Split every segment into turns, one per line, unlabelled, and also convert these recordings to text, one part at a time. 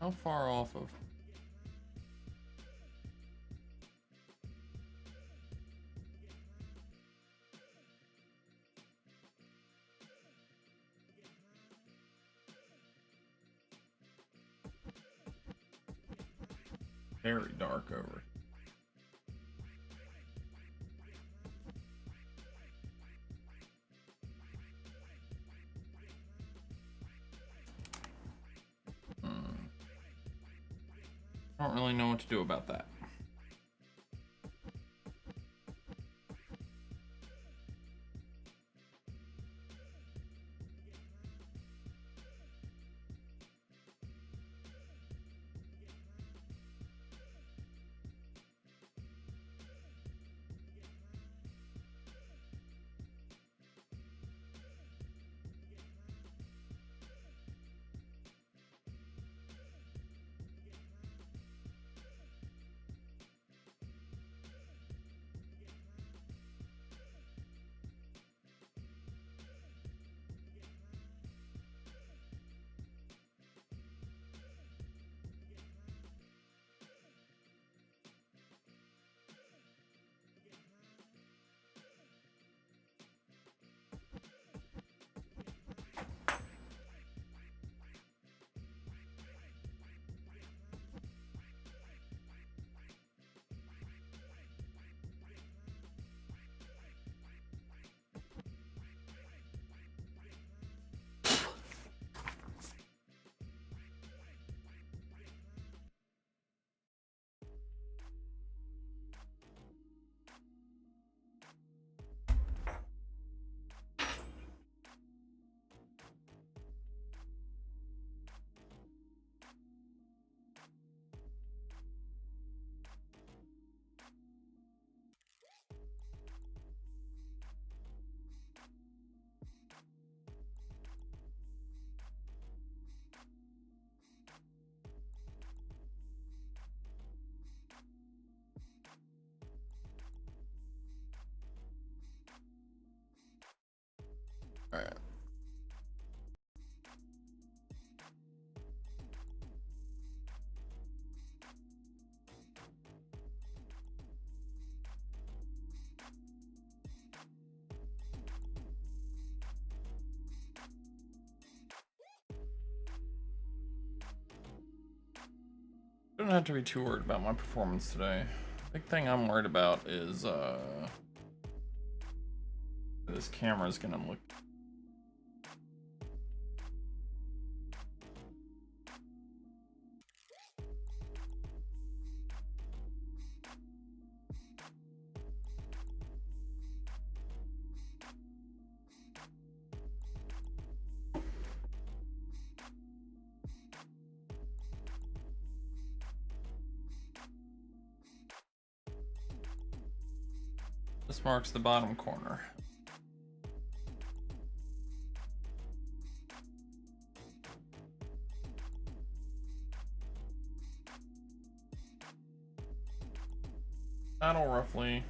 How far off of? Very dark over. I don't really know what to do about that. All right. Don't have to be too worried about my performance today. Big thing I'm worried about is this camera is gonna look. This marks the bottom corner. That'll roughly.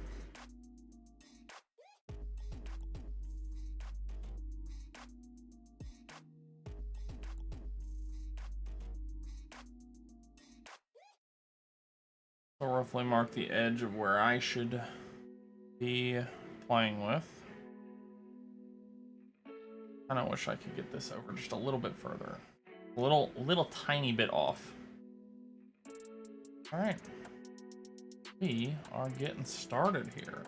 Will roughly mark the edge of where I should be playing with. I wish I could get this over just a little bit further. A little tiny bit off. All right. We are getting started here.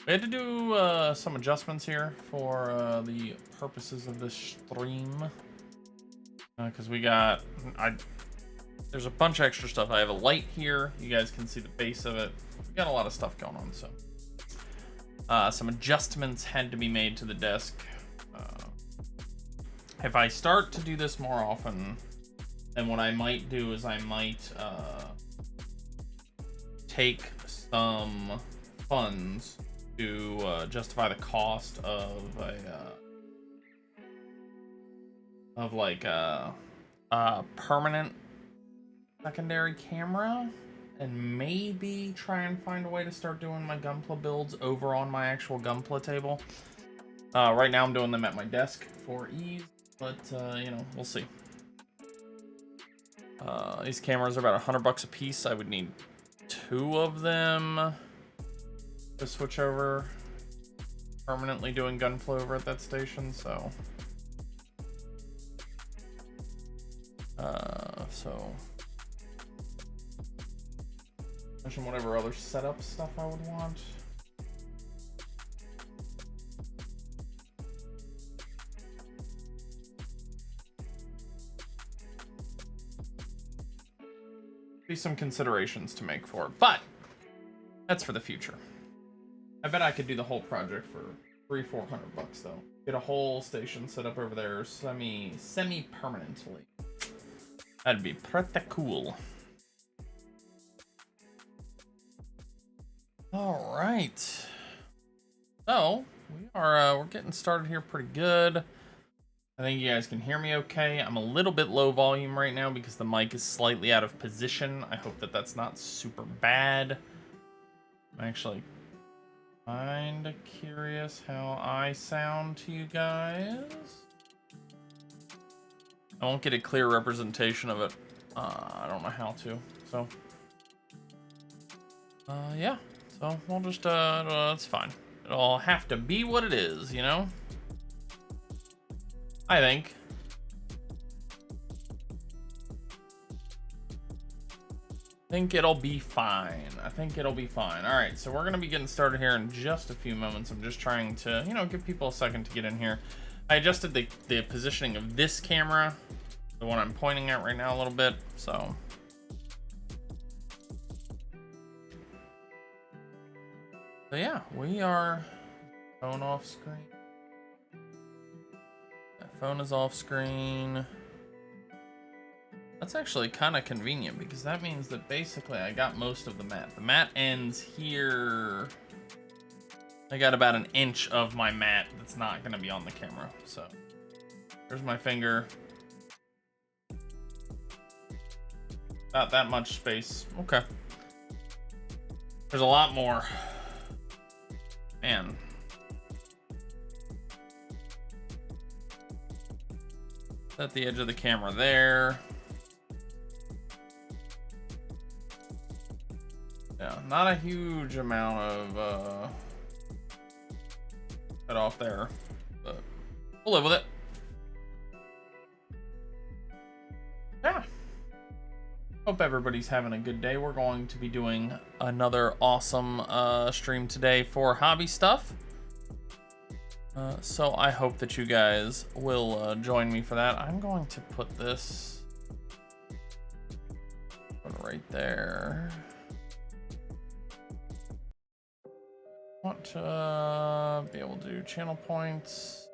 We had to do some adjustments here for the purposes of this stream. Because we got... There's a bunch of extra stuff. I have a light here. You guys can see the base of it. We got a lot of stuff going on, so... some adjustments had to be made to the desk. If I start to do this more often, then what I might do is I might take some funds to justify the cost of a permanent secondary camera, and maybe try and find a way to start doing my Gunpla builds over on my actual Gunpla table. Right now I'm doing them at my desk for ease, but you know, we'll see. These cameras are about $100 a piece. I would need 2 of them to switch over. Permanently doing gun flow over at that station, so mention whatever other setup stuff I would want. Be some considerations to make for it, but that's for the future. I bet I could do the whole project for $300-400 though. Get a whole station set up over there semi-permanently. That'd be pretty cool. All right. So we're getting started here pretty good. I think you guys can hear me okay. I'm a little bit low volume right now because the mic is slightly out of position. I hope that that's not super bad. I'm actually kind of curious how I sound to you guys. I won't get a clear representation of it. I don't know how to. So, yeah. So we'll just, it's fine. It'll have to be what it is, you know? I think. It'll be fine. I think it'll be fine. All right, so we're gonna be getting started here in just a few moments. I'm just trying to, you know, give people a second to get in here. I adjusted the positioning of this camera, the one I'm pointing at right now, a little bit. So yeah, we are phone off screen. That phone is off screen. That's actually kind of convenient because that means that basically I got most of the mat. The mat ends here. I got about an inch of my mat that's not going to be on the camera. So there's my finger. About that much space. Okay. There's a lot more. Man. Set the edge of the camera there. Yeah, not a huge amount of cut off there, but we'll live with it. Yeah. Hope everybody's having a good day. We're going to be doing another awesome stream today for hobby stuff. So I hope that you guys will join me for that. I'm going to put this right there. Want to be able to do channel points.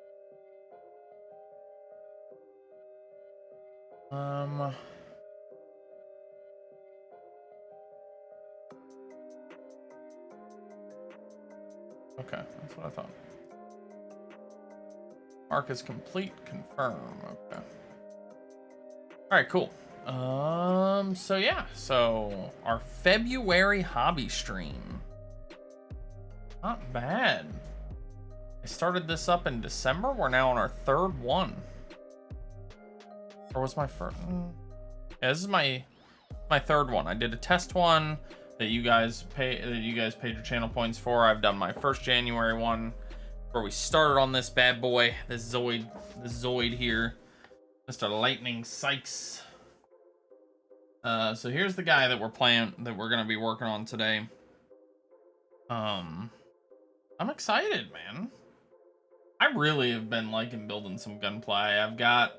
Okay, that's what I thought. Mark is complete. Confirm. Okay. All right, cool. So yeah, so our February hobby stream. Not bad. I started this up in December. We're now on our 3rd one. Or was my first? Yeah, this is my 3rd one. I did a test one that you guys paid your channel points for. I've done my first January one where we started on this bad boy, this Zoid here, Mr. Lightning Saix. So here's the guy that we're gonna be working on today. I'm excited, man. I really have been liking building some gunplay. I've got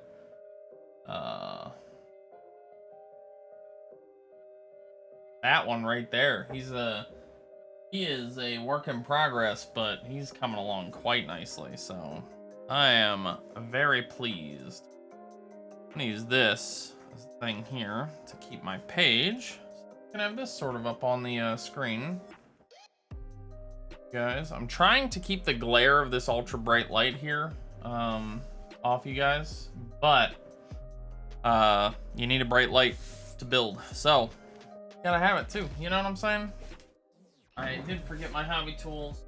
that one right there. He is a work in progress, but he's coming along quite nicely. So I am very pleased. I'm gonna use this thing here to keep my page. I can have this sort of up on the screen. Guys, I'm trying to keep the glare of this ultra bright light here off you guys, but you need a bright light to build, so gotta have it too, you know what I'm saying? I did forget my hobby tools.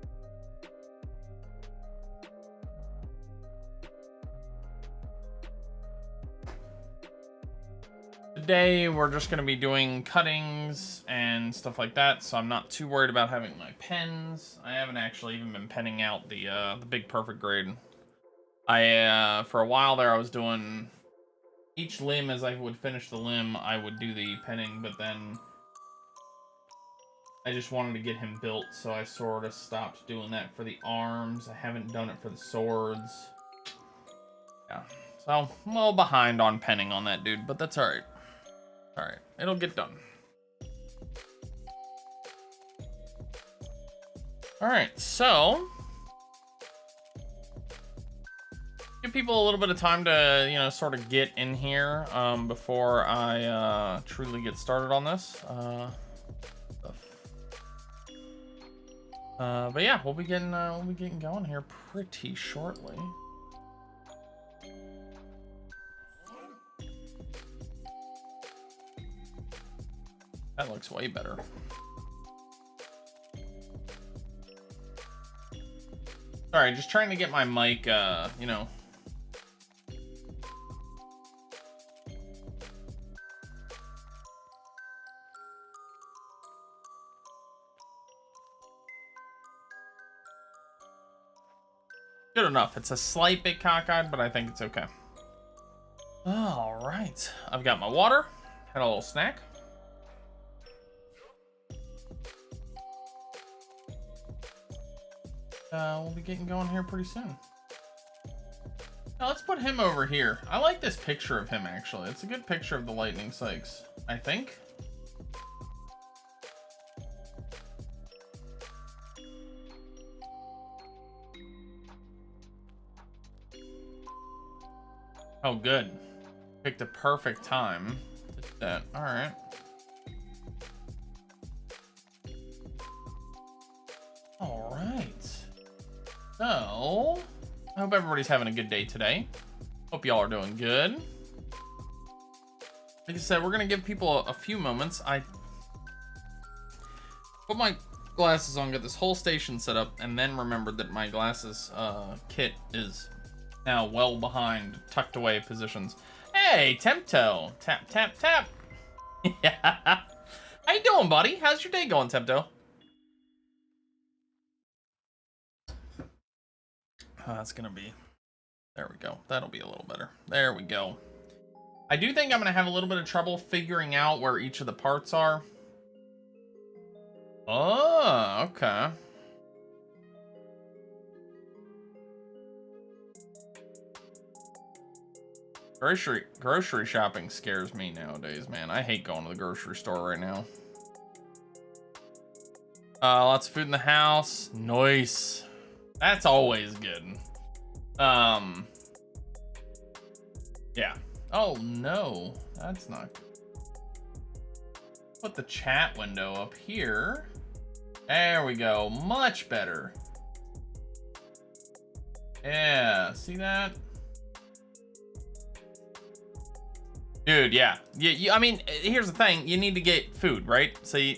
today we're just going to be doing cuttings and stuff like that, so I'm not too worried about having my pens. I haven't actually even been penning out the big perfect grade. I for a while there I was doing each limb. As I would finish the limb, I would do the penning, but then I just wanted to get him built, so I sort of stopped doing that for the arms. I haven't done it for the swords. Yeah, so I'm a little behind on penning on that dude, but that's alright. Alright, it'll get done. Alright, so give people a little bit of time to, you know, sort of get in here before I truly get started on this. But yeah, we'll be getting going here pretty shortly. That looks way better. Sorry, just trying to get my mic, you know. Good enough. It's a slight bit cockeyed, but I think it's okay. All right. I've got my water. Had a little snack. We'll be getting going here pretty soon. Now let's put him over here. I like this picture of him, actually. It's a good picture of the lightning Saix, I think. Oh, good. Picked a perfect time to do that. All right. All right. So, I hope everybody's having a good day today. Hope y'all are doing good. Like I said, we're gonna give people a few moments. I put my glasses on, get this whole station set up, and then remembered that my glasses kit is now well behind tucked away positions. Hey, Tempto! Tap, tap, tap! Yeah. How you doing, buddy? How's your day going, Tempto? That's gonna be... There we go. That'll be a little better. There we go. I do think I'm gonna have a little bit of trouble figuring out where each of the parts are. Oh, okay. Grocery shopping scares me nowadays, man. I hate going to the grocery store right now. Lots of food in the house. Nice. That's always good. Yeah. Oh no, that's not good. Put the chat window up here. There we go. Much better. Yeah, see that? Dude, yeah. I mean, here's the thing. You need to get food, right? So you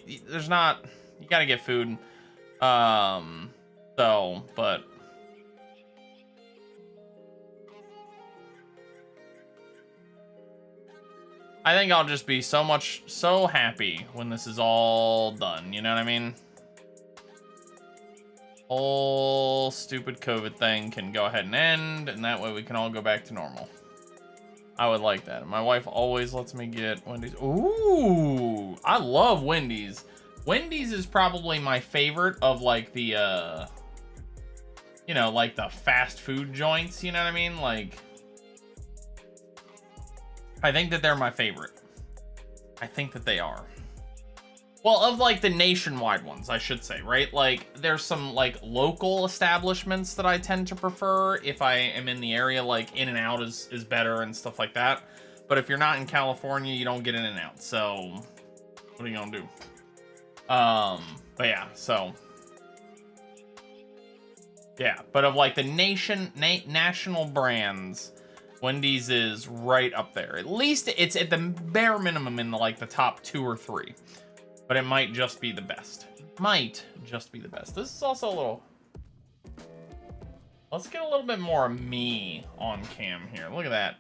gotta get food. But I think I'll just be so happy when this is all done. You know what I mean? Whole stupid COVID thing can go ahead and end, and that way we can all go back to normal. I would like that. My wife always lets me get Wendy's. Ooh, I love Wendy's. Wendy's is probably my favorite of like the, you know, like the fast food joints, you know what I mean? Like, I think that they're my favorite. I think that they are. Well, of like the nationwide ones, I should say, right? Like, there's some like local establishments that I tend to prefer if I am in the area. Like In-N-Out is better and stuff like that. But if you're not in California, you don't get In-N-Out. So what are you gonna do? But yeah, so yeah. But of like the national brands, Wendy's is right up there. At least it's at the bare minimum in the, like the top 2 or 3. But it might just be the best. Might just be the best. This is also a little... Let's get a little bit more of me on cam here. Look at that.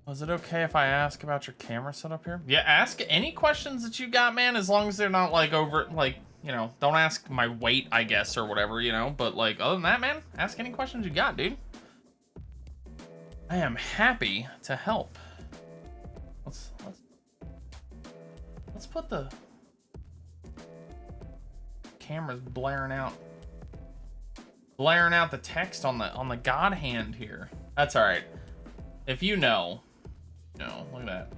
Was it okay if I ask about your camera setup here? Yeah, ask any questions that you got, man, as long as they're not like over, like, you know, don't ask my weight, I guess, or whatever, you know, but like, other than that, man, ask any questions you got, dude. I am happy to help. Let's put the cameras blaring out the text on the God hand here. That's all right. If you know, look at that.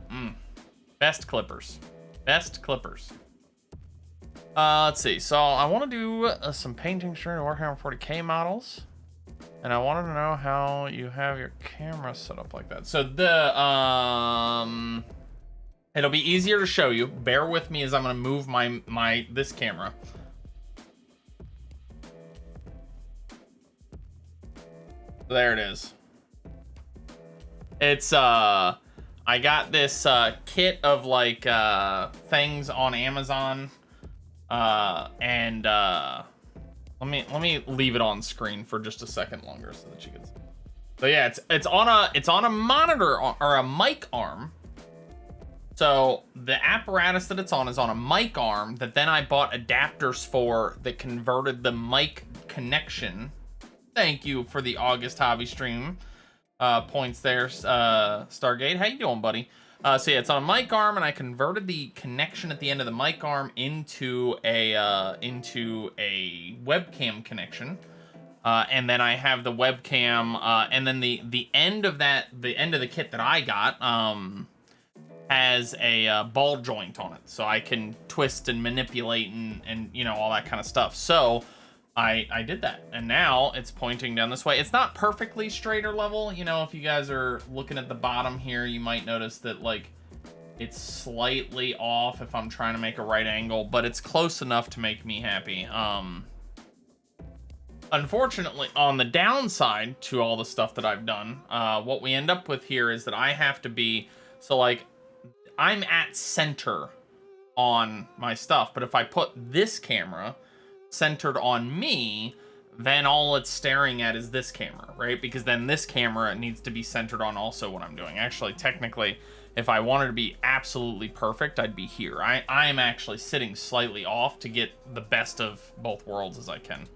Best clippers. Let's see. So I want to do some painting stream of Warhammer 40K models, and I wanted to know how you have your camera set up like that. So the it'll be easier to show you. Bear with me as I'm going to move this camera. There it is. It's I got this kit of like things on Amazon, and let me leave it on screen for just a second longer so that you can see. So yeah, it's on a monitor or a mic arm. So the apparatus that it's on is on a mic arm that then I bought adapters for that converted the mic connection. Thank you for the August hobby stream points there, Stargate. How you doing, buddy? So yeah, it's on a mic arm, and I converted the connection at the end of the mic arm into a webcam connection, and then I have the webcam, and then the end of the kit that I got has a ball joint on it, so I can twist and manipulate and you know, all that kind of stuff. So I did that, and now it's pointing down this way. It's not perfectly straight or level. You know, if you guys are looking at the bottom here, you might notice that like it's slightly off if I'm trying to make a right angle, but it's close enough to make me happy. Unfortunately, on the downside to all the stuff that I've done, what we end up with here is that I have to be, so like I'm at center on my stuff, but if I put this camera centered on me, then all it's staring at is this camera, right? Because then this camera needs to be centered on also what I'm doing. Actually, technically, if I wanted to be absolutely perfect, I'd be here. I'm actually sitting slightly off to get the best of both worlds as I can.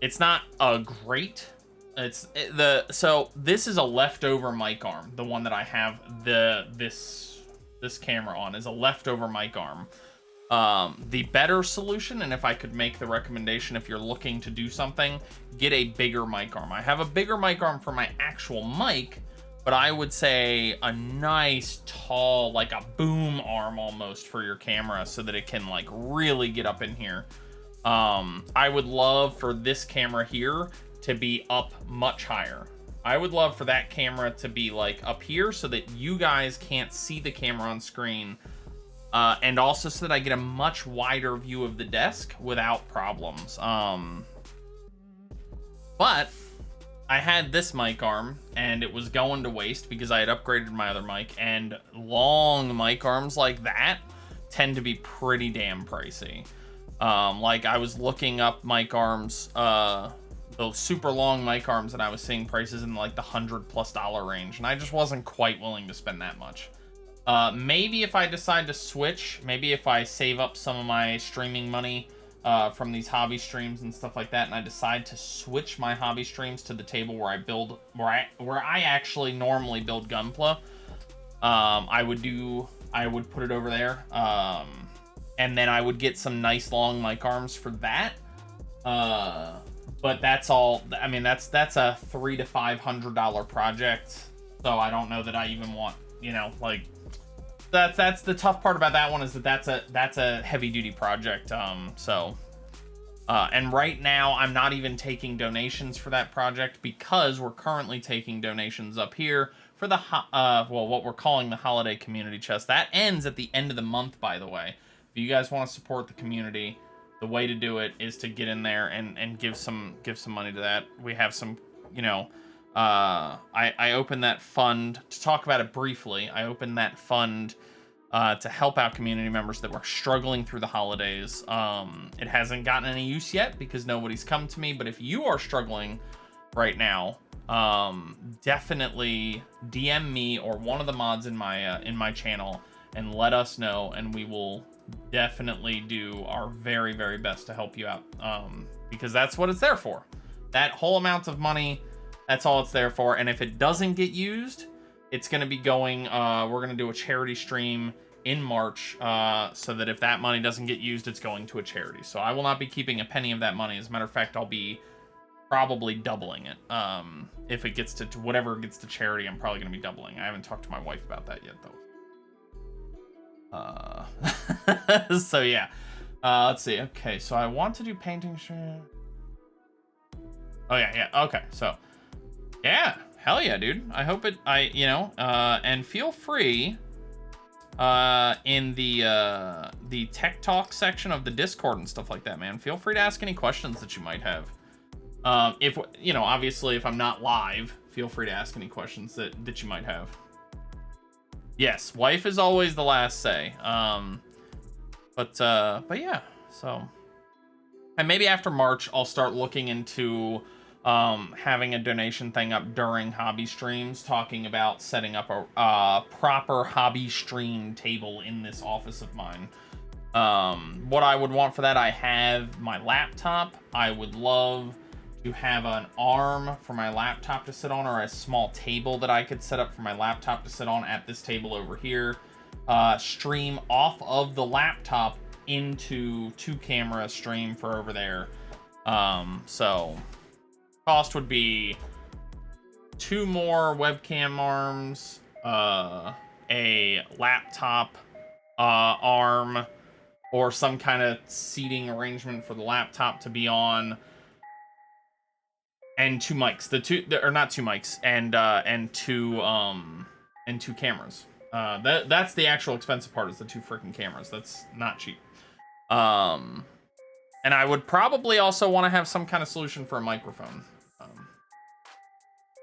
It's not a great, so this is a leftover mic arm. The one that I have this camera on is a leftover mic arm. The better solution, and if I could make the recommendation, if you're looking to do something, get a bigger mic arm. I have a bigger mic arm for my actual mic, but I would say a nice tall, like a boom arm almost for your camera, so that it can like really get up in here. I would love for this camera here to be up much higher. I would love for that camera to be like up here so that you guys can't see the camera on screen. And also so that I get a much wider view of the desk without problems. But I had this mic arm and it was going to waste because I had upgraded my other mic, and long mic arms like that tend to be pretty damn pricey. Like I was looking up mic arms, those super long mic arms, and I was seeing prices in like the $100+ range, and I just wasn't quite willing to spend that much. Maybe if I decide to switch, maybe if I save up some of my streaming money from these hobby streams and stuff like that, and I decide to switch my hobby streams to the table where I build, where I actually normally build Gunpla, I would put it over there, and then I would get some nice long mic arms for that. But that's all. I mean, that's a $300 to $500 project, so I don't know that I even want, you know, like. That's the tough part about that one, is that that's a heavy duty project. And right now I'm not even taking donations for that project, because we're currently taking donations up here for the what we're calling the holiday community chest. That ends at the end of the month, by the way. If you guys want to support the community, the way to do it is to get in there and give some money to that. We have some, you know, I opened that fund to talk about it briefly. I opened that fund to help out community members that were struggling through the holidays. It hasn't gotten any use yet because nobody's come to me, but if you are struggling right now, definitely DM me or one of the mods in my channel and let us know, and we will definitely do our very, very best to help you out, because that's what it's there for. That whole amount of money, that's all it's there for. And if it doesn't get used, it's going to be going, we're going to do a charity stream in March, so that if that money doesn't get used, it's going to a charity. So I will not be keeping a penny of that money. As a matter of fact, I'll be probably doubling it. If it gets to whatever gets to charity, I'm probably going to be doubling. I haven't talked to my wife about that yet, though. So yeah, let's see. Okay, so I want to do painting. Oh yeah, okay. So yeah, hell yeah, dude. I hope it. And feel free in the tech talk section of the Discord and stuff like that, man. Feel free to ask any questions that you might have. If obviously, if I'm not live, feel free to ask any questions that you might have. Yes, wife is always the last say. But yeah, so, and maybe after March, I'll start looking into having a donation thing up during hobby streams, talking about setting up a proper hobby stream table in this office of mine. What I would want for that, I have my laptop. I would love to have an arm for my laptop to sit on, or a small table that I could set up for my laptop to sit on at this table over here. Stream off of the laptop into 2-camera stream for over there. So cost would be 2 more webcam arms, a laptop arm, or some kind of seating arrangement for the laptop to be on, and 2 mics. Not 2 mics, and 2 cameras. That's the actual expensive part, is the 2 freaking cameras. That's not cheap. And I would probably also want to have some kind of solution for a microphone.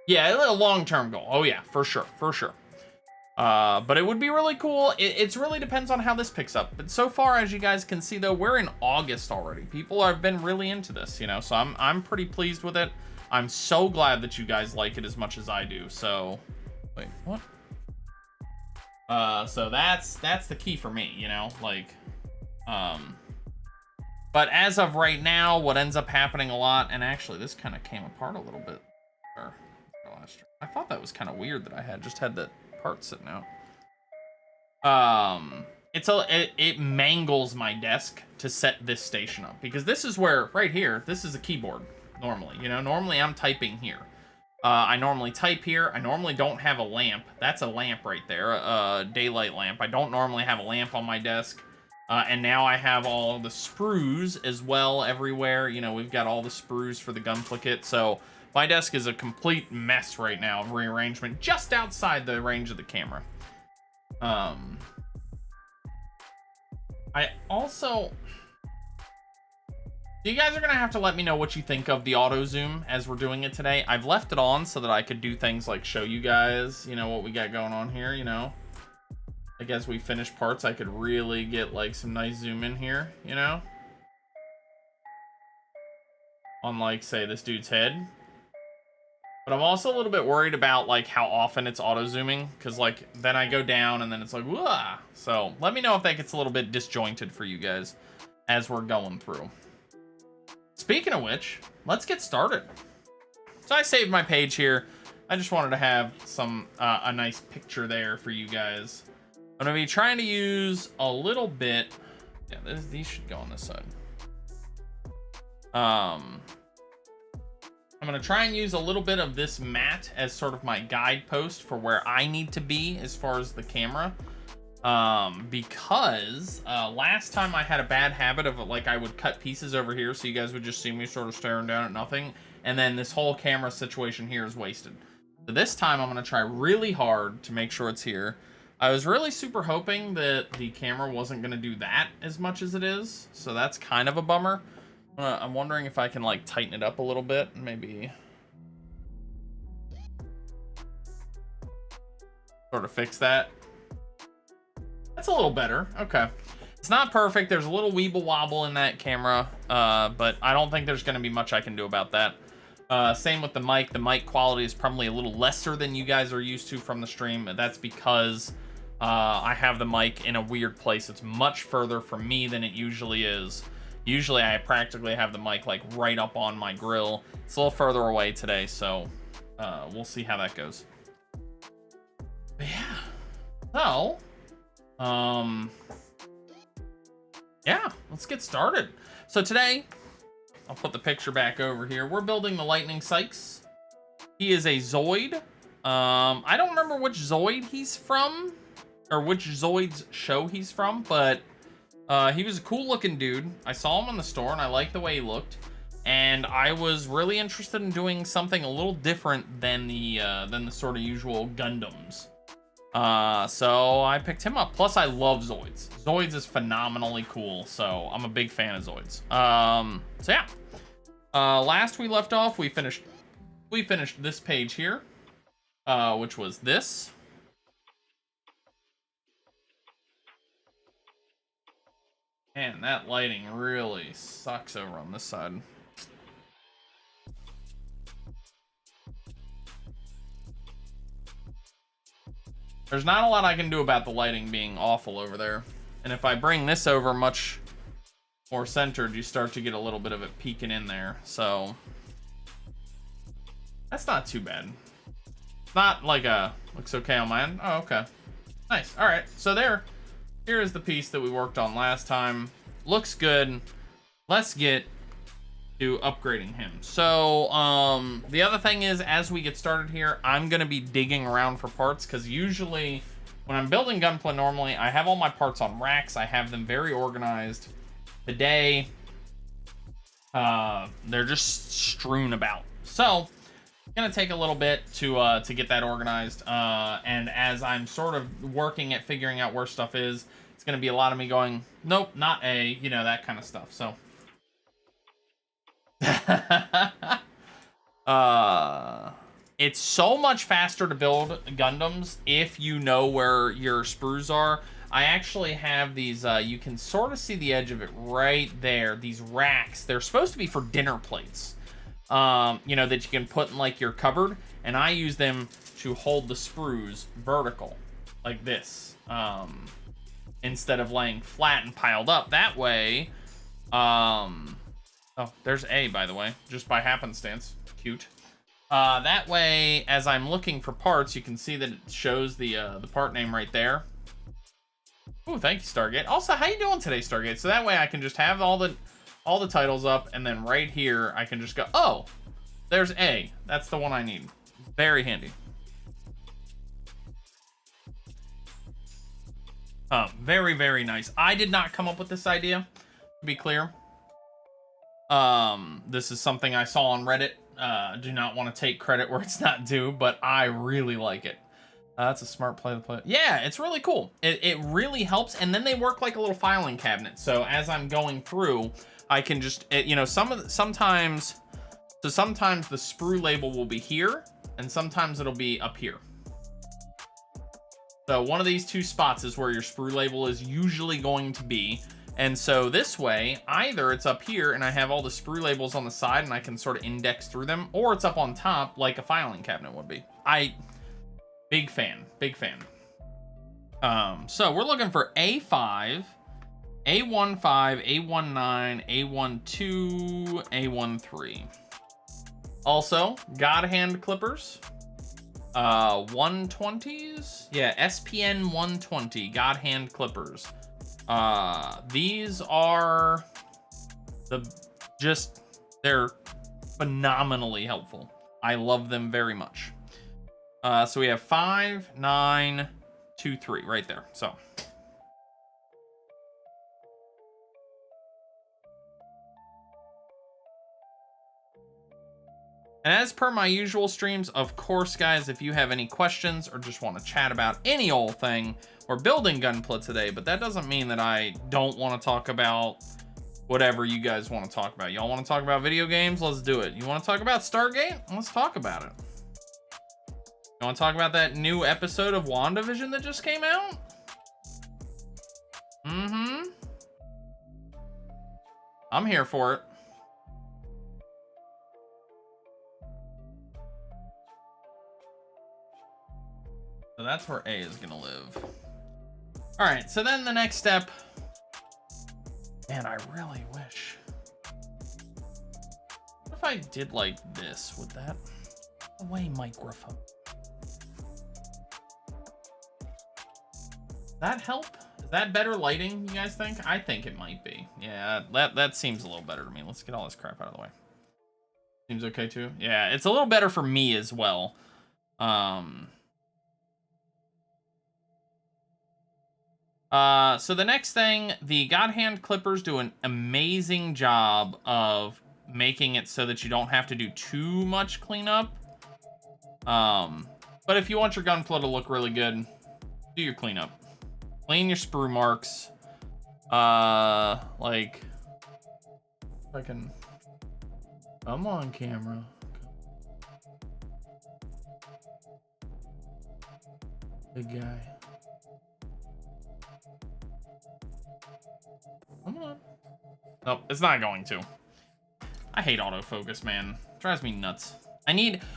Yeah, a long-term goal. Oh yeah, for sure. But it would be really cool. It really depends on how this picks up. But so far, as you guys can see, though, we're in August already. People have been really into this, so I'm pretty pleased with it. I'm so glad that you guys like it as much as I do. So, wait, what? So that's the key for me, but as of right now, what ends up happening a lot, and actually this kind of came apart a little bit. I thought that was kind of weird that I just had that part sitting out. It mangles my desk to set this station up, because this is where, right here, this is a keyboard normally. Normally I'm typing here. I normally type here. I normally don't have a lamp. That's a lamp right there, a daylight lamp. I don't normally have a lamp on my desk. And now I have all the sprues as well everywhere. We've got all the sprues for the gunpla kit. So my desk is a complete mess right now of rearrangement, just outside the range of the camera. I also... You guys are going to have to let me know what you think of the auto zoom as we're doing it today. I've left it on so that I could do things like show you guys, what we got going on here, Like, as we finish parts, I could really get, like, some nice zoom in here, On, like, say, this dude's head. But I'm also a little bit worried about, like, how often it's auto-zooming. Because, like, then I go down and then it's like, whoa. So, let me know if that gets a little bit disjointed for you guys as we're going through. Speaking of which, let's get started. So, I saved my page here. I just wanted to have some, a nice picture there for you guys. I'm going to be trying to use a little bit... Yeah, these should go on this side. I'm going to try and use a little bit of this mat as sort of my guidepost for where I need to be as far as the camera. Because last time I had a bad habit of, like, I would cut pieces over here so you guys would just see me sort of staring down at nothing. And then this whole camera situation here is wasted. So this time I'm going to try really hard to make sure it's here. I was really super hoping that the camera wasn't going to do that as much as it is. So that's kind of a bummer. I'm wondering if I can, like, tighten it up a little bit and maybe sort of fix that. That's a little better. Okay. It's not perfect. There's a little weeble wobble in that camera, but I don't think there's going to be much I can do about that. Same with the mic. The mic quality is probably a little lesser than you guys are used to from the stream. That's because I have the mic in a weird place. It's much further from me than it usually is. Usually I practically have the mic like right up on my grill. It's a little further away today, so we'll see how that goes. But yeah. So, yeah, let's get started. So today, I'll put the picture back over here. We're building the Lightning Saix. He is a Zoid. I don't remember which Zoid he's from, or which Zoids show he's from, but he was a cool looking dude. I saw him in the store and I liked the way he looked. And I was really interested in doing something a little different than the sort of usual Gundams. So I picked him up. Plus I love Zoids. Zoids is phenomenally cool, so I'm a big fan of Zoids. So yeah. Last we left off, we finished this page here, which was this. Man, that lighting really sucks over on this side. There's not a lot I can do about the lighting being awful over there. And if I bring this over much more centered, you start to get a little bit of it peeking in there. So that's not too bad. Not like looks okay on my end. Oh, okay. Nice. All right. So here is the piece that we worked on last time. Looks good. Let's get to upgrading him. So the other thing is, as we get started here, I'm gonna be digging around for parts, because usually when I'm building Gunpla, normally I have all my parts on racks. I have them very organized. Today they're just strewn about, so it's gonna take a little bit to get that organized, and as I'm sort of working at figuring out where stuff is, it's gonna be a lot of me going, nope, not A, you know, that kind of stuff. So it's so much faster to build Gundams if you know where your sprues are. I actually have these, you can sort of see the edge of it right there, these racks. They're supposed to be for dinner plates, you know, that you can put in like your cupboard, and I use them to hold the sprues vertical like this, instead of laying flat and piled up. That way, oh, there's A, by the way, just by happenstance. Cute. That way, as I'm looking for parts, you can see that it shows the part name right there. Ooh, thank you, Stargate. Also, how you doing today, Stargate? So that way I can just have all the titles up, and then right here I can just go, oh, there's A. That's the one I need. Very handy. Very, very nice. I did not come up with this idea, to be clear. This is something I saw on Reddit. Do not want to take credit where it's not due, but I really like it. That's a smart play to play. Yeah, it's really cool. It really helps, and then they work like a little filing cabinet. So as I'm going through, I can just, you know, sometimes the sprue label will be here, and sometimes it'll be up here. So one of these two spots is where your sprue label is usually going to be. And so this way, either it's up here and I have all the sprue labels on the side and I can sort of index through them, or it's up on top like a filing cabinet would be. Big fan. So we're looking for A5, A15, A19, A12, A13. Also, God hand clippers. 120s. Yeah, SPN 120 God hand clippers. These are they're phenomenally helpful. I love them very much. So we have 5, 9, 2, 3 right there. So and as per my usual streams, of course, guys, if you have any questions or just want to chat about any old thing, we're building Gunpla today, but that doesn't mean that I don't want to talk about whatever you guys want to talk about. Y'all want to talk about video games? Let's do it. You want to talk about Stargate? Let's talk about it. You want to talk about that new episode of WandaVision that just came out? Mm-hmm. I'm here for it. that's where A is gonna live. All right, so then the next step. Man, I really wish. What if I did like this? Would that away microphone? Does that help? Is that better lighting, you guys think? I think it might be. Yeah, that seems a little better to me. Let's get all this crap out of the way. Seems okay too? Yeah, it's a little better for me as well. So the next thing, the God Hand Clippers do an amazing job of making it so that you don't have to do too much cleanup. But if you want your gunflow to look really good, do your cleanup. Clean your sprue marks. Like, if I can come on camera. Big guy. Come on. Nope, it's not going to. I hate autofocus, man. It drives me nuts.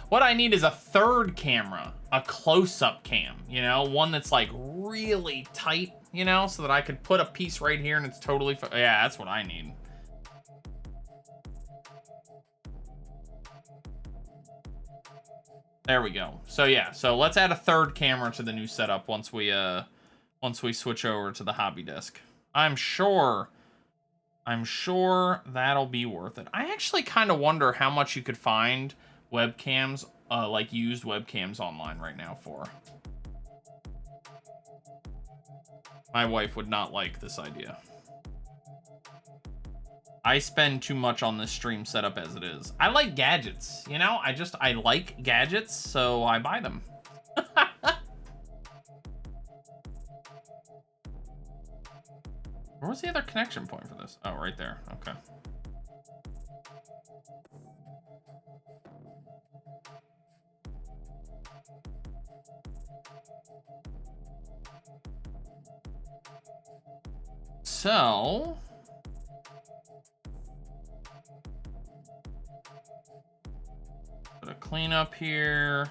What I need is a third camera, a close-up cam, you know, one that's like really tight, you know, so that I could put a piece right here and it's totally, yeah, that's what I need. There we go. So yeah, so let's add a third camera to the new setup once we switch over to the hobby desk. I'm sure that'll be worth it. I actually kind of wonder how much you could find webcams, like used webcams online right now for. My wife would not like this idea. I spend too much on this stream setup as it is. I like gadgets, you know? I like gadgets, so I buy them. Where was the other connection point for this? Oh, right there. Okay. So, put a cleanup here,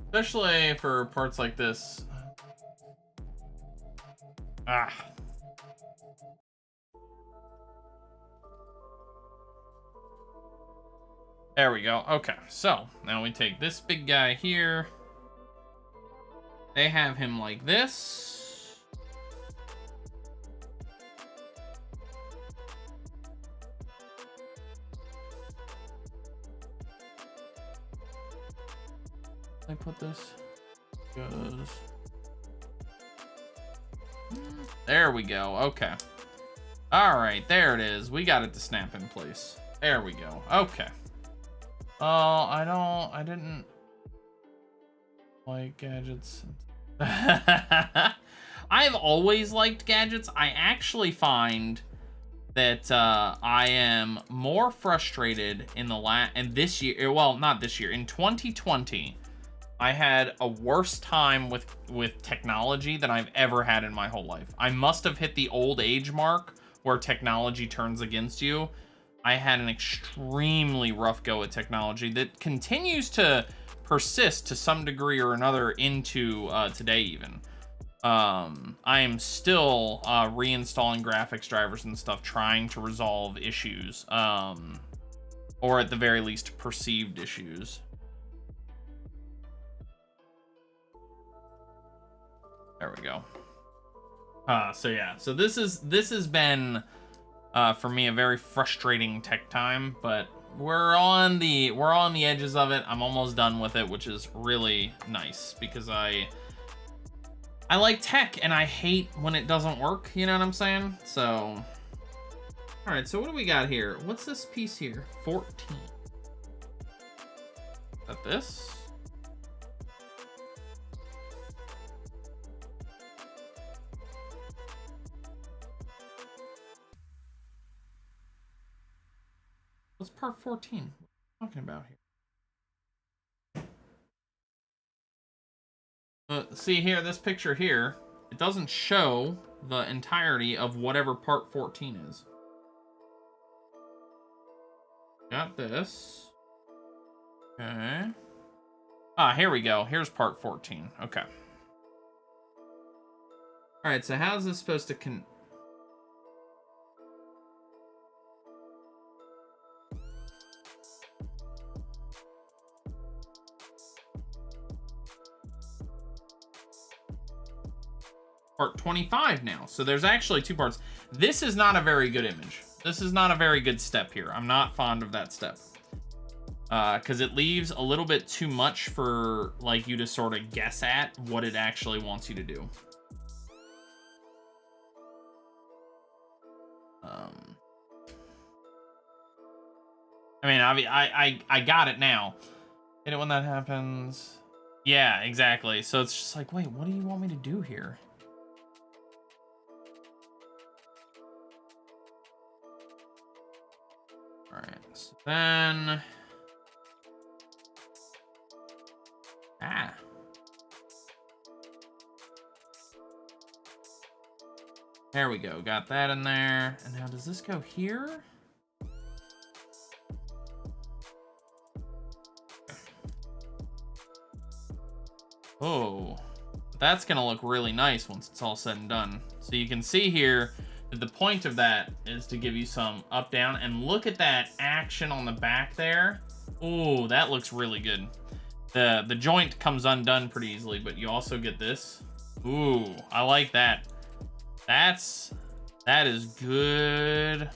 especially for parts like this. Ah. There we go. Okay, so now we take this big guy here. They have him like this. I put this goes. There we go. Okay. All right, there it is. We got it to snap in place. There we go. Okay. Oh, I didn't like gadgets. I've always liked gadgets. I actually find that I am more frustrated in this year. Well, not this year. In 2020, I had a worse time with technology than I've ever had in my whole life. I must have hit the old age mark where technology turns against you. I had an extremely rough go at technology that continues to persist to some degree or another into today even. I am still reinstalling graphics drivers and stuff, trying to resolve issues, or at the very least perceived issues. There we go. So yeah, so this has been for me a very frustrating tech time, but we're on the edges of it. I'm almost done with it, which is really nice because I like tech and I hate when it doesn't work, you know what I'm saying? So all right, so what do we got here? What's this piece here? 14. Is that this? What's part 14? What are you talking about here? See here, this picture here, it doesn't show the entirety of whatever part 14 is. Got this. Okay. Ah, here we go. Here's part 14. Okay. All right, so how's this supposed to Part 25 now. So there's actually 2 parts. This is not a very good image. This is not a very good step here. I'm not fond of that step. Because it leaves a little bit too much for like you to sort of guess at what it actually wants you to do. I mean, I got it now. Hit it when that happens. Yeah, exactly. So it's just like, wait, what do you want me to do here? All right, so then... There we go, got that in there. And now does this go here? Oh, that's gonna look really nice once it's all said and done. So you can see here that the point of that is to give you some up, down, and look at that action on the back there. Oh, that looks really good. The joint comes undone pretty easily, but you also get this. Ooh, I like that. That is good.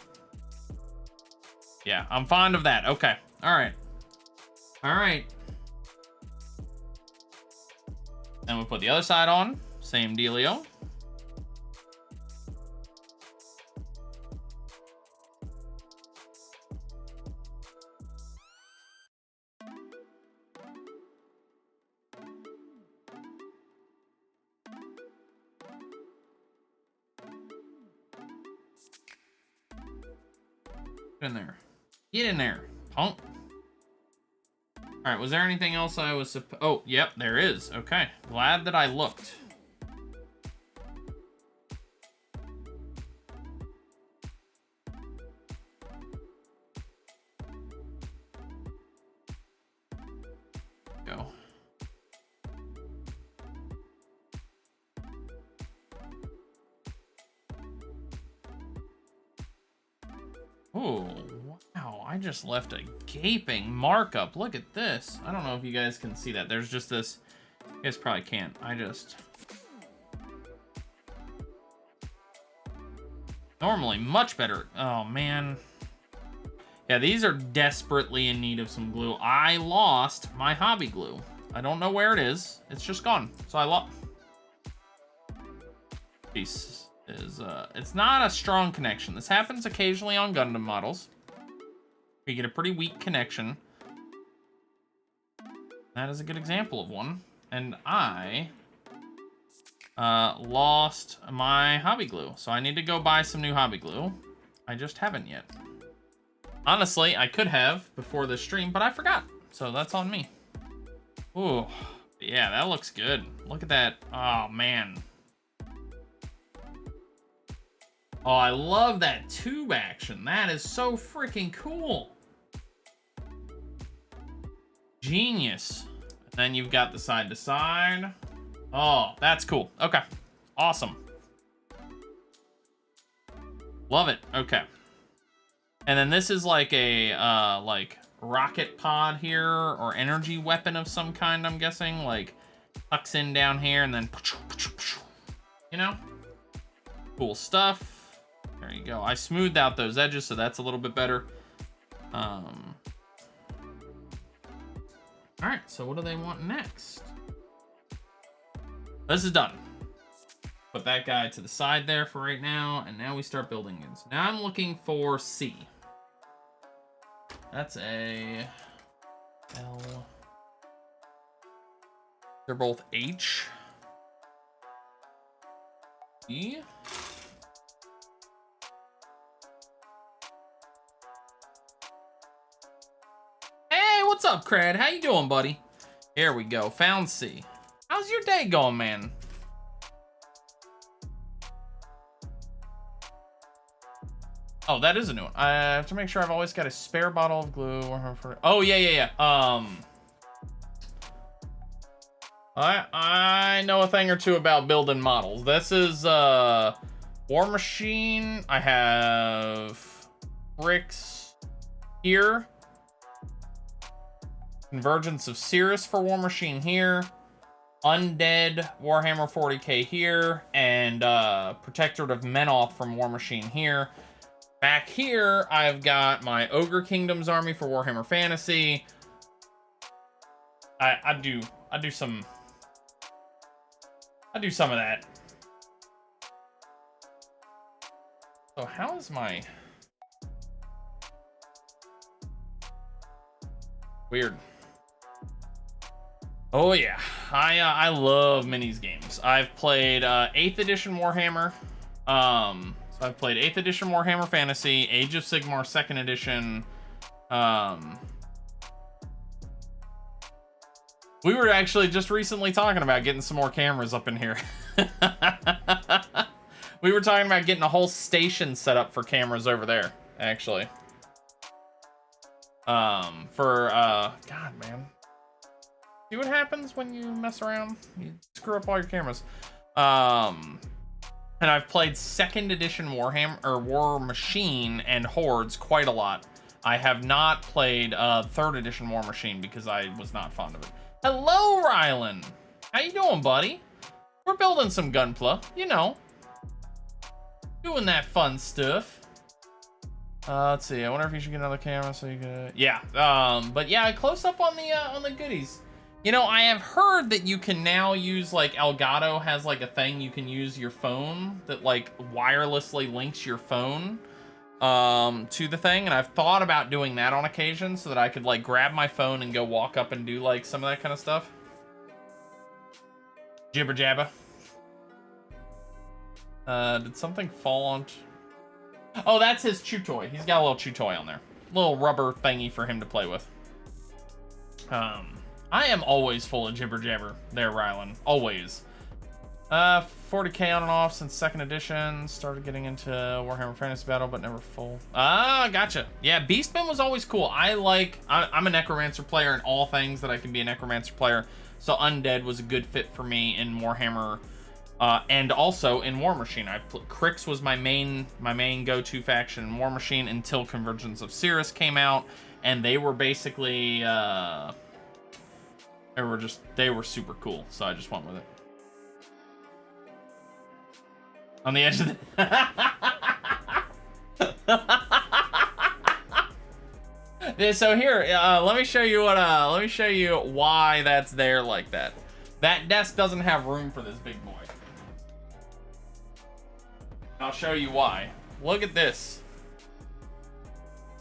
Yeah, I'm fond of that. Okay, all right. Then we'll put the other side on. Same dealio. Get in there. Get in there, punk. All right, was there anything else I was oh, yep, there is. Okay, glad that I looked. Go. Oh, wow, I just left a gaping markup. Look at this. I don't know if you guys can see that. There's just this, you guys probably can't. Normally much better. Oh, man. Yeah, these are desperately in need of some glue. I lost my hobby glue. I don't know where it is. It's just gone. So I lost. Piece is, it's not a strong connection. This happens occasionally on Gundam models. You get a pretty weak connection. That is a good example of one. And I lost my hobby glue. So I need to go buy some new hobby glue. I just haven't yet. Honestly, I could have before this stream, but I forgot. So that's on me. Ooh, yeah, that looks good. Look at that. Oh, man. Oh, I love that tube action. That is so freaking cool. Genius. And then you've got the side to side. Oh, that's cool. Okay, awesome. Love it. Okay. And then this is like a like rocket pod here, or energy weapon of some kind, I'm guessing. Like tucks in down here and then, you know, cool stuff. There you go. I smoothed out those edges, so that's a little bit better. All right, so what do they want next? This is done. Put that guy to the side there for right now, and now we start building it. So now I'm looking for C. That's a L. They're both H. E. Hey, what's up, Crad? How you doing, buddy? Here we go. Found C. How's your day going, man? Oh, that is a new one. I have to make sure I've always got a spare bottle of glue. Oh, yeah. I know a thing or two about building models. This is War Machine. I have bricks here. Convergence of Cirrus for War Machine here. Undead Warhammer 40k here. And Protectorate of Menoth from War Machine here. Back here, I've got my Ogre Kingdoms army for Warhammer Fantasy. I do some of that. So how is my... Weird. Oh yeah, I love minis games. I've played 8th edition Warhammer. So I've played 8th edition Warhammer Fantasy, Age of Sigmar 2nd edition. We were actually just recently talking about getting some more cameras up in here. We were talking about getting a whole station set up for cameras over there, actually. God, man. See what happens when you mess around? You screw up all your cameras. And I've played 2nd edition Warhammer, or War Machine and Hordes quite a lot. I have not played 3rd edition War Machine because I was not fond of it. Hello, Rylan. How you doing, buddy? We're building some gunpla, you know. Doing that fun stuff. Let's see. I wonder if you should get another camera so you can. Yeah. But yeah, close up on the goodies. You know, I have heard that you can now use, like, Elgato has like a thing you can use your phone that like wirelessly links your phone to the thing, and I've thought about doing that on occasion so that I could like grab my phone and go walk up and do like some of that kind of stuff. Jibber jabber. Did something fall on? Oh, that's his chew toy. He's got a little chew toy on there. Little rubber thingy for him to play with. I am always full of jibber jabber there, Rylan. Always. 40k on and off since 2nd edition. Started getting into Warhammer Fantasy Battle, but never full. Ah, gotcha. Yeah, Beastman was always cool. I'm a Necromancer player in all things that I can be a Necromancer player. So Undead was a good fit for me in Warhammer. And also in War Machine. Crix was my main go-to faction in War Machine until Convergence of Cirrus came out. And they were basically... They were super cool, so I just went with it. On the edge of the... So here, let me show you why that's there like that. That desk doesn't have room for this big boy. I'll show you why. Look at this.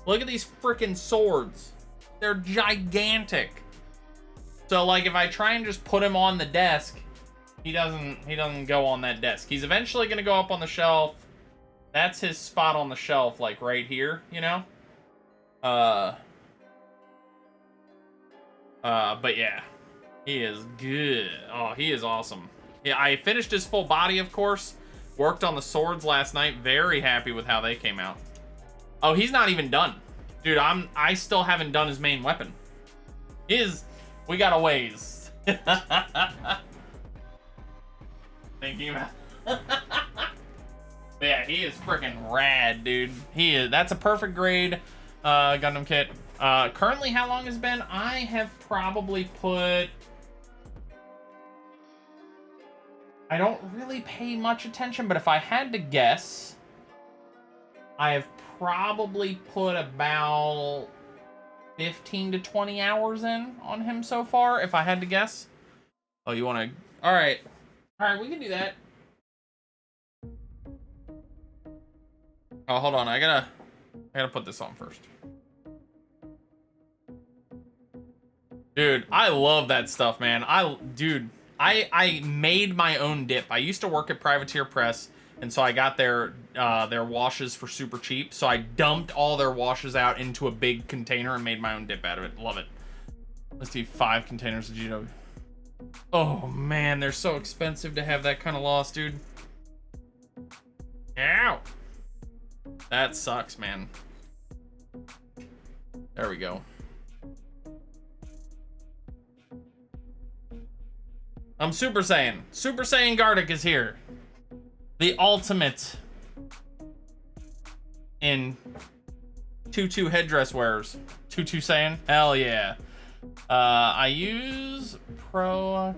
Look at these freaking swords. They're gigantic. So like if I try and just put him on the desk, he doesn't go on that desk. He's eventually gonna go up on the shelf. That's his spot on the shelf, like right here, you know? But yeah. He is good. Oh, he is awesome. Yeah, I finished his full body, of course. Worked on the swords last night. Very happy with how they came out. Oh, he's not even done. Dude, I still haven't done his main weapon. We got a ways. Thinking about but yeah, he is freaking rad, dude. That's a perfect grade Gundam kit. Currently, how long has it been? I have probably put... I don't really pay much attention, but if I had to guess, I have probably put about 15 to 20 hours in on him so far, if I had to guess. Oh, you want to... All right, we can do that. Oh, hold on. I gotta put this on first. Dude, I love that stuff, man. I made my own dip. I used to work at Privateer Press, and so I got their washes for super cheap. So I dumped all their washes out into a big container and made my own dip out of it. Love it. Let's do 5 containers of GW. Oh man, they're so expensive to have that kind of loss, dude. Ow! That sucks, man. There we go. I'm Super Saiyan. Super Saiyan Gardic is here. The ultimate in tutu headdress wearers. Tutu Saiyan? Hell yeah. I use Pro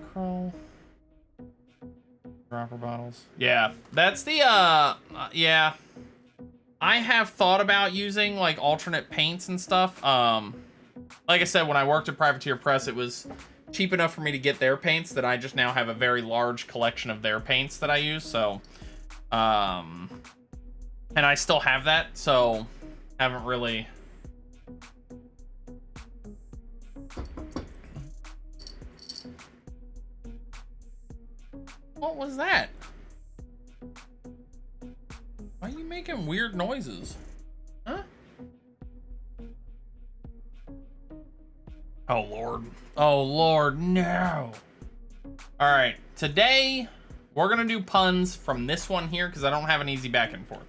dropper bottles. Yeah, that's the yeah. I have thought about using like alternate paints and stuff. Like I said, when I worked at Privateer Press, it was cheap enough for me to get their paints that I just now have a very large collection of their paints that I use. So, and I still have that, so haven't really. What was that? Why are you making weird noises? Huh? Oh, Lord. Oh, Lord, no. All right, today we're going to do puns from this one here because I don't have an easy back and forth.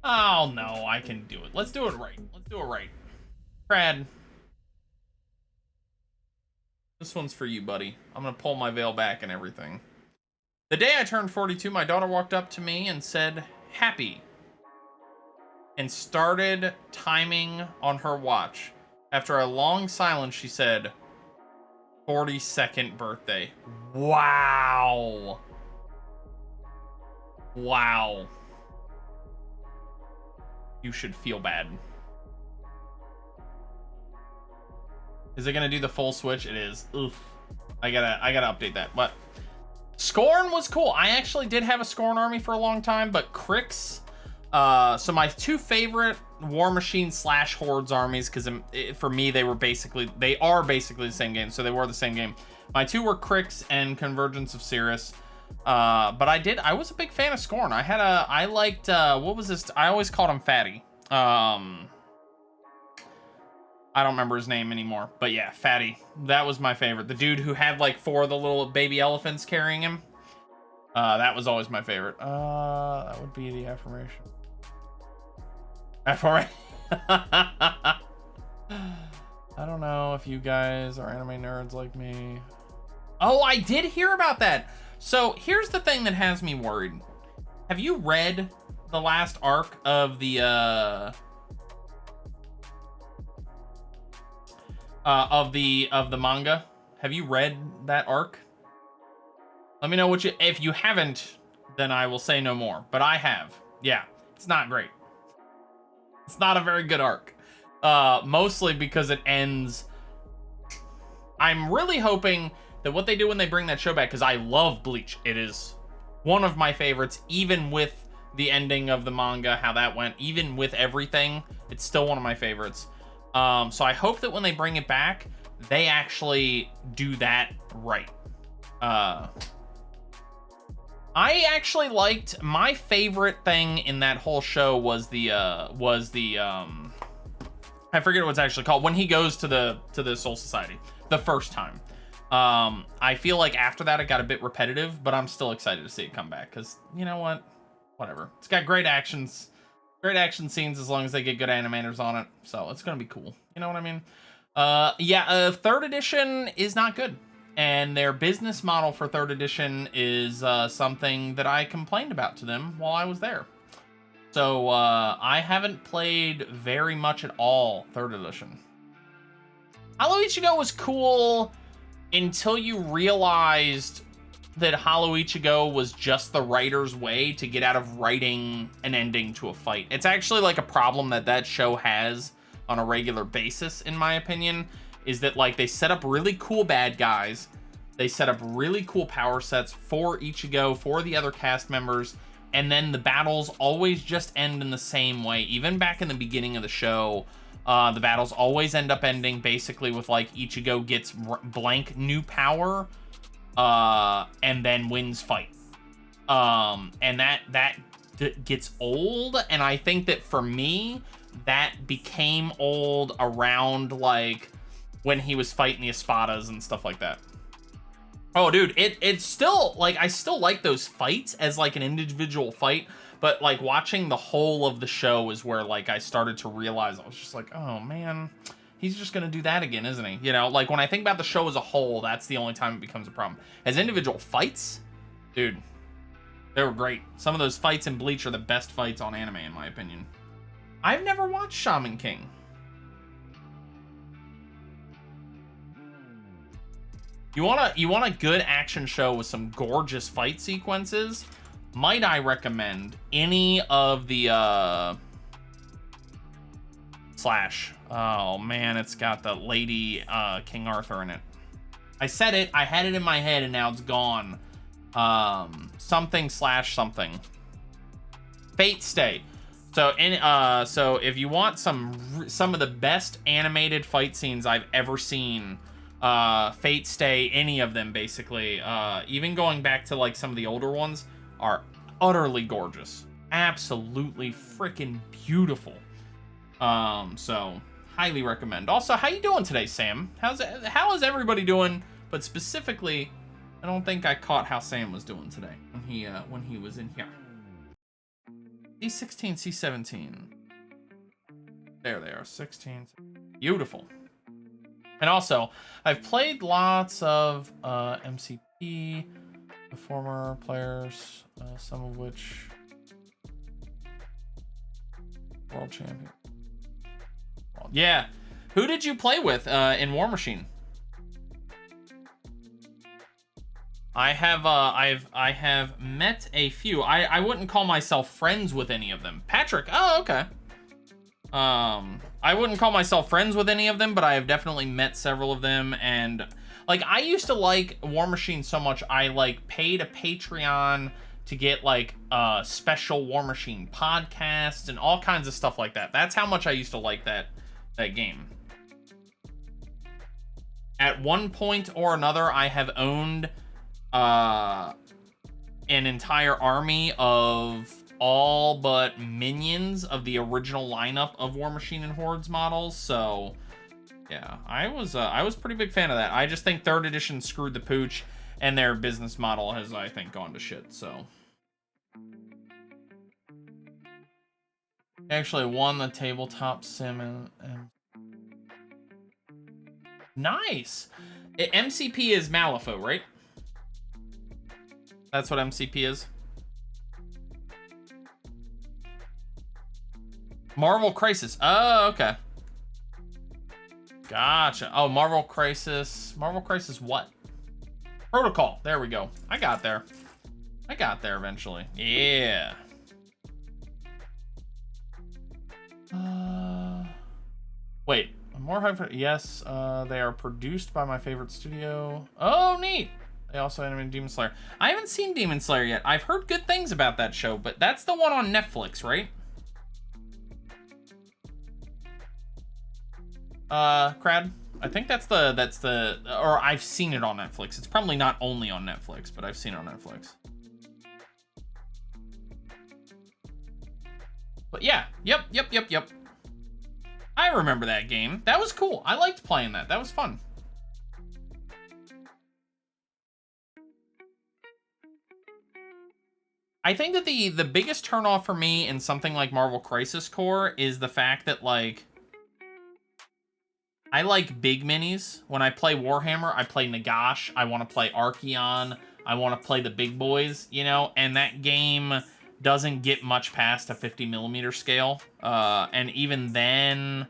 Oh, no, I can do it. Let's do it right. Let's do it right. Brad. This one's for you, buddy. I'm going to pull my veil back and everything. The day I turned 42, my daughter walked up to me and said, "Happy," and started timing on her watch. After a long silence, she said, 42nd birthday. Wow. Wow. You should feel bad. Is it gonna do the full switch? It is. Oof. I gotta update that. But Scorn was cool. I actually did have a Scorn army for a long time, but Crix. So my two favorite War Machine / Hordes armies, because for me they are basically the same game, so they were the same game. My two were Crix and Convergence of Cirrus. But I was a big fan of Scorn. I liked what was this? I always called him Fatty. I don't remember his name anymore, but yeah, Fatty. That was my favorite. The dude who had like 4 of the little baby elephants carrying him. That was always my favorite. That would be the affirmation. Affirmation. I don't know if you guys are anime nerds like me. Oh, I did hear about that. So here's the thing that has me worried. Have you read the last arc of the manga? Have you read that arc? Let me know if you haven't, then I will say no more. But I have. Yeah, it's not great. It's not a very good arc. Mostly because it ends. I'm really hoping that what they do when they bring that show back, because I love Bleach. It is one of my favorites, even with the ending of the manga, how that went, even with everything, it's still one of my favorites. So I hope that when they bring it back, they actually do that right. I actually liked, my favorite thing in that whole show was the I forget what it's actually called, when he goes to the Soul Society the first time. I feel like after that it got a bit repetitive, but I'm still excited to see it come back because you know what, whatever. It's got great action scenes as long as they get good animators on it, so it's gonna be cool. You know what I mean? Yeah, 3rd edition is not good. And their business model for 3rd edition is something that I complained about to them while I was there. So I haven't played very much at all 3rd edition. Halo Ichigo was cool until you realized that Halo Ichigo was just the writer's way to get out of writing an ending to a fight. It's actually like a problem that show has on a regular basis, in my opinion. Is that like they set up really cool bad guys, they set up really cool power sets for Ichigo, for the other cast members, and then the battles always just end in the same way. Even back in the beginning of the show, the battles always end up ending basically with like Ichigo gets blank new power, and then wins fight. And that gets old, and I think that for me, that became old around like when he was fighting the Espadas and stuff like that. Oh, dude, it's still, like, I still like those fights as, like, an individual fight, but, like, watching the whole of the show is where, like, I started to realize, I was just like, oh, man, he's just gonna do that again, isn't he? You know, like when I think about the show as a whole, that's the only time it becomes a problem. As individual fights, dude, they were great. Some of those fights in Bleach are the best fights on anime, in my opinion. I've never watched Shaman King. You want a good action show with some gorgeous fight sequences? Might I recommend any of the Slash? Oh man, it's got the Lady King Arthur in it. I said it, I had it in my head, and now it's gone. Something slash something. Fate Stay. So if you want some of the best animated fight scenes I've ever seen, Fate Stay, any of them basically, even going back to like some of the older ones, are utterly gorgeous. Absolutely freaking beautiful. So highly recommend. Also, how you doing today, Sam? How is everybody doing? But specifically, I don't think I caught how Sam was doing today when he was in here. C16, C17. There they are, 16. Beautiful. And also, I've played lots of MCP, the former players, some of which world champion. Yeah, who did you play with in War Machine? I have met a few. I wouldn't call myself friends with any of them. Patrick, oh okay. I wouldn't call myself friends with any of them, but I have definitely met several of them. And like, I used to like War Machine so much, I like paid a Patreon to get like special War Machine podcasts and all kinds of stuff like that. That's how much I used to like that game. At one point or another, I have owned an entire army of all but minions of the original lineup of War Machine and Hordes models. So yeah, I was pretty big fan of that. I just think 3rd edition screwed the pooch, and their business model has, I think, gone to shit. So actually won the tabletop sim and nice. MCP is Malifaux, right? That's what MCP is. Marvel Crisis. Oh, okay. Gotcha. Oh, Marvel Crisis. Marvel Crisis what? Protocol. There we go. I got there. I got there eventually. Yeah. Wait. More hype for... Yes, they are produced by my favorite studio. Oh, neat. They also animated Demon Slayer. I haven't seen Demon Slayer yet. I've heard good things about that show, but that's the one on Netflix, right? Crad? I think that's the, or I've seen it on Netflix. It's probably not only on Netflix, but I've seen it on Netflix. But yeah, yep. I remember that game. That was cool. I liked playing that. That was fun. I think that the biggest turnoff for me in something like Marvel Crisis Core is the fact that, like, I like big minis. When I play Warhammer, I play Nagash. I want to play Archeon. I want to play the big boys, you know? And that game doesn't get much past a 50mm scale. And even then,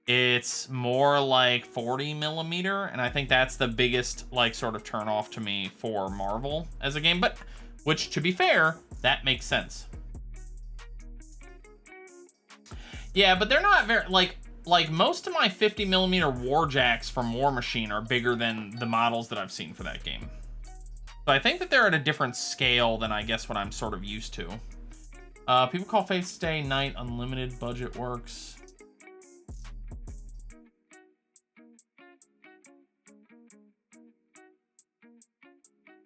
it's more like 40mm. And I think that's the biggest, like, sort of turn off to me for Marvel as a game. But, which, to be fair, that makes sense. Yeah, but they're not very, like most of my 50mm Warjacks from War Machine are bigger than the models that I've seen for that game. So I think that they're at a different scale than I guess what I'm sort of used to. People call Fate Stay Night Unlimited Budget Works.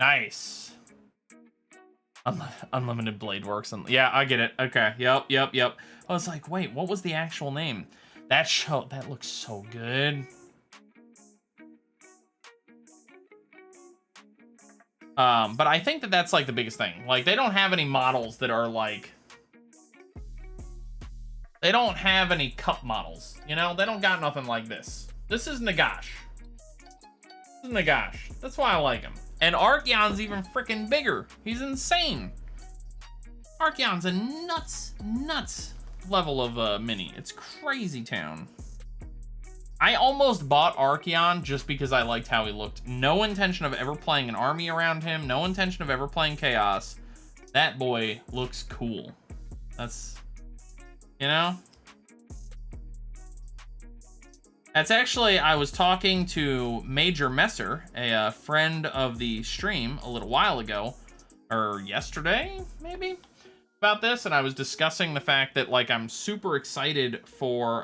Nice. Unlimited Blade Works. Yeah, I get it. Okay. Yep. I was like, wait, what was the actual name? That show, that looks so good. But I think that that's like the biggest thing. Like, they don't have any models that are like, They don't have any cup models, you know? They don't got nothing like this. This is Nagash. This is Nagash. That's why I like him. And Archeon's even freaking bigger. He's insane. Archeon's a nuts level of mini. It's crazy town. I almost bought Archeon just because I liked how he looked. No intention of ever playing an army around him. No intention of ever playing Chaos. That boy looks cool. That's, you know? That's actually, I was talking to Major Messer, a friend of the stream, a little while ago, or yesterday, maybe, about this, and I was discussing the fact that, like, I'm super excited for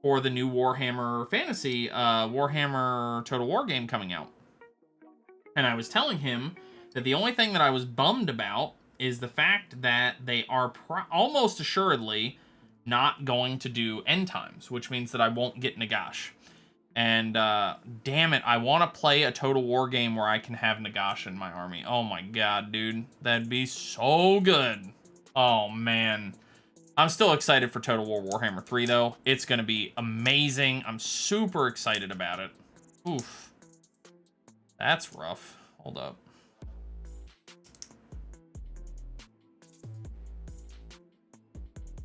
the new Warhammer Fantasy, Warhammer Total War game coming out. And I was telling him that the only thing that I was bummed about is the fact that they are almost assuredly not going to do end times, which means that I won't get Nagash. And damn it, I want to play a Total War game where I can have Nagash in my army. Oh my god, dude. That'd be so good. Oh man. I'm still excited for Total War Warhammer 3 though. It's going to be amazing. I'm super excited about it. Oof. That's rough. Hold up.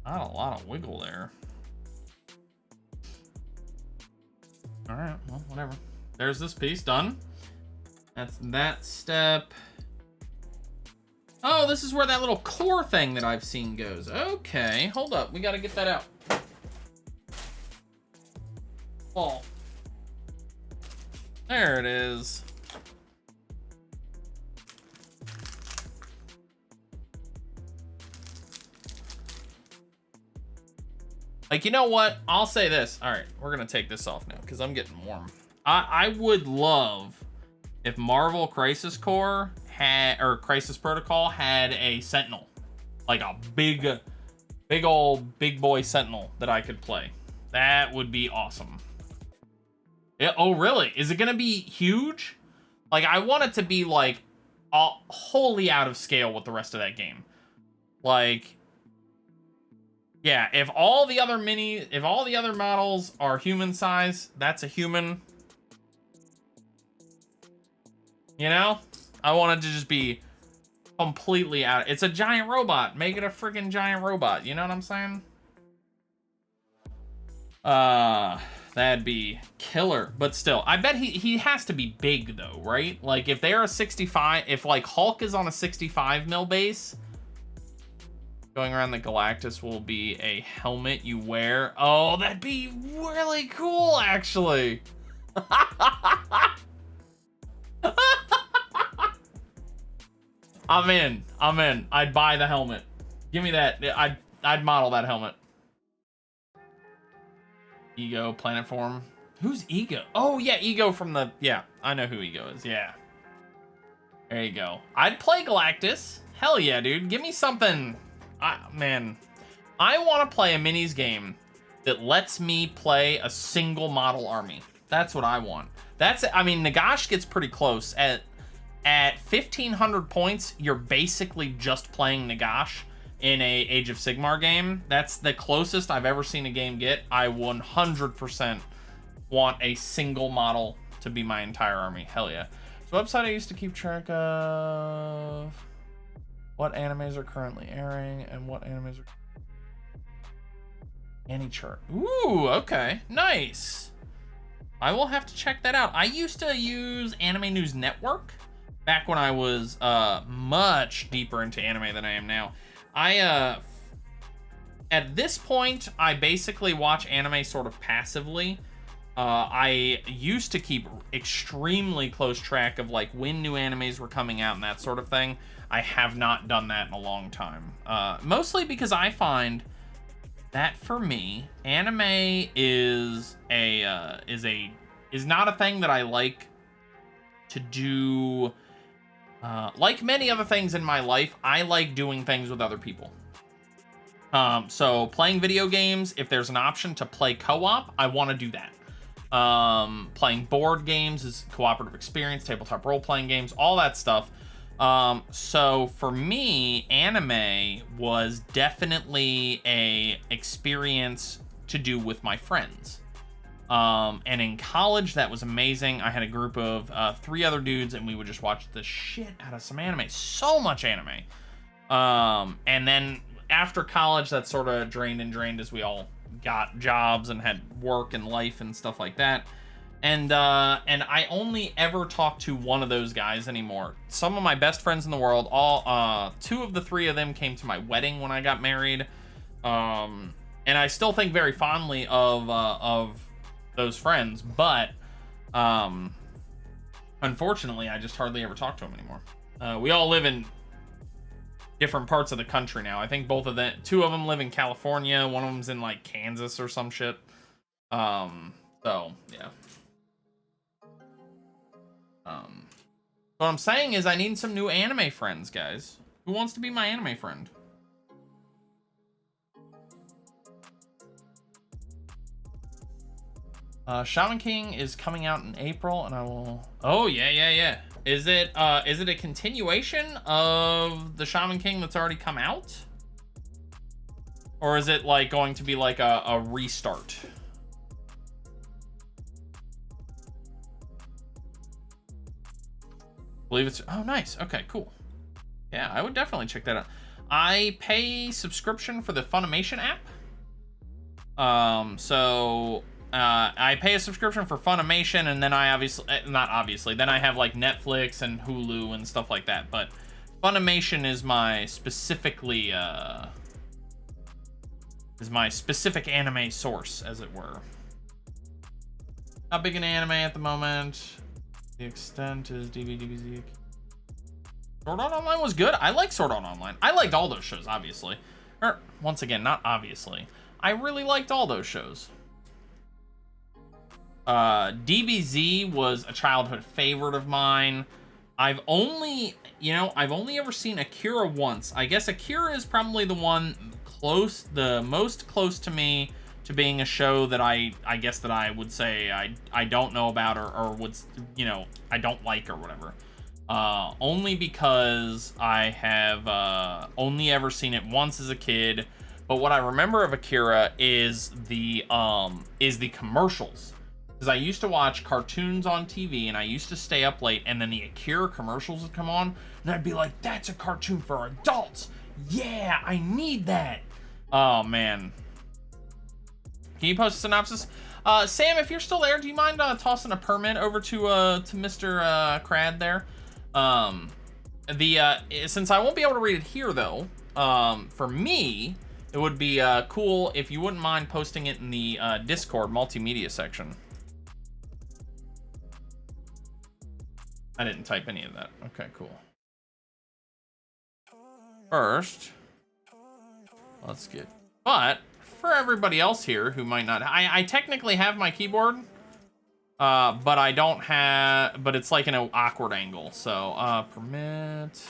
Not a lot of wiggle there. All right, well, whatever. There's this piece done. That's that step. Oh, this is where that little core thing that I've seen goes. Okay, hold up. We got to get that out. Oh. There it is. Like, you know what? I'll say this. All right, we're going to take this off now because I'm getting warm. I would love if Marvel Crisis Core had, or Crisis Protocol had a Sentinel. Like a big boy Sentinel that I could play. That would be awesome. Yeah, oh, really? Is it going to be huge? Like, I want it to be, like, wholly out of scale with the rest of that game. Like... yeah, if all the other models are human size, that's a human. You know? I want it to just be completely out. It's a giant robot. Make it a freaking giant robot. You know what I'm saying? That'd be killer. But still, I bet he has to be big though, right? Like if they're a 65, if like Hulk is on a 65 mil base, going around the Galactus will be a helmet you wear. Oh, that'd be really cool, actually. I'm in. I'd buy the helmet. Give me that. I'd model that helmet. Ego, planet form. Who's Ego? Oh, yeah, Ego from the... yeah, I know who Ego is. Yeah. There you go. I'd play Galactus. Hell yeah, dude. Give me something... man, I want to play a minis game that lets me play a single model army. That's what I want. I mean, Nagash gets pretty close. At 1,500 points, you're basically just playing Nagash in a Age of Sigmar game. That's the closest I've ever seen a game get. I 100% want a single model to be my entire army. Hell yeah. So website I used to keep track of... what animes are currently airing and what animes are... Any chart. Ooh, okay. Nice. I will have to check that out. I used to use Anime News Network back when I was much deeper into anime than I am now. At this point, I basically watch anime sort of passively. I used to keep extremely close track of like when new animes were coming out and that sort of thing. I have not done that in a long time. Mostly because I find that for me, anime is not a thing that I like to do. Like many other things in my life, I like doing things with other people. So playing video games, if there's an option to play co-op, I want to do that. Playing board games is cooperative experience, tabletop role-playing games, all that stuff. So for me, anime was definitely a experience to do with my friends. And in college, that was amazing. I had a group of 3 other dudes, and we would just watch the shit out of some anime. So much anime. And then after college, that sort of drained as we all got jobs and had work and life and stuff like that. And I only ever talk to one of those guys anymore. Some of my best friends in the world, all 2 of the 3 of them came to my wedding when I got married. And I still think very fondly of those friends, but unfortunately, I just hardly ever talk to them anymore. We all live in different parts of the country now. I think 2 of them live in California. One of them's in like Kansas or some shit. So yeah. What I'm saying is I need some new anime friends, guys. Who wants to be my anime friend? Shaman King is coming out in April, and I will... Oh, yeah. Is it a continuation of the Shaman King that's already come out? Or is it, like, going to be, like, a restart? I believe it's... Oh, nice. Okay, cool. Yeah, I would definitely check that out. I pay subscription for the Funimation app. I pay a subscription for Funimation, and then I then I have like Netflix and Hulu and stuff like that. But Funimation is my specific anime source, as it were. Not big in anime at the moment. The extent is DBZ. Sword Art Online was good. I like Sword Art Online. I liked all those shows, obviously. Or, once again, not obviously. I really liked all those shows. DBZ was a childhood favorite of mine. I've only ever seen Akira once. I guess Akira is probably the most close to me to being a show that I guess that I would say I don't know about or would, I don't like or whatever. Only because I have only ever seen it once as a kid. But what I remember of Akira is the commercials. Because I used to watch cartoons on TV, and I used to stay up late, and then the Akira commercials would come on, and I'd be like, that's a cartoon for adults. Yeah, I need that. Oh, man. Can you post a synopsis? Sam, if you're still there, do you mind tossing a permit over to Mr. Crad there? Since I won't be able to read it here, though, for me, it would be cool if you wouldn't mind posting it in the Discord multimedia section. I didn't type any of that. Okay, cool. First, let's get... But, for everybody else here who might not... I technically have my keyboard, but I don't have... But it's like in an awkward angle. So, permit...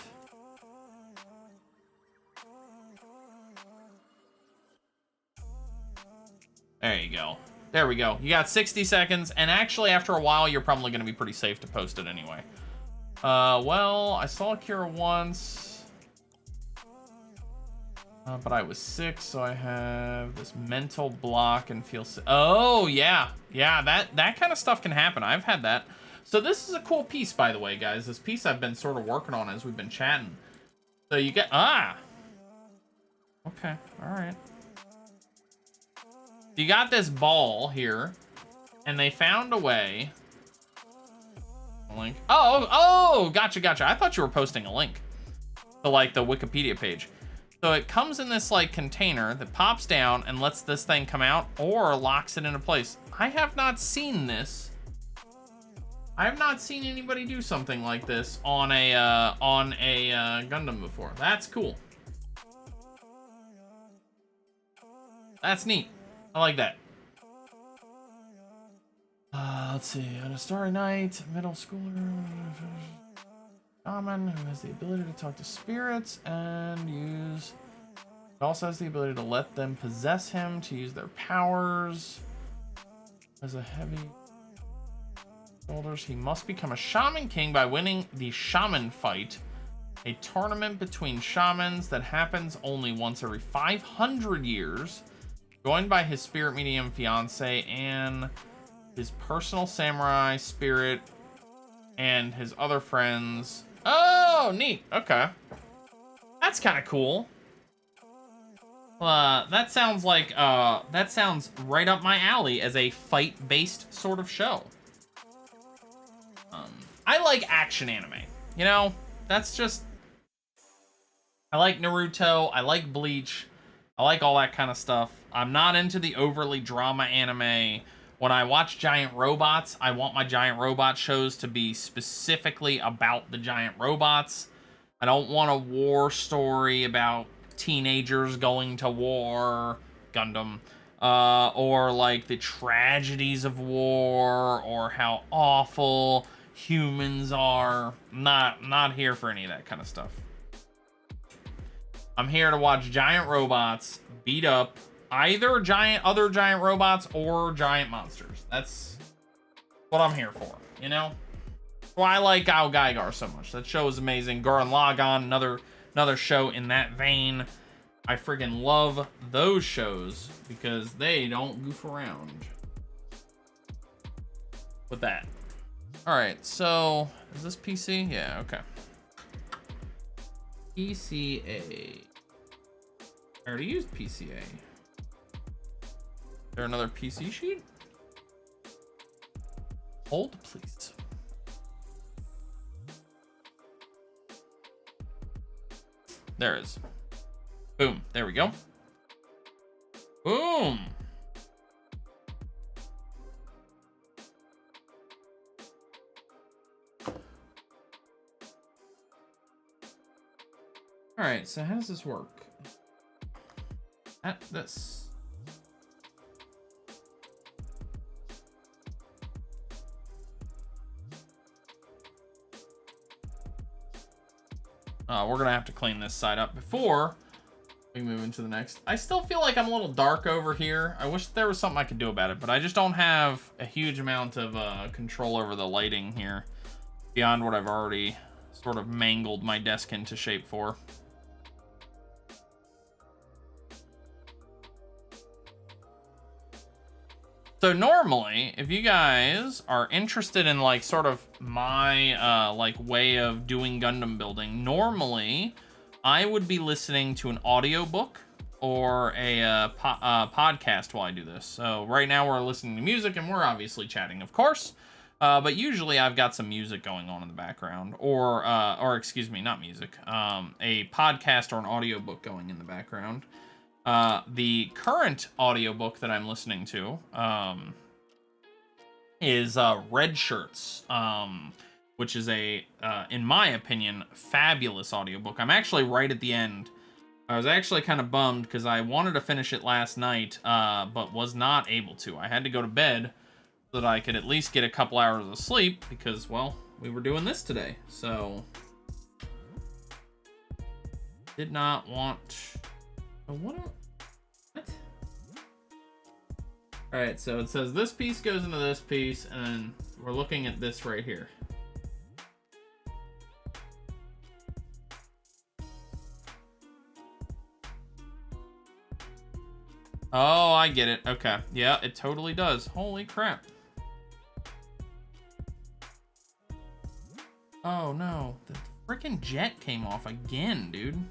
There you go. There we go. You got 60 seconds, and actually, after a while, you're probably going to be pretty safe to post it anyway. Well, I saw Akira once, but I was sick, so I have this mental block and feel sick. Oh, yeah. Yeah, that kind of stuff can happen. I've had that. So this is a cool piece, by the way, guys. This piece I've been sort of working on as we've been chatting. So you get... Okay, all right. You got this ball here, and they found a way. Link. Oh, gotcha. I thought you were posting a link to like the Wikipedia page. So it comes in this like container that pops down and lets this thing come out or locks it into place. I have not seen this. I have not seen anybody do something like this on a Gundam before. That's cool. That's neat. I like that. Let's see. On a starry night, middle schooler shaman who has the ability to talk to spirits and use. It also has the ability to let them possess him to use their powers. As a heavy shoulders, he must become a shaman king by winning the shaman fight A tournament between shamans that happens only once every 500 years. Joined by his spirit medium fiance and his personal samurai spirit and his other friends. Oh, neat. Okay. That's kind of cool. That sounds like, that sounds right up my alley as a fight-based sort of show. I like action anime. You know, that's just... I like Naruto. I like Bleach. I like all that kind of stuff. I'm not into the overly drama anime. When I watch giant robots, I want my giant robot shows to be specifically about the giant robots. I don't want a war story about teenagers going to war, Gundam, or like the tragedies of war, or how awful humans are. Not here for any of that kind of stuff. I'm here to watch giant robots beat up either other giant robots or giant monsters. That's what I'm here for, you know? Why I like Ao Gaigar so much. That show is amazing. Gurren Lagann, another show in that vein. I friggin' love those shows because they don't goof around with that. All right, so is this PC? Yeah, okay. PCA. I already used PCA. Is there another PC sheet? Hold, please. There is. Boom. There we go. Boom. All right, so how does this work? At this. We're gonna have to clean this side up before we move into the next. I still feel like I'm a little dark over here. I wish there was something I could do about it, but I just don't have a huge amount of control over the lighting here beyond what I've already sort of mangled my desk into shape for. So normally, if you guys are interested in like sort of my like way of doing Gundam building, normally I would be listening to an audiobook or a podcast while I do this. So right now we're listening to music and we're obviously chatting, of course. But usually I've got some music going on in the background, or excuse me, not music, a podcast or an audiobook going in the background. The current audiobook that I'm listening to is Red Shirts, which is a, in my opinion, fabulous audiobook. I'm actually right at the end. I was actually kind of bummed because I wanted to finish it last night, but was not able to. I had to go to bed so that I could at least get a couple hours of sleep because, well, we were doing this today. So, did not want... What? Alright, so it says this piece goes into this piece, and we're looking at this right here. Oh, I get it. Okay. Yeah, it totally does. Holy crap. Oh, no. The freaking jet came off again, dude.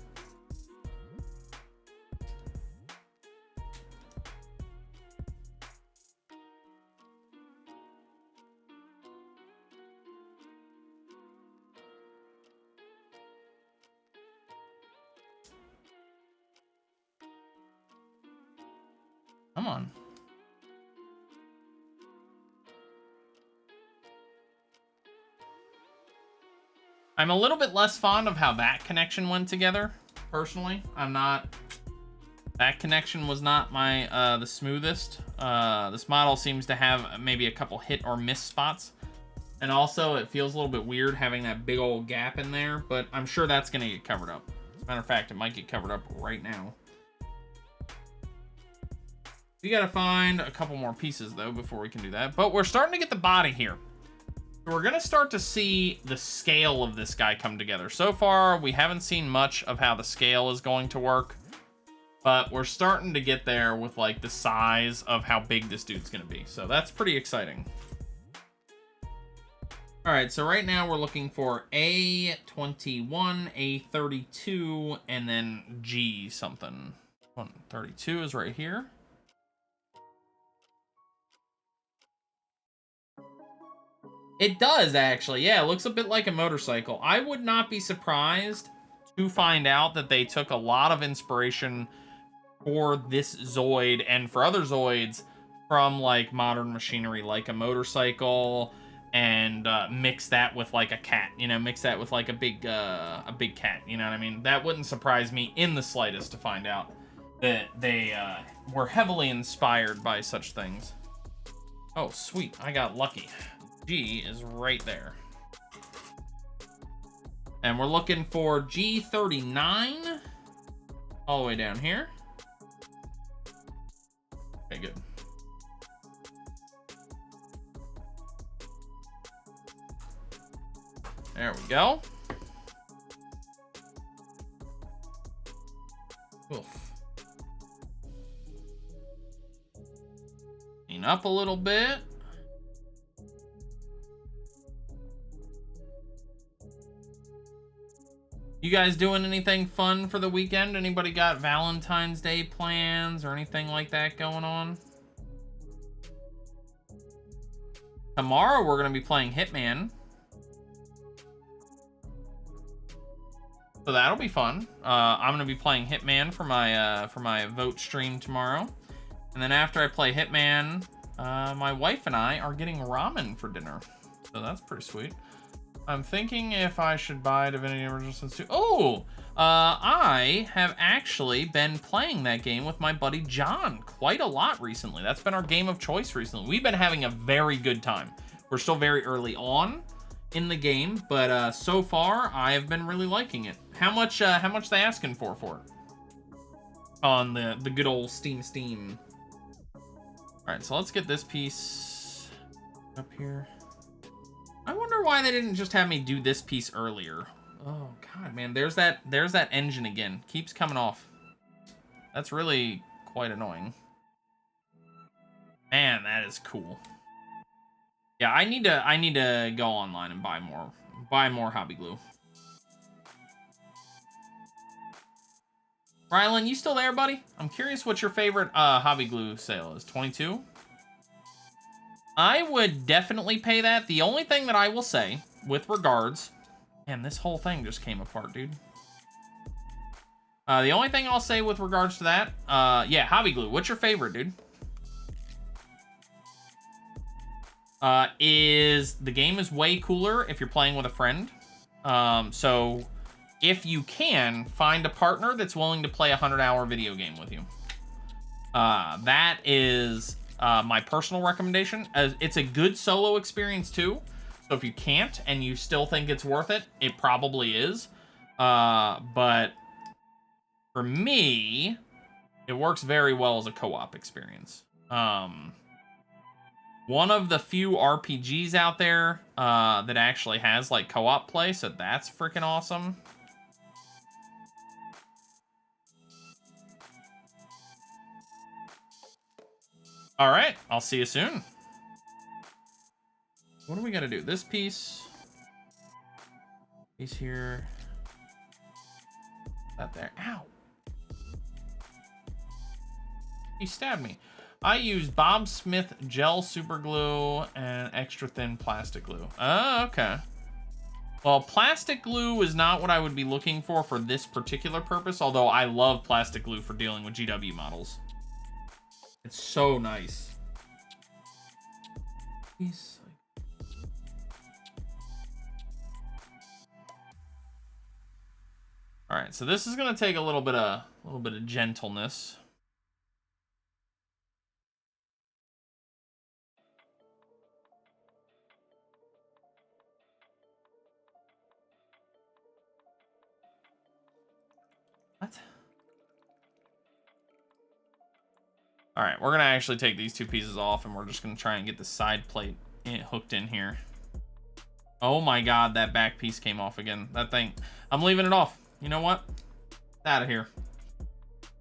Come on. I'm a little bit less fond of how that connection went together, personally. That connection was not my, the smoothest. This model seems to have maybe a couple hit or miss spots. And also, it feels a little bit weird having that big old gap in there, but I'm sure that's gonna get covered up. As a matter of fact, it might get covered up right now. We gotta find a couple more pieces though before we can do that. But we're starting to get the body here. We're going to start to see the scale of this guy come together. So far, we haven't seen much of how the scale is going to work. But we're starting to get there with, like, the size of how big this dude's going to be. So that's pretty exciting. Alright, so right now we're looking for A21, A32, and then G something. 32 is right here. It does, actually. Yeah, it looks a bit like a motorcycle. I would not be surprised to find out that they took a lot of inspiration for this Zoid and for other Zoids from, like, modern machinery, like a motorcycle, and mix that with, like, a cat, you know, mix that with, like, a big cat, you know what I mean? That wouldn't surprise me in the slightest to find out that they were heavily inspired by such things. Oh, sweet, I got lucky. G is right there. And we're looking for G39 all the way down here. Okay, good. There we go. Oof. Clean up a little bit. You guys doing anything fun for the weekend? Anybody got Valentine's Day plans or anything like that going on? Tomorrow we're going to be playing Hitman. So that'll be fun. I'm going to be playing Hitman for my vote stream tomorrow. And then after I play Hitman, my wife and I are getting ramen for dinner. So that's pretty sweet. I'm thinking if I should buy Divinity Original Sin 2. Oh! I have actually been playing that game with my buddy John quite a lot recently. That's been our game of choice recently. We've been having a very good time. We're still very early on in the game, but so far I have been really liking it. How much they asking for it? On the good old Steam. Alright, so let's get this piece up here. I wonder why they didn't just have me do this piece earlier. Oh god, man, there's that engine again. Keeps coming off. That's really quite annoying. Man, that is cool. Yeah, I need to go online and buy more hobby glue. Rylan, you still there, buddy? I'm curious what your favorite hobby glue sale is. 22? I would definitely pay that. The only thing that I will say with regards... Man, this whole thing just came apart, dude. The only thing I'll say with regards to that... yeah, hobby glue. What's your favorite, dude? Is the game is way cooler if you're playing with a friend. So if you can, find a partner that's willing to play a 100-hour video game with you. That is my personal recommendation. It's a good solo experience too. So if you can't and you still think it's worth it, it probably is. But for me, it works very well as a co-op experience. One of the few RPGs out there that actually has like co-op play, so that's freaking awesome. All right, I'll see you soon. What do we gotta do? This piece here, that there. Ow! He stabbed me. I use Bob Smith gel super glue and extra thin plastic glue. Oh, okay. Well, plastic glue is not what I would be looking for this particular purpose, although I love plastic glue for dealing with GW models. It's so nice. All right, so this is gonna take a little bit of gentleness. What? All right, we're gonna actually take these two pieces off and we're just gonna try and get the side plate hooked in here. Oh my god, that back piece came off again. That thing. I'm leaving it off. You know what? It's out of here.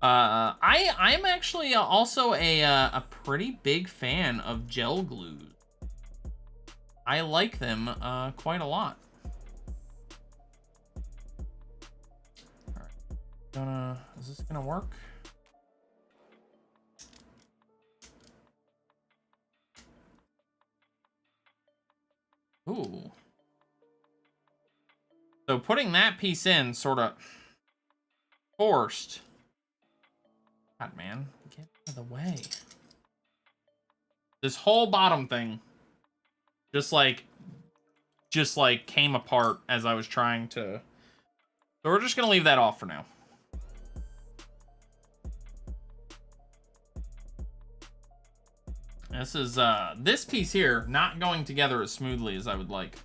I'm actually also a pretty big fan of gel glues. I like them quite a lot. All right. Is this gonna work? Ooh. So putting that piece in sort of forced. God, man, get out of the way. This whole bottom thing just like came apart as I was trying to. So we're just gonna leave that off for now. This is this piece here not going together as smoothly as I would like.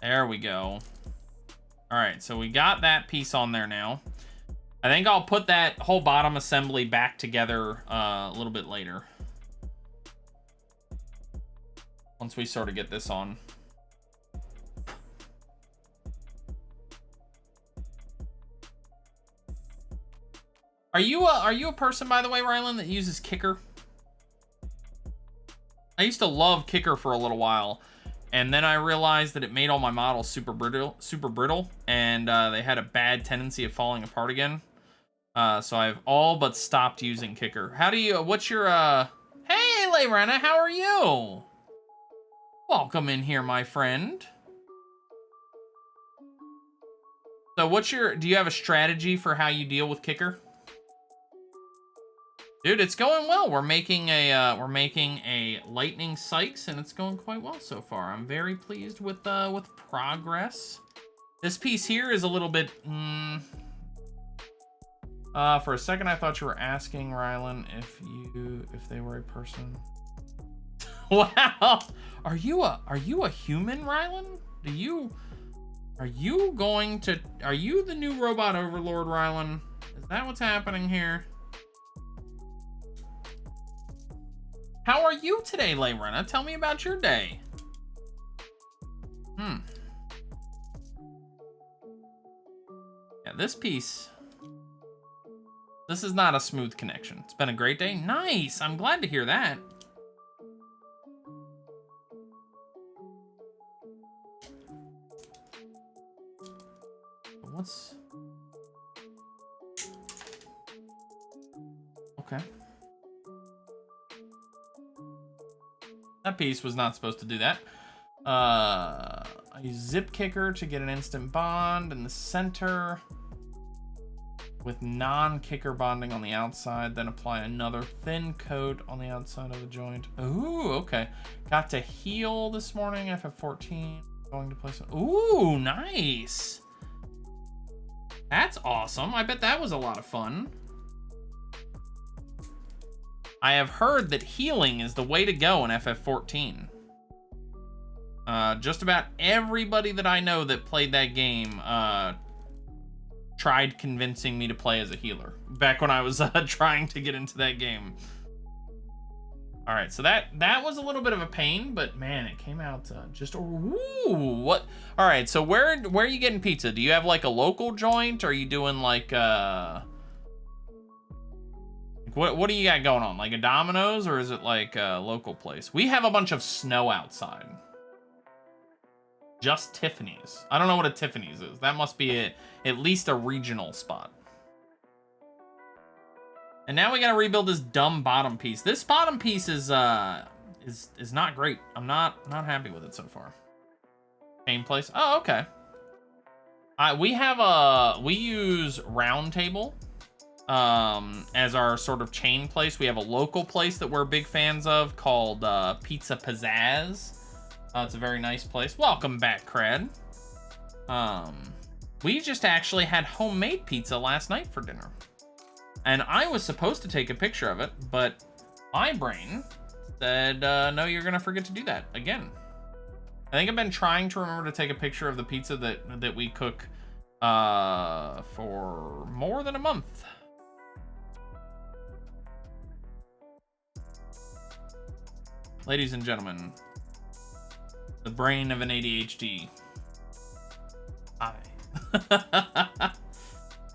There we go. All right, so we got that piece on there now. I think I'll put that whole bottom assembly back together a little bit later. Once we sort of get this on. Are you a person, by the way, Rylan, that uses Kicker? I used to love Kicker for a little while, and then I realized that it made all my models super brittle, and they had a bad tendency of falling apart again. So I've all but stopped using Kicker. How do you? What's your? Hey, Layrena, how are you? Welcome in here, my friend. So what's your? Do you have a strategy for how you deal with Kicker? Dude, it's going well. We're making a lightning Saix, and it's going quite well so far. I'm very pleased with progress. This piece here is a little bit. For a second, I thought you were asking Rylan if they were a person. Wow, are you a human, Rylan? Are you the new robot overlord, Rylan? Is that what's happening here? How are you today, Layrena? Tell me about your day. Yeah, this piece. This is not a smooth connection. It's been a great day. Nice. I'm glad to hear that. What's... Okay. That piece was not supposed to do that. I use Zip Kicker to get an instant bond in the center with non-kicker bonding on the outside, then apply another thin coat on the outside of the joint. Ooh, okay. Got to heal this morning, FF14. Going to place. Ooh, nice. That's awesome. I bet that was a lot of fun. I have heard that healing is the way to go in FF14. Just about everybody that I know that played that game tried convincing me to play as a healer back when I was trying to get into that game. All right, so that was a little bit of a pain, but man, it came out just ooh, what? All right, so where are you getting pizza? Do you have like a local joint, or are you doing like what do you got going on? Like a Domino's, or is it like a local place? We have a bunch of snow outside. Just Tiffany's. I don't know what a Tiffany's is. That must be at least a regional spot. And now we gotta rebuild this dumb bottom piece. This bottom piece is not great. I'm not happy with it so far. Same place. Oh, okay. We use Round Table as our sort of chain place. We have a local place that we're big fans of called Pizza Pizzazz. It's a very nice place. Welcome back, Crad. We just actually had homemade pizza last night for dinner. And I was supposed to take a picture of it, but my brain said, no, you're gonna forget to do that again. I think I've been trying to remember to take a picture of the pizza that we cook for more than a month. Ladies and gentlemen, the brain of an ADHD. Hi.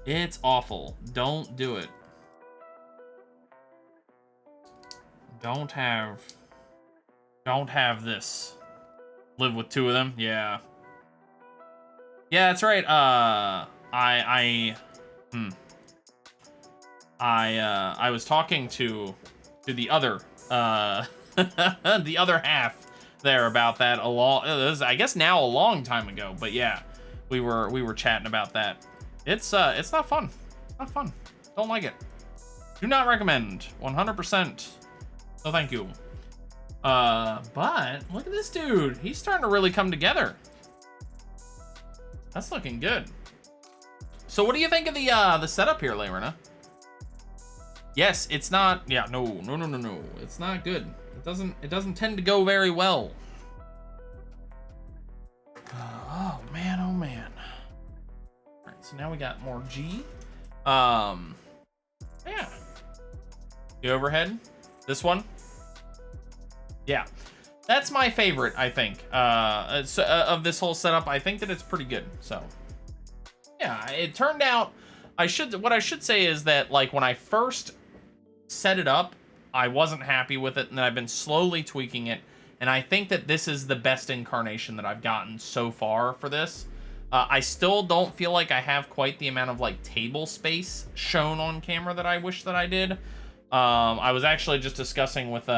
It's awful. Don't do it. Don't have this. Live with two of them? Yeah. Yeah, that's right. I was talking to the other the other half there about that I guess now a long time ago, but yeah, we were chatting about that. It's not fun. Not fun. Don't like it. Do not recommend. 100%. No, thank you. But look at this dude. He's starting to really come together. That's looking good. So what do you think of the setup here, Layrina? Yes, it's not. Yeah, no. It's not good. It doesn't tend to go very well. Oh man. All right, so now we got more G. Yeah. The overhead. This one. Yeah. That's my favorite, I think, of this whole setup. I think that it's pretty good. So, yeah, it turned out. What I should say is that, like, when I first set it up, I wasn't happy with it, and then I've been slowly tweaking it. And I think that this is the best incarnation that I've gotten so far for this. I still don't feel like I have quite the amount of like table space shown on camera that I wish that I did. I was actually just discussing with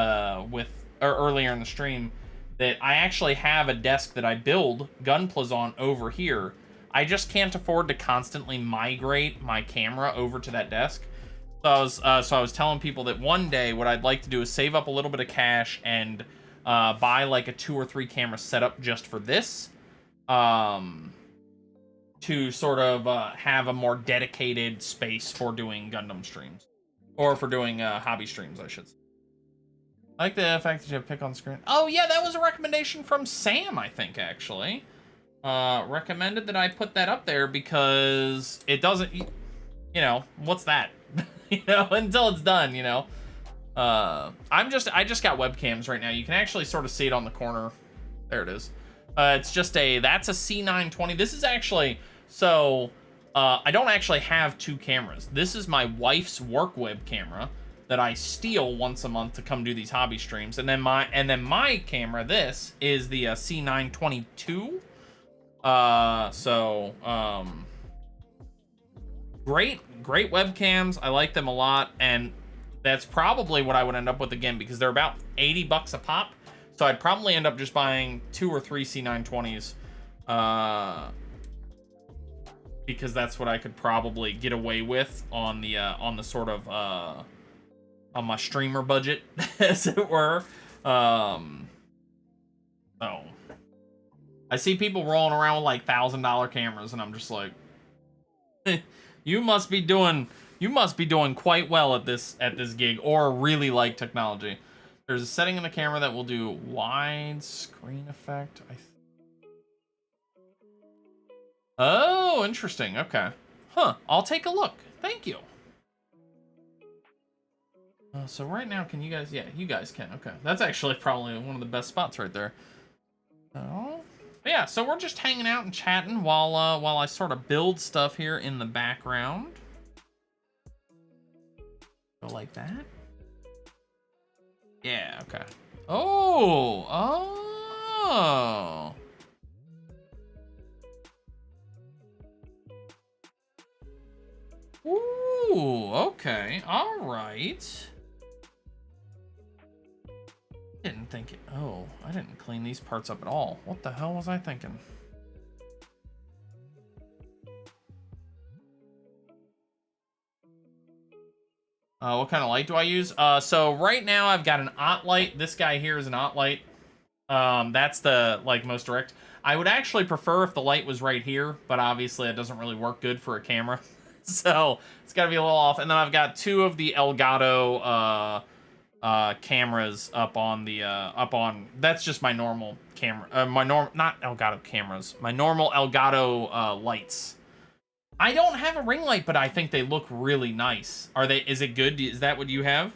earlier in the stream that I actually have a desk that I build Gunplas on over here. I just can't afford to constantly migrate my camera over to that desk. So I was telling people that one day what I'd like to do is save up a little bit of cash and buy like a 2 or 3 camera setup just for this, to sort of have a more dedicated space for doing Gundam streams, or for doing hobby streams, I should say. I like the fact that you have pick on screen. Oh yeah, that was a recommendation from Sam, I think, actually. Recommended that I put that up there because it doesn't, you know, what's that? You know, until it's done, you know. I just got webcams right now. You can actually sort of see it on the corner. There it is. It's just that's a C920. This is actually, so, I don't actually have 2 cameras. This is my wife's work web camera that I steal once a month to come do these hobby streams. And then my camera, this is the C922. Great webcams. I like them a lot, and that's probably what I would end up with again, because they're about 80 bucks a pop. So I'd probably end up just buying 2 or 3 C920s, because that's what I could probably get away with on the sort of on my streamer budget, as it were. So I see people rolling around with like $1,000 cameras, and I'm just like, you must be doing quite well at this gig, or really like technology. There's a setting in the camera that will do wide screen effect. Oh, interesting. Okay. Huh. I'll take a look. Thank you. So right now, can you guys? Yeah, you guys can. Okay. That's actually probably one of the best spots right there. Oh. Yeah, so we're just hanging out and chatting while I sort of build stuff here in the background. Go like that. Yeah, okay. Oh! Ooh, okay. All right. Didn't think it. Oh, I didn't clean these parts up at all. What the hell was I thinking? What kind of light do I use? So right now I've got an OT light. This guy here is an OT light. That's the most direct. I would actually prefer if the light was right here, but obviously it doesn't really work good for a camera. So it's got to be a little off. And then I've got 2 of the Elgato cameras up on that's just my normal camera. Not Elgato cameras. My normal Elgato lights I don't have a ring light, but I think they look really nice. Are they? Is it good? Is that what you have?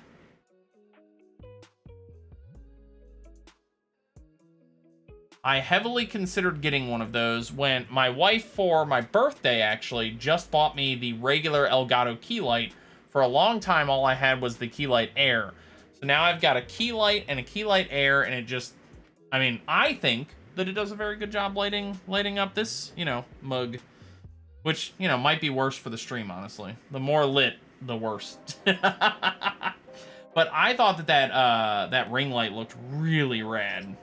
I heavily considered getting one of those when my wife, for my birthday, actually just bought me the regular Elgato key light. For a long time, all I had was the key light Air. So now I've got a key light and a key light Air, and it just, I mean, I think that it does a very good job lighting up this, you know, mug. Which, you know, might be worse for the stream, honestly. The more lit, the worse. But I thought that ring light looked really rad.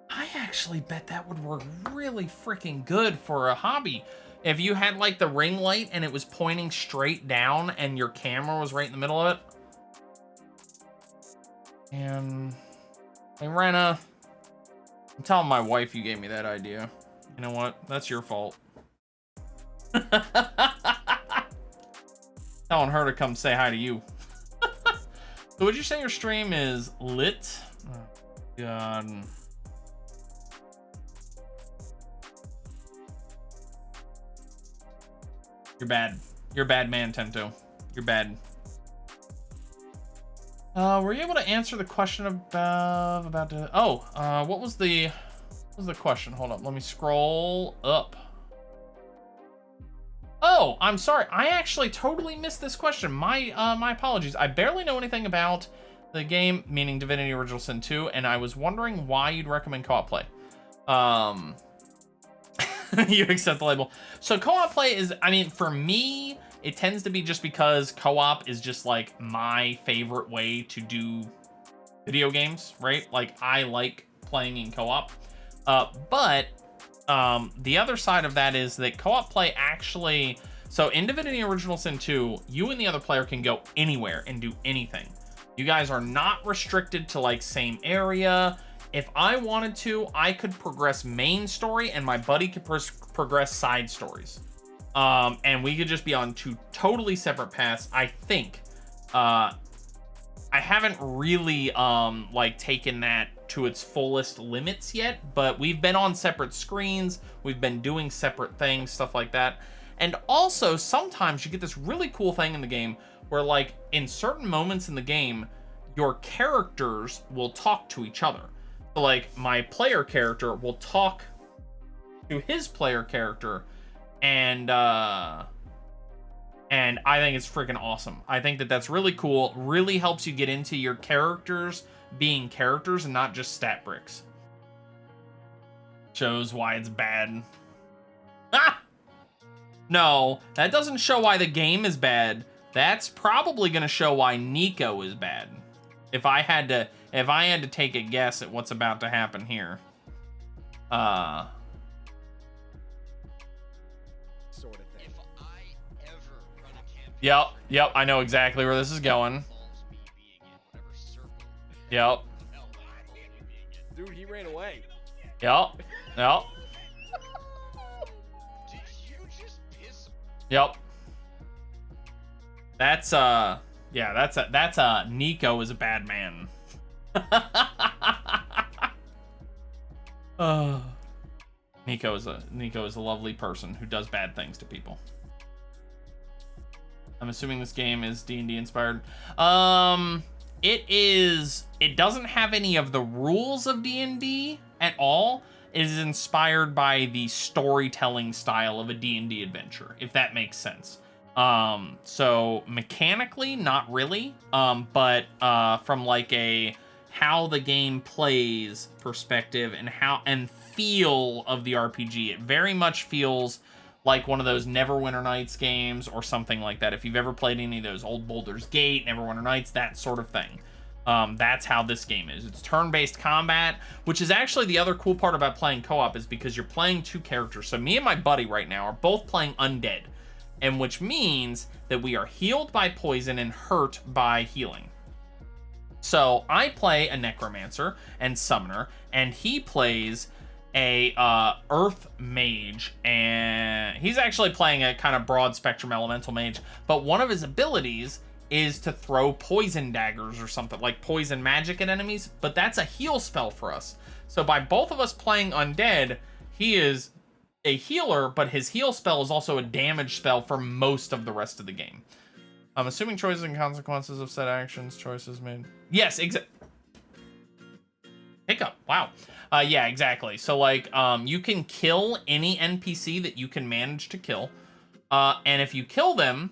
I actually bet that would work really freaking good for a hobby. If you had like the ring light and it was pointing straight down and your camera was right in the middle of it. And hey, Rena, I'm telling my wife you gave me that idea. You know what? That's your fault. Telling her to come say hi to you. So would you say your stream is lit? Oh, God. You're bad. You're a bad man, Tento. You're bad. Were you able to answer the question about the... Oh, what was the question? Hold up. Let me scroll up. Oh, I'm sorry. I actually totally missed this question. My apologies. I barely know anything about the game, meaning Divinity Original Sin 2, and I was wondering why you'd recommend co-op play. You accept the label. So co-op play is, I mean, for me, it tends to be just because co-op is just like my favorite way to do video games, right? Like I like playing in co-op. But the other side of that is that co-op play actually, so in Divinity Original Sin 2, you and the other player can go anywhere and do anything. You guys are not restricted to like same area. If I wanted to, I could progress main story and my buddy could progress side stories. And we could just be on two totally separate paths. I think, I haven't really, like taken that to its fullest limits yet, but we've been on separate screens. We've been doing separate things, stuff like that. And also sometimes you get this really cool thing in the game where like in certain moments in the game, your characters will talk to each other. So like my player character will talk to his player character, and I think it's freaking awesome. I think that that's really cool. Really helps you get into your characters being characters and not just stat bricks. Shows why it's bad. Ah! No, that doesn't show why the game is bad. That's probably going to show why Nico is bad. If I had to take a guess at what's about to happen here.
Sort of thing. If I ever run a
campaign, yep, I know exactly where this is going. Yep.
Dude, he ran away.
Yep.
Did you just piss?
Yep. That's yeah, that's Nico is a bad man. Nico is a lovely person who does bad things to people. I'm assuming this game is D&D inspired. It doesn't have any of the rules of D&D at all. It is inspired by the storytelling style of a D&D adventure, if that makes sense. So mechanically, not really, but from like a how the game plays perspective and feel of the RPG, it very much feels like one of those Neverwinter Nights games or something like that. If you've ever played any of those old Baldur's Gate, Neverwinter Nights, that sort of thing. That's how this game is. It's turn-based combat, which is actually the other cool part about playing co-op is because you're playing two characters. So me and my buddy right now are both playing undead, and which means that we are healed by poison and hurt by healing. So I play a necromancer and summoner, and he plays a earth mage, and he's actually playing a kind of broad spectrum elemental mage, but one of his abilities is to throw poison daggers or something, like poison magic at enemies, but that's a heal spell for us. So by both of us playing undead, he is a healer, but his heal spell is also a damage spell for most of the rest of the game. I'm assuming choices and consequences of said actions, choices made. Yes, exactly. Hiccup. Wow. Yeah, exactly. So like, you can kill any NPC that you can manage to kill. And if you kill them,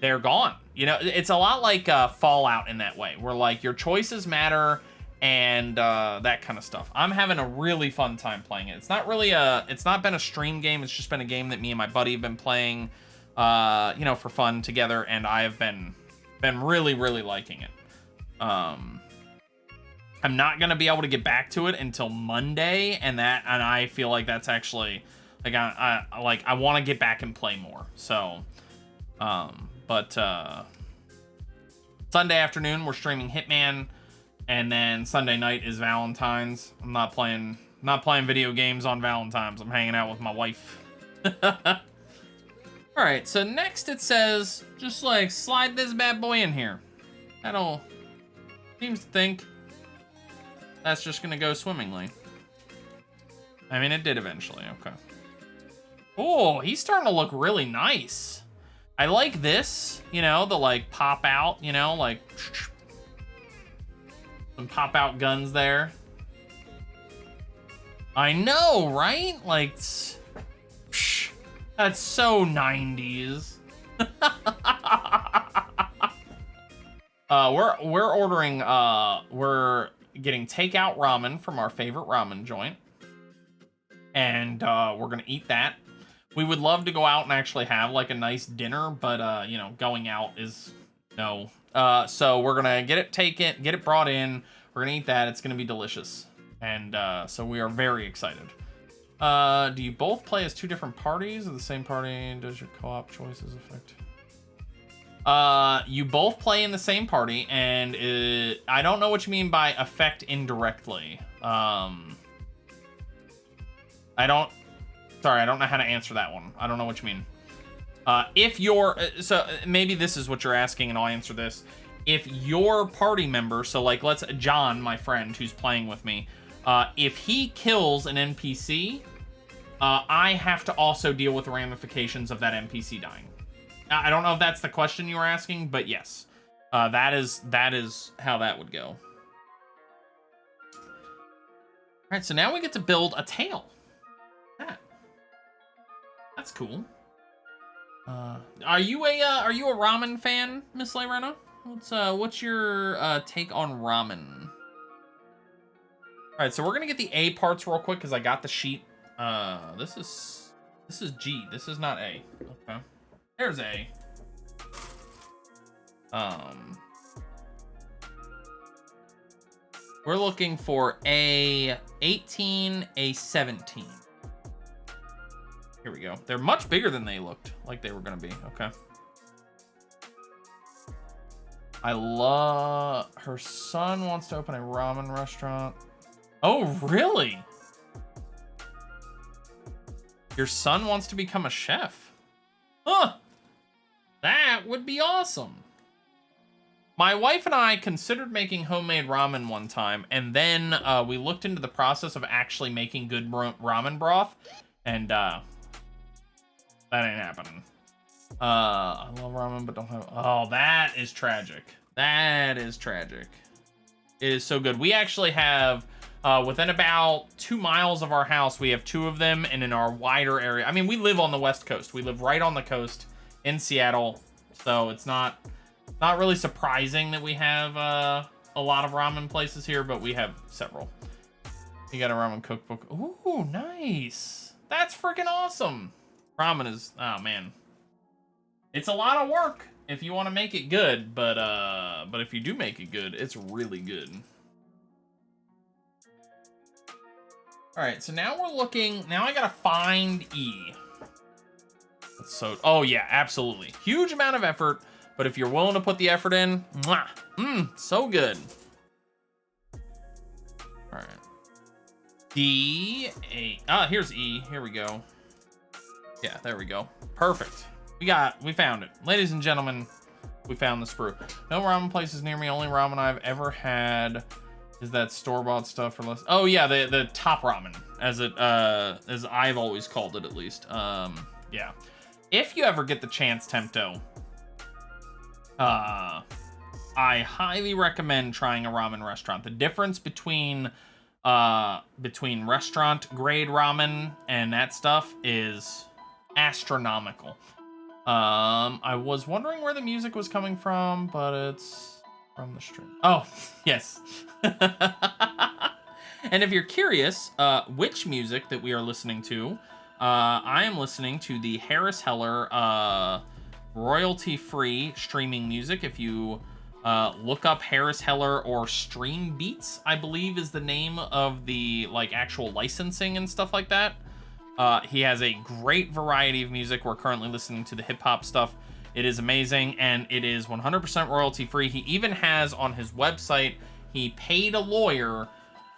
they're gone. You know, it's a lot like Fallout in that way, where like your choices matter and that kind of stuff. I'm having a really fun time playing it. It's not really it's not been a stream game. It's just been a game that me and my buddy have been playing, you know, for fun together, and I have been really, really liking it. I'm not gonna be able to get back to it until Monday, and I feel like that's actually like I want to get back and play more. So, but Sunday afternoon we're streaming Hitman, and then Sunday night is Valentine's. I'm not playing video games on Valentine's. I'm hanging out with my wife. All right, so next it says just like slide this bad boy in here. That'll seems to think that's just gonna go swimmingly. I mean, it did eventually. Okay. Oh, he's starting to look really nice. I like this, you know, the like pop out, you know, like some pop out guns there. I know, right? Like, that's so 90s. We're ordering, we're getting takeout ramen from our favorite ramen joint. And we're gonna eat that. We would love to go out and actually have like a nice dinner, but you know, going out is no. So we're gonna get it brought in. We're gonna eat that. It's gonna be delicious. And so we are very excited. Do you both play as two different parties or the same party? Does your co-op choices affect? You both play in the same party, and I don't know what you mean by affect indirectly. Sorry, I don't know how to answer that one. I don't know what you mean. If you're, so maybe this is what you're asking, and I'll answer this. If your party member, so like John, my friend who's playing with me, if he kills an NPC, I have to also deal with the ramifications of that NPC dying. I don't know if that's the question you were asking, but yes, that is how that would go. All right, so now we get to build a tail. That's cool. Are you a ramen fan, Miss Layrena? What's your take on ramen? All right, so we're gonna get the A parts real quick because I got the sheet. This is G. This is not A. Okay. There's A. We're looking for A18, A17. Here we go. They're much bigger than they looked like they were gonna be. Okay. Her son wants to open a ramen restaurant. Oh, really? Your son wants to become a chef? Huh. That would be awesome. My wife and I considered making homemade ramen one time, and then we looked into the process of actually making good ramen broth, and that ain't happening. I love ramen, but don't have... Oh, that is tragic. That is tragic. It is so good. We actually have, within about 2 miles of our house, we have 2 of them, and in our wider area... I mean, we live on the West Coast. We live right on the coast in Seattle, so it's not really surprising that we have a lot of ramen places here, but we have several. You got a ramen cookbook. Ooh, nice. That's freaking awesome. Ramen is, oh man, it's a lot of work if you want to make it good, but if you do make it good, it's really good. All right, so now we're looking. Now I gotta find E. So, oh yeah, absolutely, huge amount of effort. But if you're willing to put the effort in, so good. All right. D, A. Ah, here's E. Here we go. Yeah, there we go. Perfect. We found it. Ladies and gentlemen, we found the sprue. No ramen places near me. Only ramen I've ever had Is that store-bought stuff for less? Oh yeah, the top ramen, as I've always called it, at least. Yeah. If you ever get the chance, Tempto, I highly recommend trying a ramen restaurant. The difference between restaurant grade ramen and that stuff is astronomical. I was wondering where the music was coming from, but it's from the stream. Oh, yes. And if you're curious, which music that we are listening to, I am listening to the Harris Heller royalty-free streaming music. If you look up Harris Heller or Stream Beats, I believe is the name of the like actual licensing and stuff like that. He has a great variety of music. We're currently listening to the hip-hop stuff. It is amazing, and it is 100% royalty-free. He even has on his website, he paid a lawyer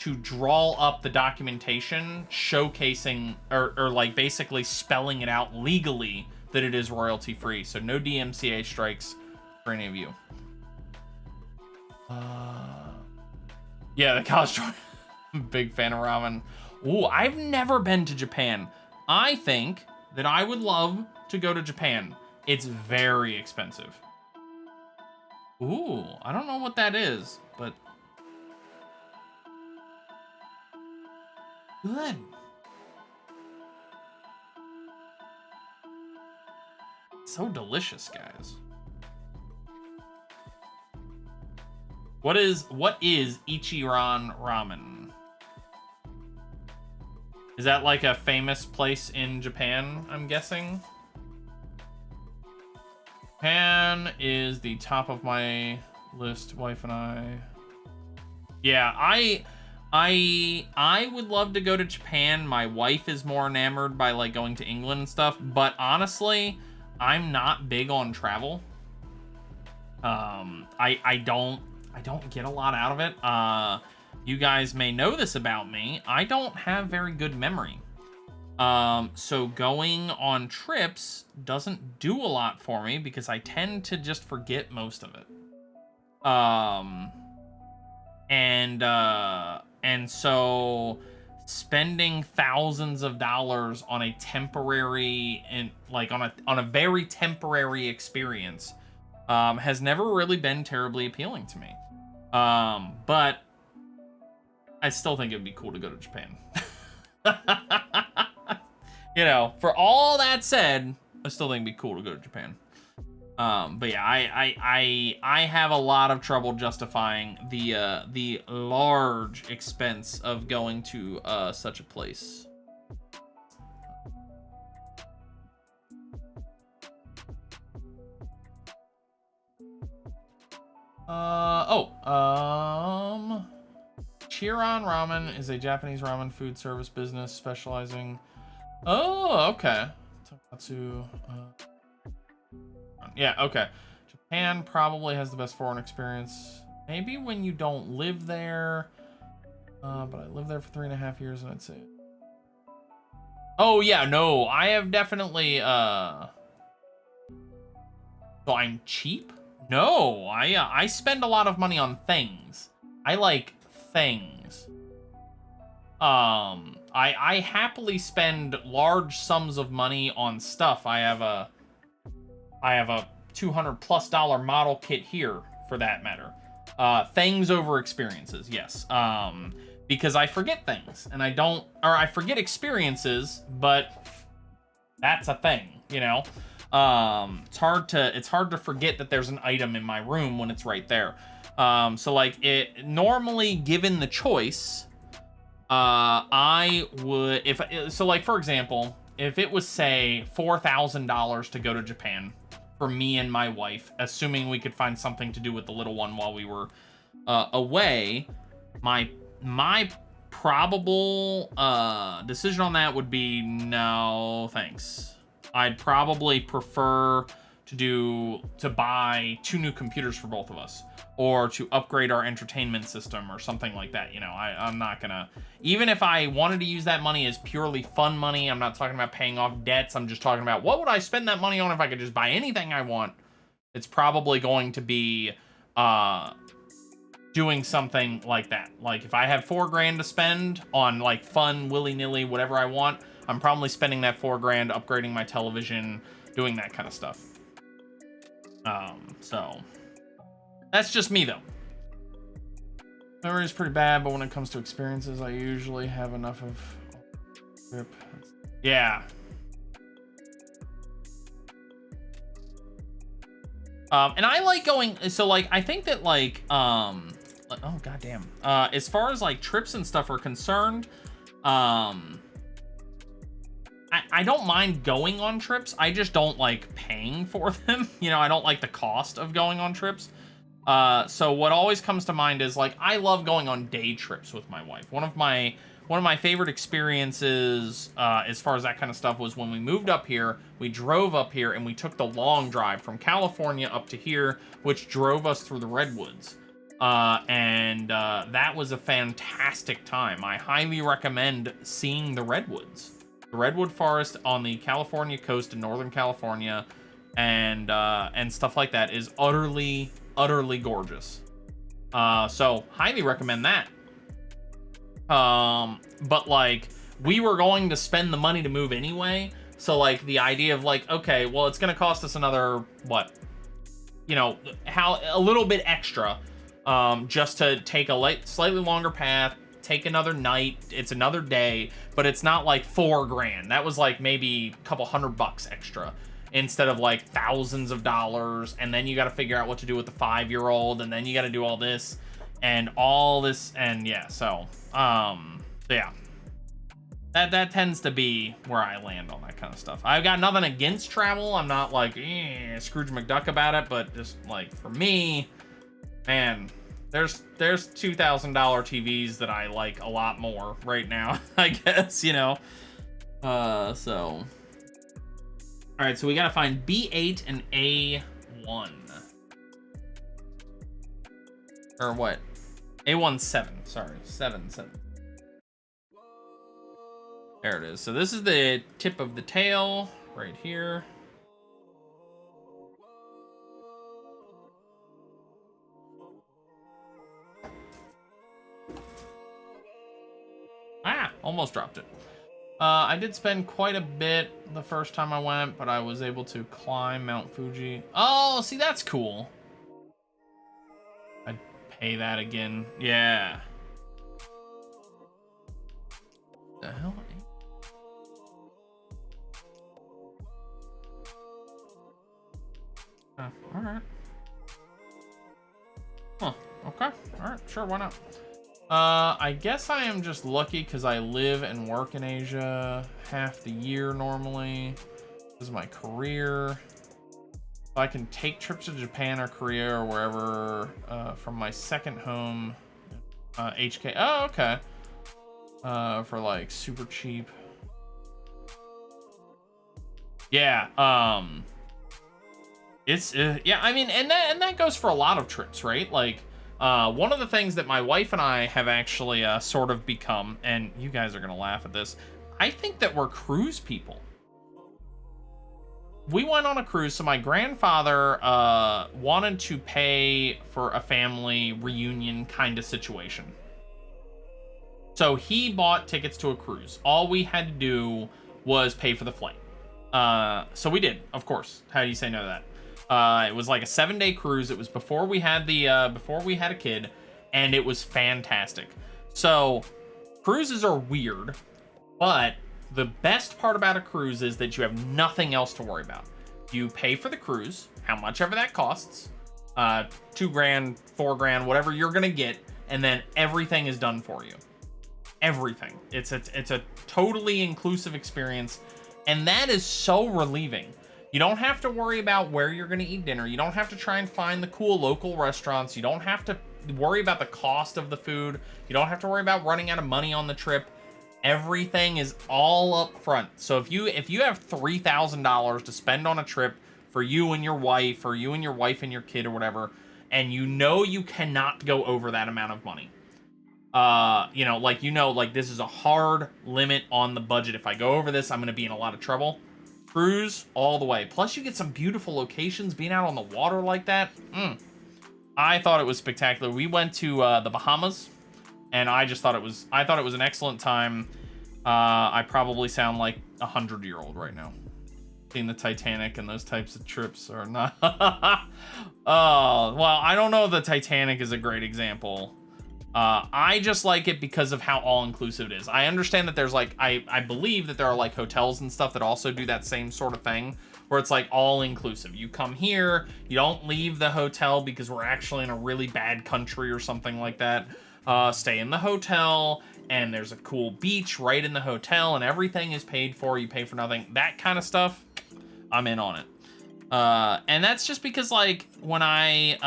to draw up the documentation showcasing, or like basically spelling it out legally that it is royalty-free. So no DMCA strikes for any of you. Yeah, the college tour. Big fan of ramen. Ooh, I've never been to Japan. I think that I would love to go to Japan. It's very expensive. Ooh, I don't know what that is, but good. So delicious, guys. What is Ichiran Ramen? Is that like a famous place in Japan, I'm guessing? Japan is the top of my list, wife and I. Yeah, I would love to go to Japan. My wife is more enamored by like going to England and stuff, but honestly, I'm not big on travel. I don't get a lot out of it. You guys may know this about me. I don't have very good memory. So going on trips doesn't do a lot for me because I tend to just forget most of it. And so spending thousands of dollars on a temporary and like on a very temporary experience has never really been terribly appealing to me. But I still think it'd be cool to go to Japan. You know, for all that said, I still think it'd be cool to go to Japan. But yeah, I have a lot of trouble justifying the large expense of going to such a place. Chiran Ramen is a Japanese ramen food service business specializing. Oh, okay. Tonkatsu. Yeah, okay. Japan probably has the best foreign experience. Maybe when you don't live there. But I lived there for 3.5 years, and I'd say. Oh yeah, no, I have definitely. So I'm cheap? No, I spend a lot of money on things. I like things. I happily spend large sums of money on stuff. I have a $200+ model kit here, for that matter. Things over experiences, yes. Because I forget things, and I forget experiences, but that's a thing, you know? It's hard to forget that there's an item in my room when it's right there. So like normally given the choice, I would, so like, for example, if it was say $4,000 to go to Japan for me and my wife, assuming we could find something to do with the little one while we were, away, my probable, decision on that would be no, thanks. I'd probably prefer to buy 2 new computers for both of us, or to upgrade our entertainment system or something like that. You know, I'm not gonna, even if I wanted to use that money as purely fun money, I'm not talking about paying off debts. I'm just talking about what would I spend that money on if I could just buy anything I want. It's probably going to be doing something like that. Like, if I have $4 grand to spend on like fun, willy-nilly, whatever I want, I'm probably spending that $4 grand upgrading my television, doing that kind of stuff. So that's just me though. Memory is pretty bad, but when it comes to experiences, I usually have enough of trip. Yeah. And I like going, so like, I think that like, oh goddamn. As far as like trips and stuff are concerned, I don't mind going on trips. I just don't like paying for them. You know, I don't like the cost of going on trips. So what always comes to mind is like, I love going on day trips with my wife. One of my favorite experiences, as far as that kind of stuff, was when we moved up here. We drove up here and we took the long drive from California up to here, which drove us through the redwoods. And that was a fantastic time. I highly recommend seeing the redwoods. The redwood forest on the California coast in Northern California and stuff like that is utterly gorgeous. So highly recommend that. But like, we were going to spend the money to move anyway. So like, the idea of like, okay, well, it's gonna cost us another, what, you know, a little bit extra, just to take a slightly longer path, take another night. It's another day, but it's not like $4 grand. That was like maybe a couple $100 extra, instead of like thousands of dollars. And then you got to figure out what to do with the 5-year-old, and then you got to do all this and all this. And yeah, so yeah, that tends to be where I land on that kind of stuff. I've got nothing against travel. I'm not like Scrooge McDuck about it, but just like, for me, man, there's $2,000 TVs that I like a lot more right now, I guess, you know. So all right, so we gotta find B8 and A1. Or what? A17, sorry, 7. There it is. So this is the tip of the tail right here. Almost dropped it. I did spend quite a bit the first time I went, but I was able to climb Mount Fuji. Oh, see, that's cool. I'd pay that again. Yeah. The hell? All right. Huh. Okay. All right. Sure. Why not? I guess I am just lucky because I live and work in Asia half the year normally. This is my career. So I can take trips to Japan or Korea or wherever from my second home, HK. Oh, okay. For like super cheap. Yeah. It's yeah. I mean, and that goes for a lot of trips, right? Like. One of the things that my wife and I have actually sort of become, and you guys are going to laugh at this, I think that we're cruise people. We went on a cruise, so my grandfather wanted to pay for a family reunion kind of situation. So he bought tickets to a cruise. All we had to do was pay for the flight. So we did, of course. How do you say no to that? It was like a 7-day cruise. It was before we had a kid, and it was fantastic. So cruises are weird, but the best part about a cruise is that you have nothing else to worry about. You pay for the cruise, how much ever that costs, $2 grand, $4 grand, whatever you're gonna get, and then everything is done for you. Everything. It's a totally inclusive experience, and that is so relieving. You don't have to worry about where you're going to eat dinner. You don't have to try and find the cool local restaurants. You don't have to worry about the cost of the food. You don't have to worry about running out of money on the trip. Everything is all up front. So if you have $3,000 to spend on a trip for you and your wife, or you and your wife and your kid or whatever, and you know you cannot go over that amount of money. Like this is a hard limit on the budget. If I go over this, I'm going to be in a lot of trouble. Cruise all the way. Plus you get some beautiful locations being out on the water like that. I thought it was spectacular. We went to the Bahamas, and I thought it was an excellent time. I probably sound like a 100-year-old right now. Seeing the Titanic and those types of trips are not. Oh, well, I don't know if the Titanic is a great example. I just like it because of how all-inclusive it is. I understand that there's like, I believe that there are like hotels and stuff that also do that same sort of thing, where it's like all-inclusive. You come here, you don't leave the hotel because we're actually in a really bad country or something like that. Stay in the hotel, and there's a cool beach right in the hotel, and everything is paid for. You pay for nothing. That kind of stuff, I'm in on it. And that's just because, like, when I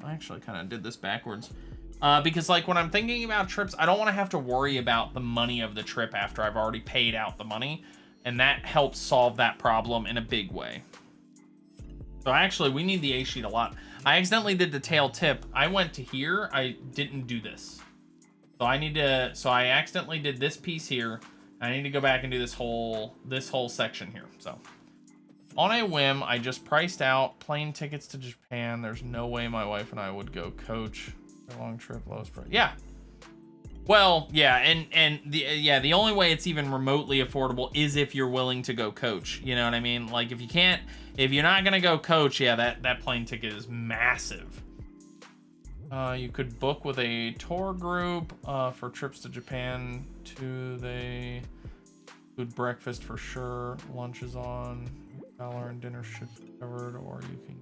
actually kind of did this backwards. Because, like, when I'm thinking about trips, I don't want to have to worry about the money of the trip after I've already paid out the money. And that helps solve that problem in a big way. So, actually, we need the A sheet a lot. I accidentally did the tail tip. I went to here. I didn't do this. So, I accidentally did this piece here. I need to go back and do this whole section here. So, on a whim, I just priced out plane tickets to Japan. There's no way my wife and I would go coach. A long trip, lowest price. Yeah. Well, yeah, and the only way it's even remotely affordable is if you're willing to go coach. You know what I mean? Like, if you're not gonna go coach, yeah, that plane ticket is massive. You could book with a tour group for trips to Japan. They food breakfast for sure. Lunch is on. Dollar and dinner should be covered, or you can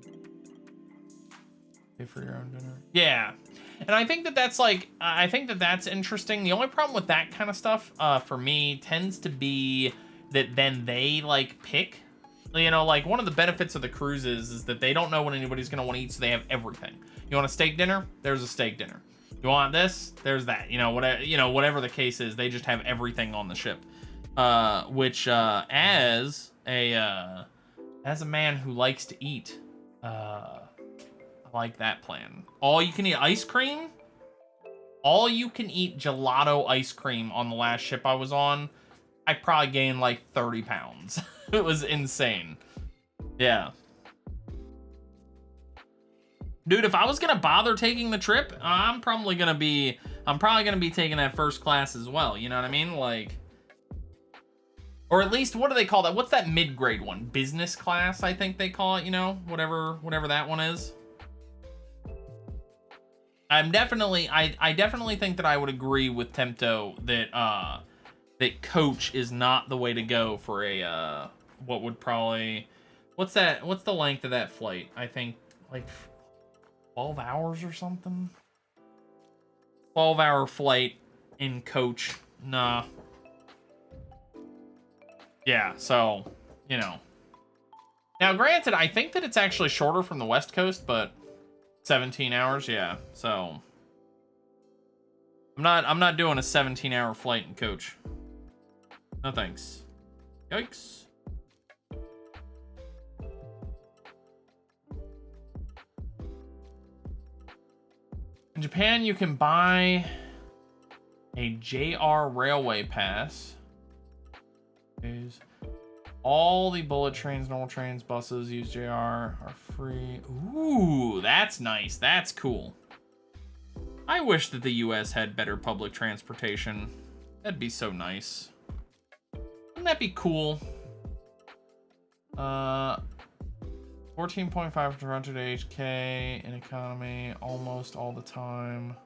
pay for your own dinner. Yeah. And I think that's like, I think that's interesting. The only problem with that kind of stuff, for me, tends to be that then they like pick, you know, like one of the benefits of the cruises is that they don't know what anybody's going to want to eat. So they have everything. You want a steak dinner? There's a steak dinner. You want this? There's that, whatever the case is, they just have everything on the ship. Which, as a man who likes to eat, like that plan. All you can eat ice cream, all you can eat gelato ice cream on the last ship I was on. I probably gained like 30 pounds. It was insane. Yeah. Dude, if I was gonna bother taking the trip, I'm probably gonna be taking that first class as well. You know what I mean? Like, or at least, what do they call that? What's that mid-grade one? Business class, I think they call it, you know, whatever that one is. I definitely think that I would agree with Tempto that that coach is not the way to go for a what would probably, what's the length of that flight? I think like 12 hours or something. 12-hour flight in coach. Nah. Yeah, so, you know. Now, granted, I think that it's actually shorter from the West Coast, but 17 hours, yeah. So I'm not doing a 17-hour flight in coach. No thanks. Yikes. In Japan, you can buy a JR railway pass. All the bullet trains, normal trains, buses use JR are free. Ooh, that's nice. That's cool. I wish that the US had better public transportation. That'd be so nice. Wouldn't that be cool? 14.5 for Toronto to HK in economy almost all the time.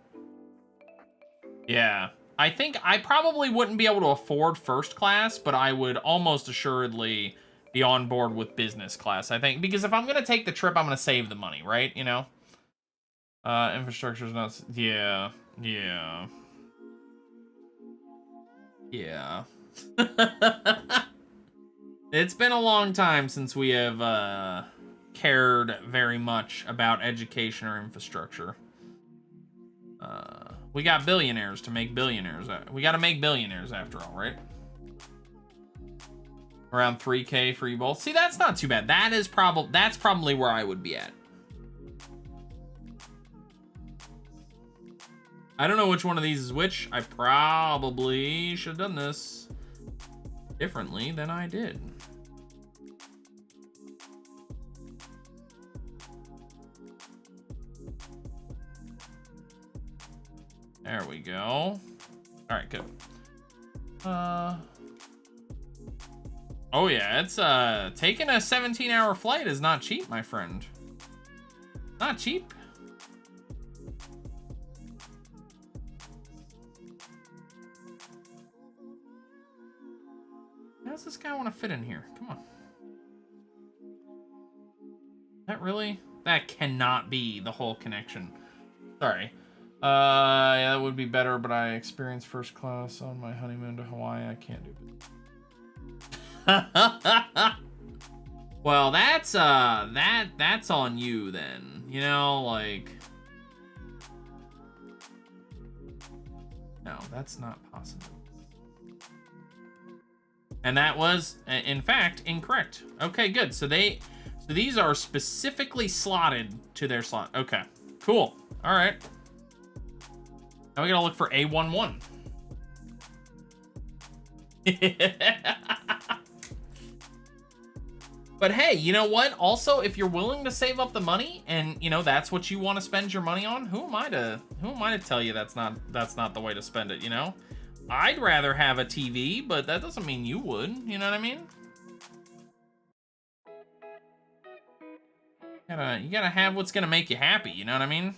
Yeah. I think I probably wouldn't be able to afford first class, but I would almost assuredly be on board with business class, I think. Because if I'm going to take the trip, I'm going to save the money, right? You know? Infrastructure's not... Yeah. Yeah. Yeah. It's been a long time since we have cared very much about education or infrastructure. We got billionaires to make billionaires. We got to make billionaires after all, right? Around 3K for you both. See, that's not too bad. That's probably where I would be at. I don't know which one of these is which. I probably should have done this differently than I did. There we go. All right, good. Oh yeah, it's taking a 17-hour flight is not cheap, my friend. Not cheap. How does this guy want to fit in here? Come on. That really? That cannot be the whole connection. Sorry. Yeah, that would be better, but I experienced first class on my honeymoon to Hawaii. I can't do it. Well, that's on you then. You know, like, no, that's not possible. And that was, in fact, incorrect. Okay, good. So these are specifically slotted to their slot. Okay, cool. All right. Now we gotta look for A11. But hey, you know what? Also, if you're willing to save up the money and, you know, that's what you want to spend your money on, who am I to tell you that's not the way to spend it, you know? I'd rather have a TV, but that doesn't mean you would, you know what I mean? You gotta have what's gonna make you happy, you know what I mean?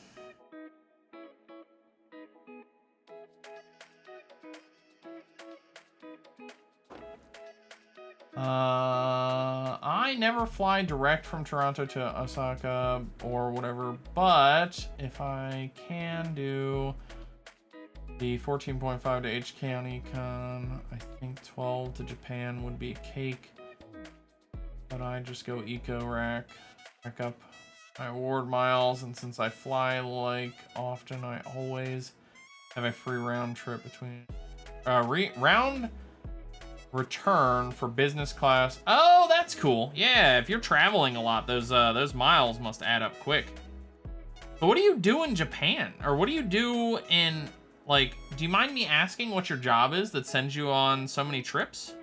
I never fly direct from Toronto to Osaka or whatever, but if I can do the 14.5 to H County Con, I think 12 to Japan would be a cake. But I just go eco rack up my award miles, and since I fly like often, I always have a free round trip between round return for business class. Oh, that's cool. Yeah, if you're traveling a lot, those miles must add up quick. But what do you do in Japan? Or what do you do in, like, do you mind me asking what your job is that sends you on so many trips?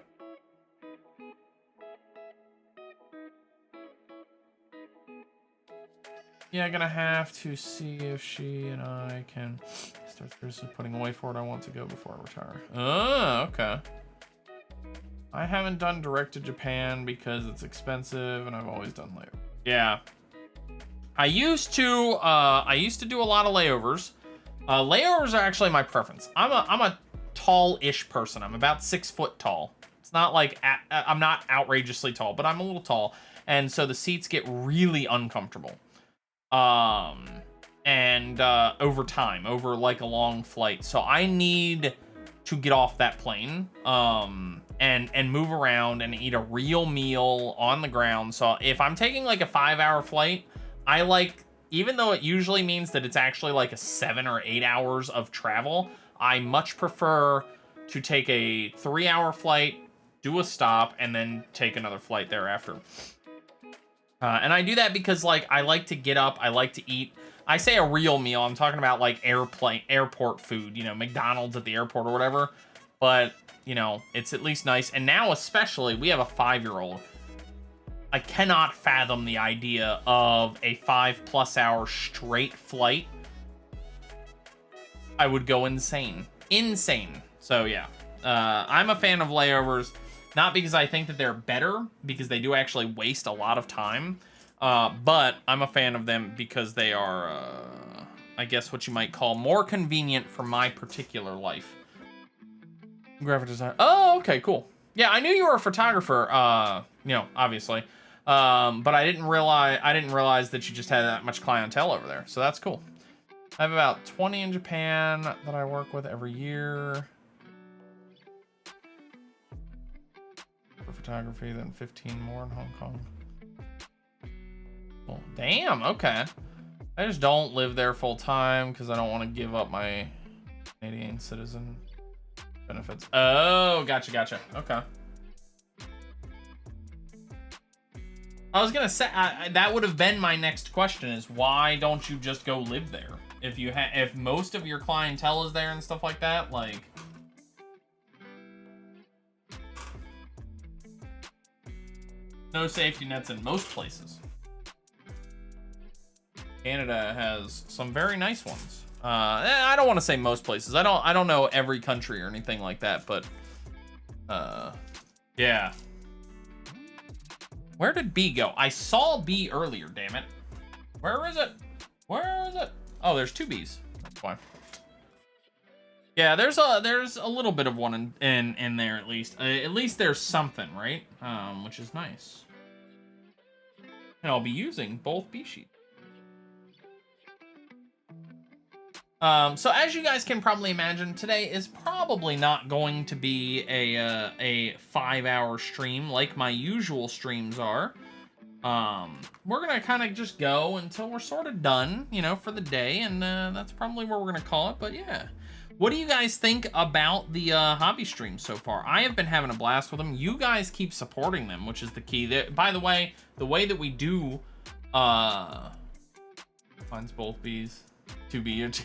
Yeah, I'm gonna have to see if she and I can start seriously putting away for it. I want to go before I retire. Oh, okay. I haven't done direct to Japan because it's expensive, and I've always done layovers. Yeah, I used to do a lot of layovers. Layovers are actually my preference. I'm a tall-ish person. I'm about 6 foot tall. It's not like I'm not outrageously tall, but I'm a little tall, and so the seats get really uncomfortable. Over time, over like a long flight, so I need to get off that plane and move around and eat a real meal on the ground. So if I'm taking like a 5-hour flight, I like, even though it usually means that it's actually like a 7 or 8 hours of travel, I much prefer to take a 3-hour flight, do a stop, and then take another flight thereafter. And I do that because, like, I like to get up, I like to eat. I say a real meal, I'm talking about like airport food, you know, McDonald's at the airport or whatever. But, you know, it's at least nice. And now especially, we have a 5-year-old. I cannot fathom the idea of a 5+ hour straight flight. I would go insane. Insane. So yeah, I'm a fan of layovers. Not because I think that they're better, because they do actually waste a lot of time. But I'm a fan of them because they are, I guess what you might call more convenient for my particular life. Graphic design. Oh, okay, cool. Yeah, I knew you were a photographer, you know, obviously. But I didn't realize that you just had that much clientele over there. So that's cool. I have about 20 in Japan that I work with every year. For photography, then 15 more in Hong Kong. Well, damn, okay. I just don't live there full time because I don't want to give up my Canadian citizen benefits. Oh, gotcha. Okay. I was gonna say that would have been my next question: is why don't you just go live there? If most of your clientele is there and stuff like that, like. No safety nets in most places. Canada has some very nice ones. I don't want to say most places. I don't know every country or anything like that, but yeah. Where did B go? I saw B earlier, damn it. Where is it? Where is it? Oh, there's 2 Bs. That's why. Yeah, there's a little bit of one in there at least. At least there's something, right? Which is nice. And I'll be using both B sheets. So as you guys can probably imagine, today is probably not going to be a 5-hour stream like my usual streams are. We're gonna kind of just go until we're sort of done, you know, for the day, and that's probably where we're gonna call it. But yeah, what do you guys think about the hobby streams so far? I have been having a blast with them. You guys keep supporting them, which is the key. By the way that we do, mine's both B's, 2B or 2.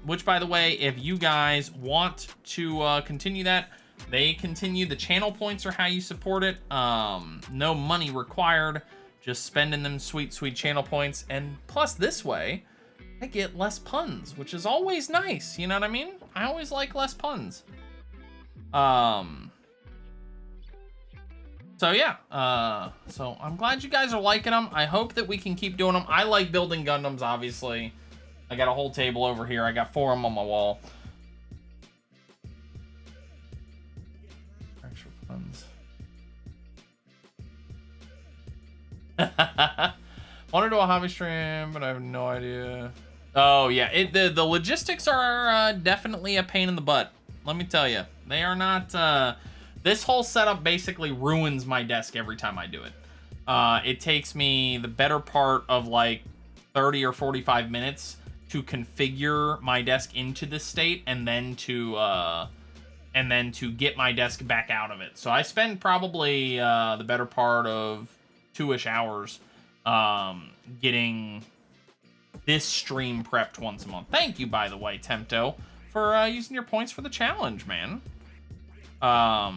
Which, by the way, if you guys want to continue that, they continue. The channel points are how you support it. No money required, just spending them sweet channel points. And plus, this way I get less puns, which is always nice, you know what I mean? I always like less puns. So yeah, so I'm glad you guys are liking them. I hope that we can keep doing them. I like building Gundams, obviously. I got a whole table over here. I got 4 of them on my wall. Extra puns. Want to do a hobby stream, but I have no idea. Oh yeah, the logistics are definitely a pain in the butt. Let me tell you, they are not. This whole setup basically ruins my desk every time I do it. It takes me the better part of like 30 or 45 minutes to configure my desk into this state, and then to get my desk back out of it. So I spend probably the better part of 2-ish hours getting this stream prepped once a month. Thank you, by the way, Tempto, for using your points for the challenge, man. So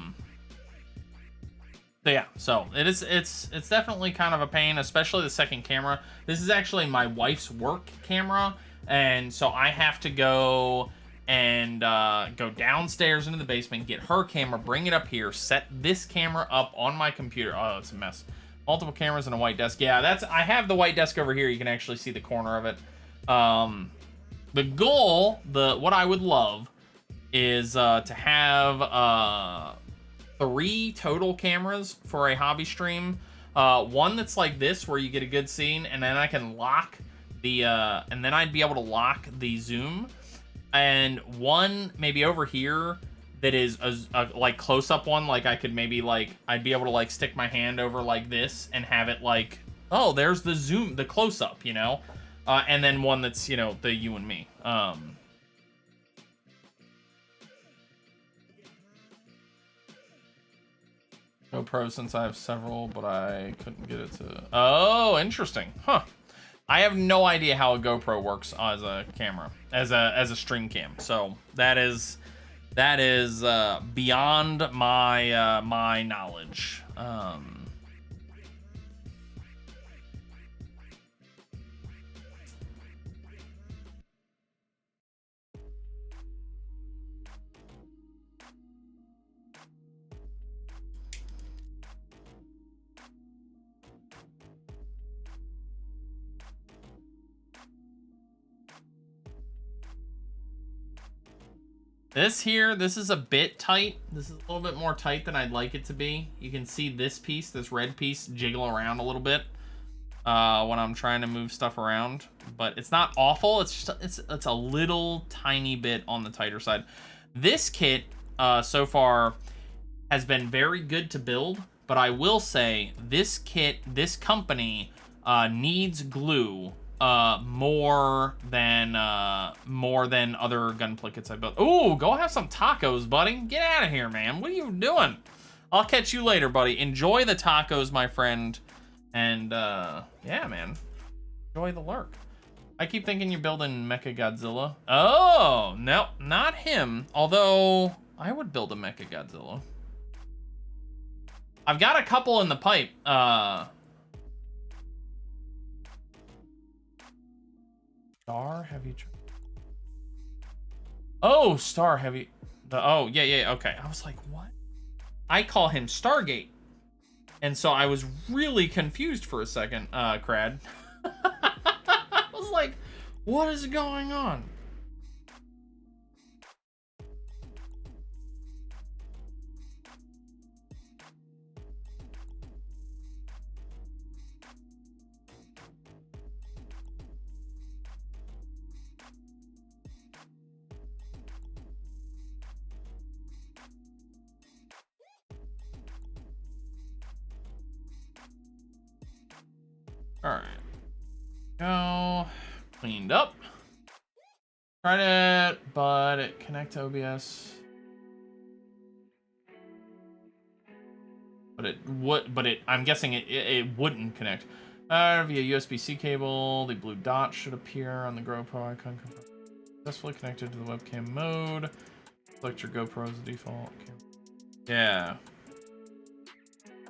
yeah, so it's definitely kind of a pain, especially the second camera. This is actually my wife's work camera, and so I have to go and go downstairs into the basement, get her camera, bring it up here, set this camera up on my computer. Oh, it's a mess. Multiple cameras and a white desk. Yeah, I have the white desk over here. You can actually see the corner of it. The goal, what I would love is to have 3 total cameras for a hobby stream. One that's like this, where you get a good scene, and then I can lock the and then I'd be able to lock the zoom, and one maybe over here that is a like close-up one, like I could maybe like I'd be able to like stick my hand over like this and have it like, oh, there's the zoom, the close-up, you know, and then one that's, you know, the you and me. GoPro, since I have several, but I couldn't get it to. Oh, interesting, huh? I have no idea how a GoPro works as a camera, as a stream cam. So that is beyond my my knowledge. This is a bit tight. This is a little bit more tight than I'd like it to be. You can see this piece, this red piece, jiggle around a little bit when I'm trying to move stuff around. But it's not awful. It's just it's a little tiny bit on the tighter side. This kit so far has been very good to build, but I will say this kit, this company needs glue more than other gun kits I built. Oh, go have some tacos, buddy. Get out of here, man. What are you doing? I'll catch you later, buddy. Enjoy the tacos, my friend. And yeah, man. Enjoy the lurk. I keep thinking you're building Mechagodzilla. Oh, no, not him. Although I would build a Mechagodzilla. I've got a couple in the pipe. Star Heavy. Oh, Star Heavy. Oh, yeah, okay. I was like, what? I call him Stargate. And so I was really confused for a second, Crad. I was like, what is going on? All right. Go. Cleaned up. Tried it, but it connect to OBS. But it would, I'm guessing it wouldn't connect. Via USB-C cable, the blue dot should appear on the GoPro icon. Successfully connected to the webcam mode. Select your GoPro as the default camera. Yeah.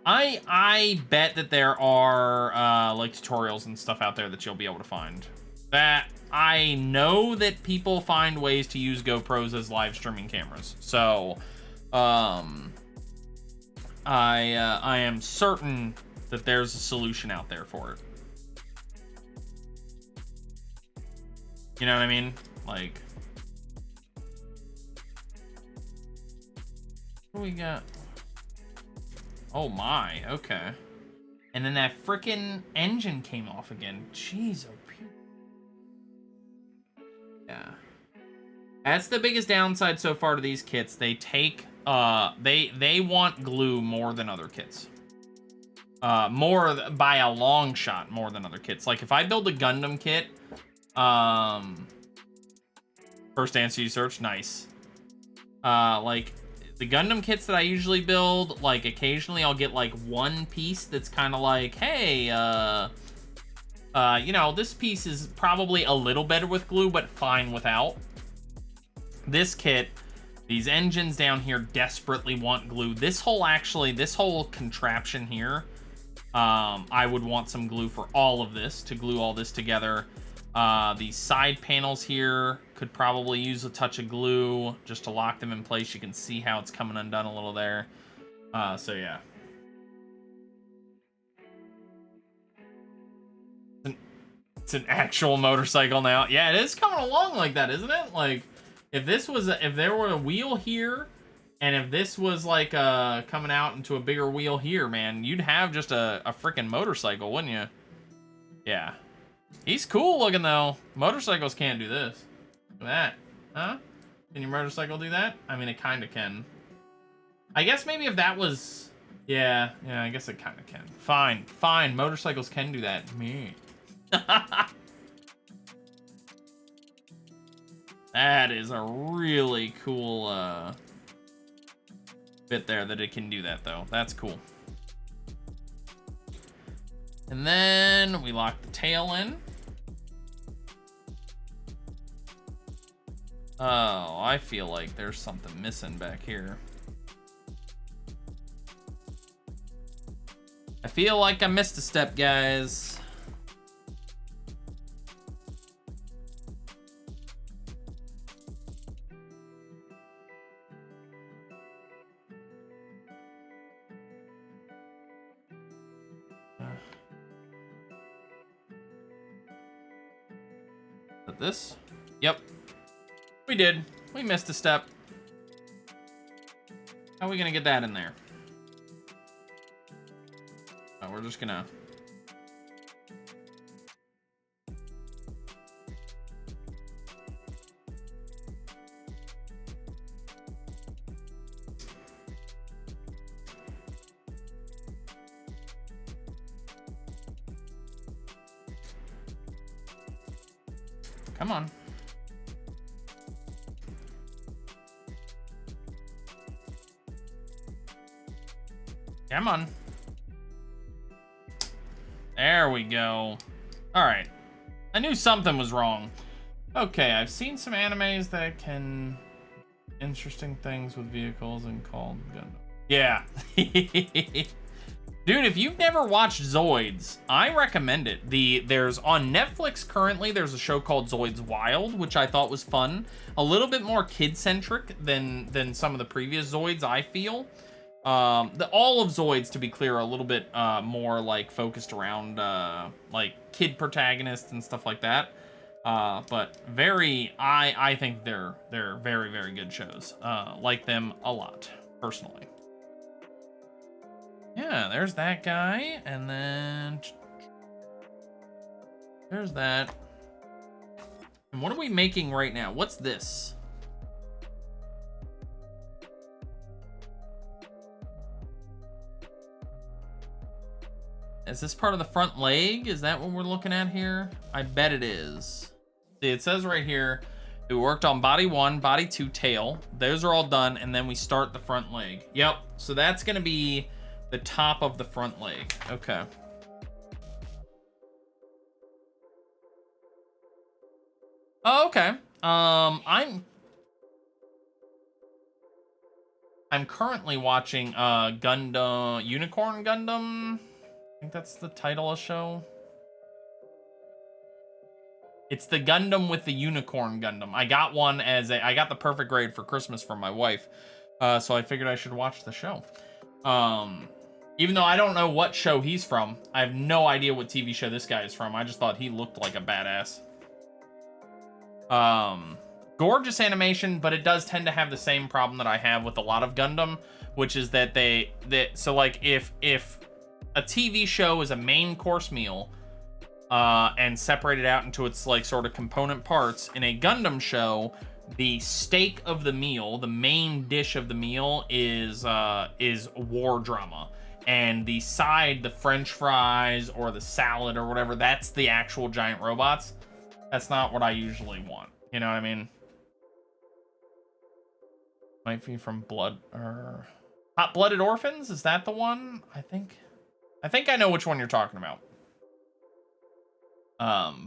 I bet that there are like tutorials and stuff out there that you'll be able to find. That I know that people find ways to use GoPros as live streaming cameras. So, I am certain that there's a solution out there for it. You know what I mean? Like, what do we got? Oh my, okay. And then that frickin' engine came off again. Jeez, oh, yeah. That's the biggest downside so far to these kits. They take, they want glue more than other kits. More by a long shot, more than other kits. Like if I build a Gundam kit, first answer you search, nice. Like the Gundam kits that I usually build, like occasionally I'll get like one piece that's kind of like, hey, you know, this piece is probably a little better with glue, but fine without. This kit, these engines down here desperately want glue. This whole contraption here, I would want some glue for all of this, to glue all this together. These side panels here could probably use a touch of glue just to lock them in place. You can see how it's coming undone a little there. So yeah. It's an actual motorcycle now. Yeah, it is coming along like that, isn't it? Like, if there were a wheel here, and if this was like coming out into a bigger wheel here, man, you'd have just a freaking motorcycle, wouldn't you? Yeah. He's cool looking though. Motorcycles can't do this. Look at that. Huh? Can your motorcycle do that? I mean, it kind of can. I guess maybe if that was... Yeah, I guess it kind of can. Fine. Motorcycles can do that. Me. That is a really cool bit there that it can do that though. That's cool. And then we lock the tail in. Oh, I feel like there's something missing back here. I feel like I missed a step, guys. This? Yep. We did. We missed a step. How are we gonna get that in there? Oh, we're just gonna... Come on. Come on. There we go. All right. I knew something was wrong. Okay, I've seen some animes that can... Interesting things with vehicles and called Gundam. Yeah. Dude, if you've never watched Zoids, I recommend it. There's on Netflix currently, there's a show called Zoids Wild, which I thought was fun. A little bit more kid-centric than some of the previous Zoids, I feel. All of Zoids, to be clear, are a little bit more like focused around like kid protagonists and stuff like that. But I think they're very, very good shows. Like them a lot, personally. Yeah, there's that guy, and then there's that. And what are we making right now? What's this? Is this part of the front leg? Is that what we're looking at here? I bet it is. See, it says right here, we worked on body 1, body 2, tail. Those are all done, and then we start the front leg. Yep, so that's gonna be the top of the front leg. Okay. Oh, okay. I'm currently watching Gundam Unicorn Gundam. I think that's the title of the show. It's the Gundam with the Unicorn Gundam. I got one I got the perfect grade for Christmas from my wife. So I figured I should watch the show. Even though I don't know what show he's from. I have no idea what TV show this guy is from. I just thought he looked like a badass. Gorgeous animation, but it does tend to have the same problem that I have with a lot of Gundam, which is that so like if a TV show is a main course meal, and separated out into its like sort of component parts, in a Gundam show, the steak of the meal, the main dish of the meal is war drama. And the side, the French fries or the salad or whatever, that's the actual giant robots. That's not what I usually want. You know what I mean? Might be from Blood or Hot-Blooded Orphans. Is that the one? I think I know which one you're talking about.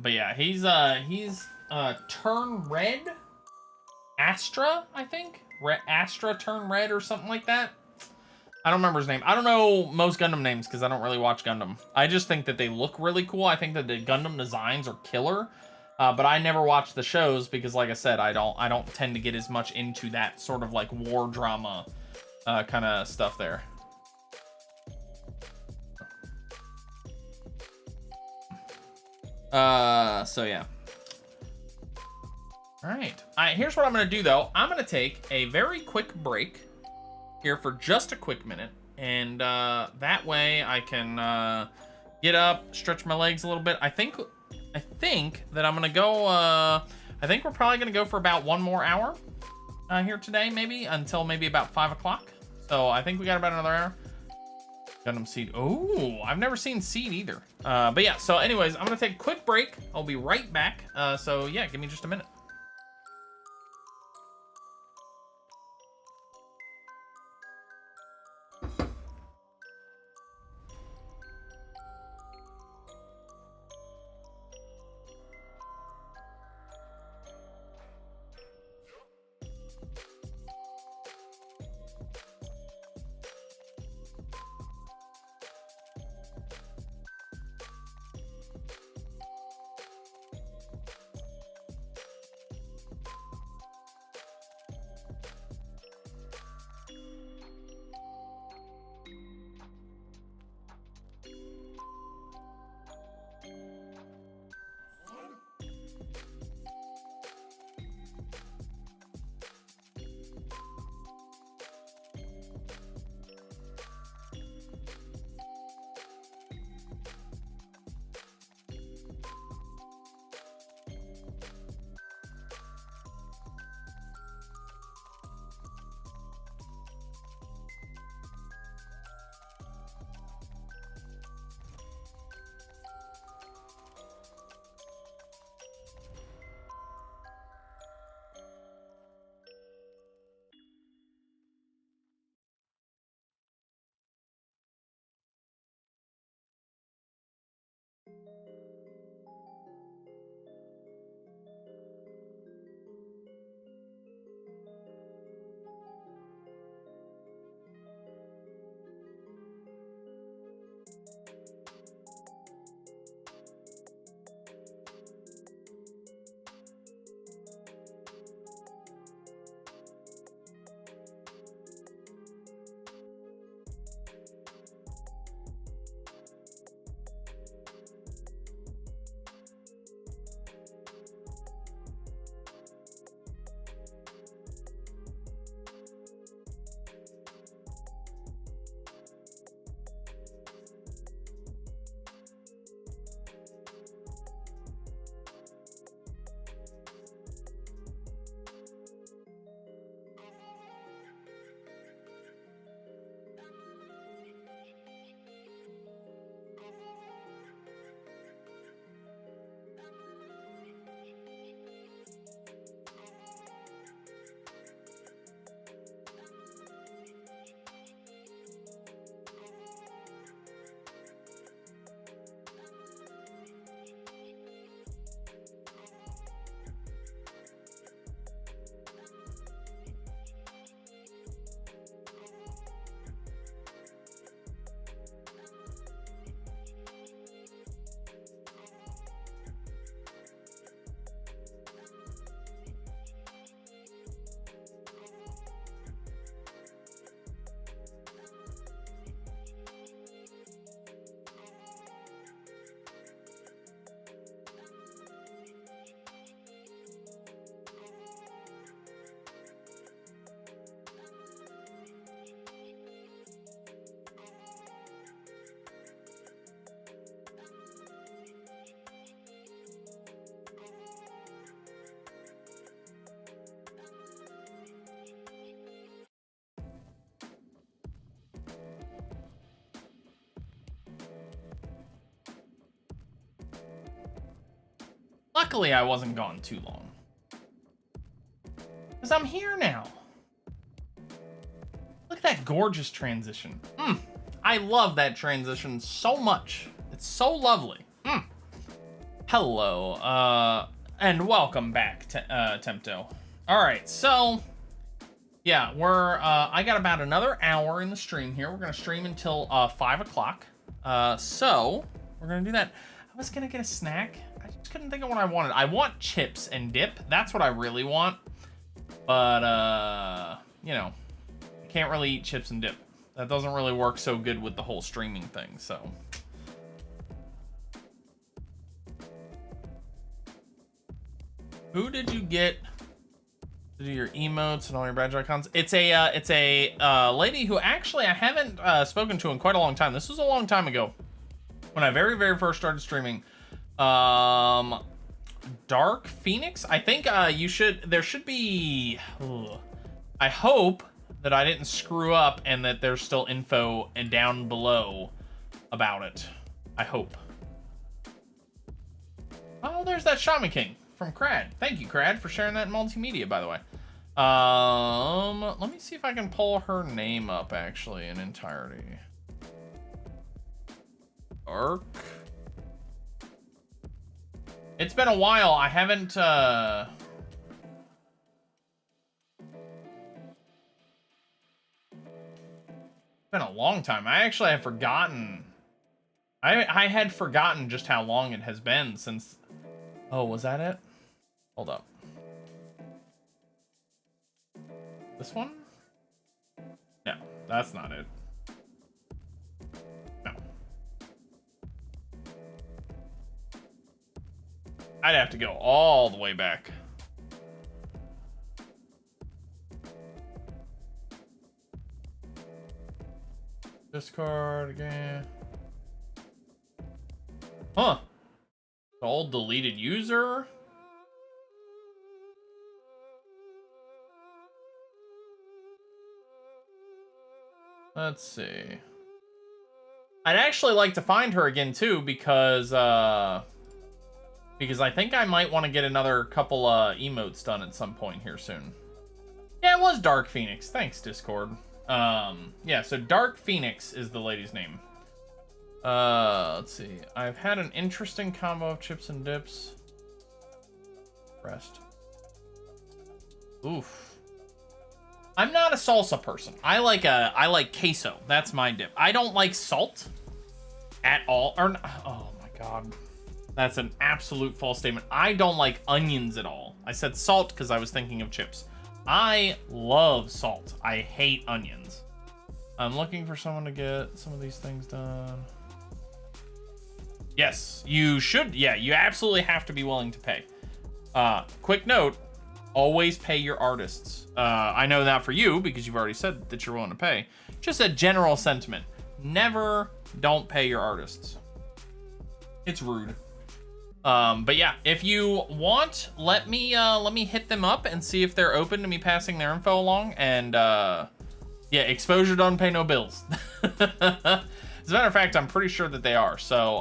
But yeah, he's Turn Red, Astra, I think. Astra Turn Red or something like that. I don't remember his name. I don't know most Gundam names because I don't really watch Gundam. I just think that they look really cool. I think that the Gundam designs are killer. But I never watch the shows because, like I said, I don't tend to get as much into that sort of like war drama kind of stuff there. So yeah. All right. Here's what I'm gonna do though. I'm gonna take a very quick break here for just a quick minute, and that way I can get up, stretch my legs a little bit. I think that I'm gonna go. I think we're probably gonna go for about 1 more hour here today, maybe until maybe about 5 o'clock. So I think we got about another hour. Gundam Seed. Oh, I've never seen Seed either. But yeah. So, anyways, I'm gonna take a quick break. I'll be right back. So yeah, give me just a minute. Luckily, I wasn't gone too long. Because I'm here now. Look at that gorgeous transition. I love that transition so much. It's so lovely. Hello, and welcome back to Tempto. All right, so yeah, I got about another hour in the stream here. We're gonna stream until 5 o'clock. So we're gonna do that. I was gonna get a snack. I just couldn't think of what I wanted. I want chips and dip. That's what I really want. But you know, I can't really eat chips and dip. That doesn't really work so good with the whole streaming thing. So. Who did you get to do your emotes and all your badge icons? It's a lady who actually I haven't spoken to in quite a long time. This was a long time ago when I very first started streaming. Dark Phoenix. I think there should be. I hope that I didn't screw up and that there's still info and down below about it. I hope. Oh, there's that Shaman King from Crad. Thank you, Crad, for sharing that in multimedia, by the way. Let me see if I can pull her name up, actually, in entirety. Dark. It's been a while. I haven't, It's been a long time. I actually have forgotten. I had forgotten just how long it has been since... Oh, was that it? Hold up. This one? No, that's not it. No. I'd have to go all the way back. Discard again. Huh. The old deleted user? Let's see. I'd actually like to find her again too, because I think I might want to get another couple emotes done at some point here soon. Yeah, it was Dark Phoenix. Thanks, Discord. Yeah, so Dark Phoenix is the lady's name. Let's see. I've had an interesting combo of chips and dips. Rest. Oof. I'm not a salsa person. I like queso. That's my dip. I don't like salt at all. Oh my god. That's an absolute false statement. I don't like onions at all. I said salt because I was thinking of chips. I love salt. I hate onions. I'm looking for someone to get some of these things done. Yes, you should. Yeah, you absolutely have to be willing to pay. Quick note. Always pay your artists. I know that for you because you've already said that you're willing to pay. Just a general sentiment. Never don't pay your artists. It's rude. But yeah, if you want, let me hit them up and see if they're open to me passing their info along. And yeah, exposure doesn't pay no bills. As a matter of fact, I'm pretty sure that they are. So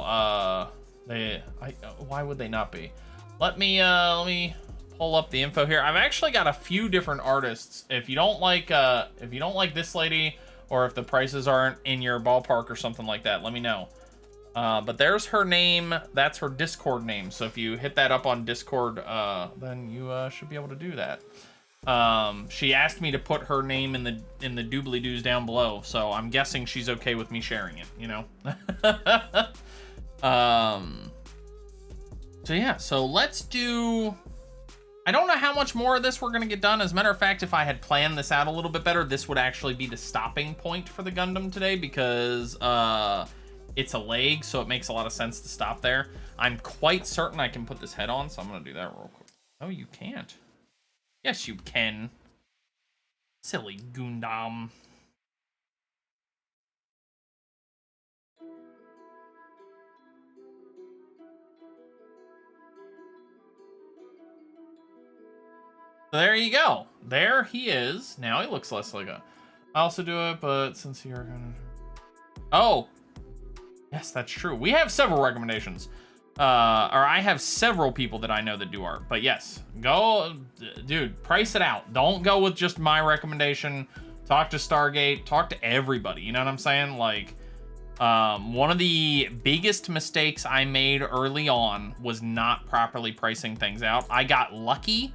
why would they not be? Let me pull up the info here. I've actually got a few different artists. If you don't like this lady, or if the prices aren't in your ballpark or something like that, let me know. But there's her name. That's her Discord name. So if you hit that up on Discord, then you should be able to do that. She asked me to put her name in the doobly-doos down below, so I'm guessing she's okay with me sharing it, you know? So yeah, so let's do... I don't know how much more of this we're going to get done. As a matter of fact, if I had planned this out a little bit better, this would actually be the stopping point for the Gundam today, because it's a leg, so it makes a lot of sense to stop there. I'm quite certain I can put this head on, so I'm going to do that real quick. Oh, you can't. Yes, you can. Silly Gundam. So there you go. There he is. Now he looks less like a... I also do it, but since you're gonna... Oh! Yes, that's true. We have several recommendations. or I have several people that I know that do art. But yes, go, dude, price it out. Don't go with just my recommendation. Talk to Stargate, talk to everybody. You know what I'm saying? Like, one of the biggest mistakes I made early on was not properly pricing things out. I got lucky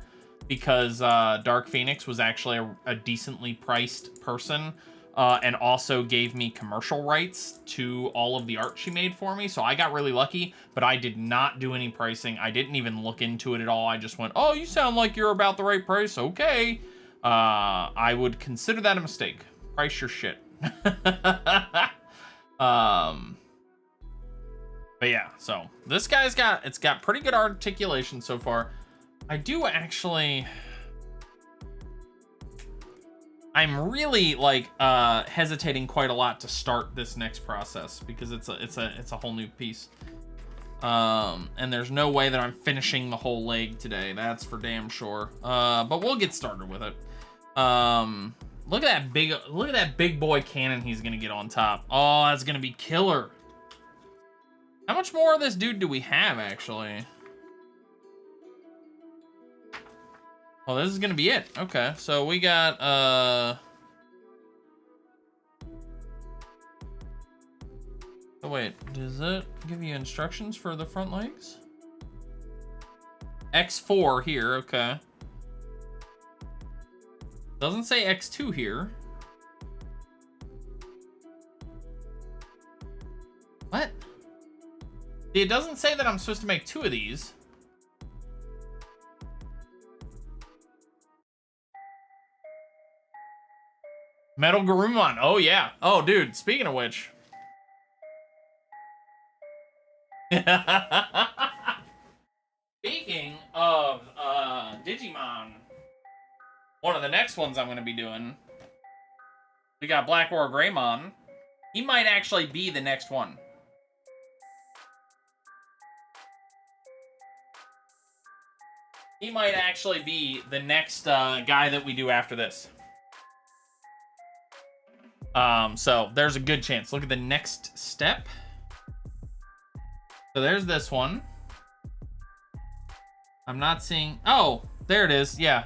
because Dark Phoenix was actually a decently priced person, and also gave me commercial rights to all of the art she made for me. So I got really lucky, but I did not do any pricing. I didn't even look into it at all. I just went, oh, you sound like you're about the right price. Okay. I would consider that a mistake. Price your shit. But yeah, so this guy's got pretty good articulation so far. I do actually, I'm really like hesitating quite a lot to start this next process because it's a whole new piece. And there's no way that I'm finishing the whole leg today. That's for damn sure. But we'll get started with it. Look at that big boy cannon he's gonna get on top. Oh, that's gonna be killer. How much more of this dude do we have, actually? Oh, this is gonna be it. Okay, so we got, oh, wait, does it give you instructions for the front legs? X4 here, okay. Doesn't say X2 here. What? It doesn't say that I'm supposed to make 2 of these. Metal Garurumon. Oh, yeah. Oh, dude, speaking of which. Speaking of Digimon, one of the next ones I'm going to be doing, we got Black War Greymon. He might actually be the next one. He might actually be the next guy that we do after this. So there's a good chance. Look at the next step. So there's this one. I'm not seeing. Oh, there it is. Yeah,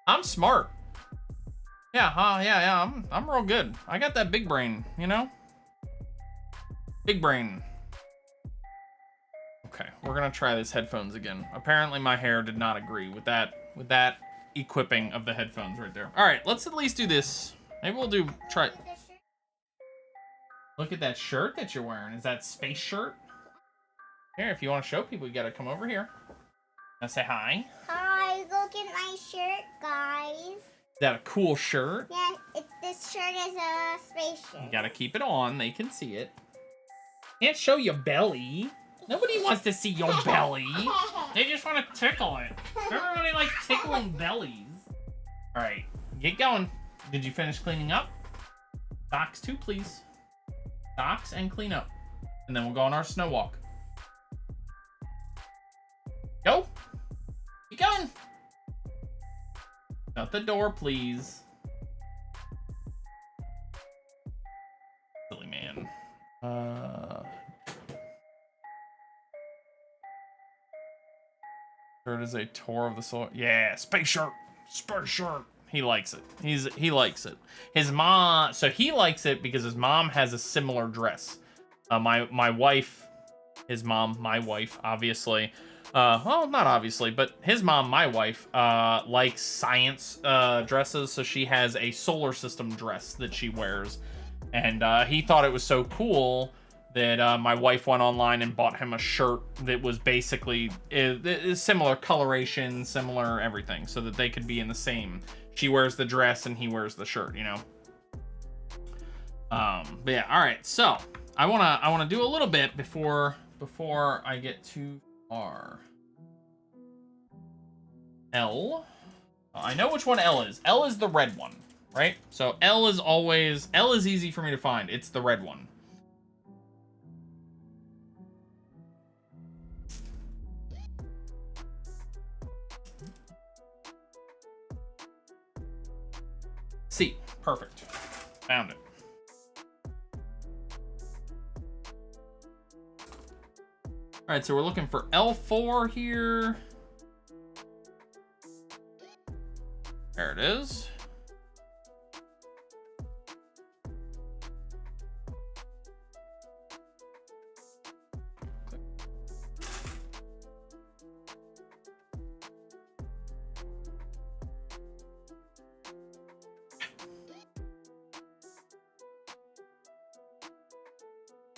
I'm smart. Yeah, yeah. I'm real good. I got that big brain, you know? Big brain. Okay, we're gonna try this headphones again. Apparently my hair did not agree with that equipping of the headphones right there. All right, let's at least do this. Maybe we'll try. Look at that shirt that you're wearing. Is that space shirt? Here, if you want to show people, you gotta come over here. Now say hi.
Hi, look at my shirt, guys.
Is that a cool shirt?
Yeah, this shirt is a space shirt.
You gotta keep it on. They can see it. Can't show your belly. Nobody wants to see your belly. They just want to tickle it. Everybody likes tickling bellies. All right, get going. Did you finish cleaning up? Socks too, please. Socks and clean up. And then we'll go on our snow walk. Go. Keep going. Shut the door, please. Silly man. Shirt is a tour of the soul. Yeah, space shirt. Space shirt. He likes it. He likes it. His mom. So he likes it because his mom has a similar dress. My wife, his mom, my wife, obviously. Well, not obviously, but his mom, my wife, likes science dresses. So she has a solar system dress that she wears, and he thought it was so cool that my wife went online and bought him a shirt that was basically similar coloration, similar everything, so that they could be in the same. She wears the dress and he wears the shirt, you know. But yeah, all right. So I wanna do a little bit before I get too far. L. I know which one L is. L is the red one, right? So L is easy for me to find. It's the red one. C. Perfect. Found it. right, so we're looking for L4 here. There it is.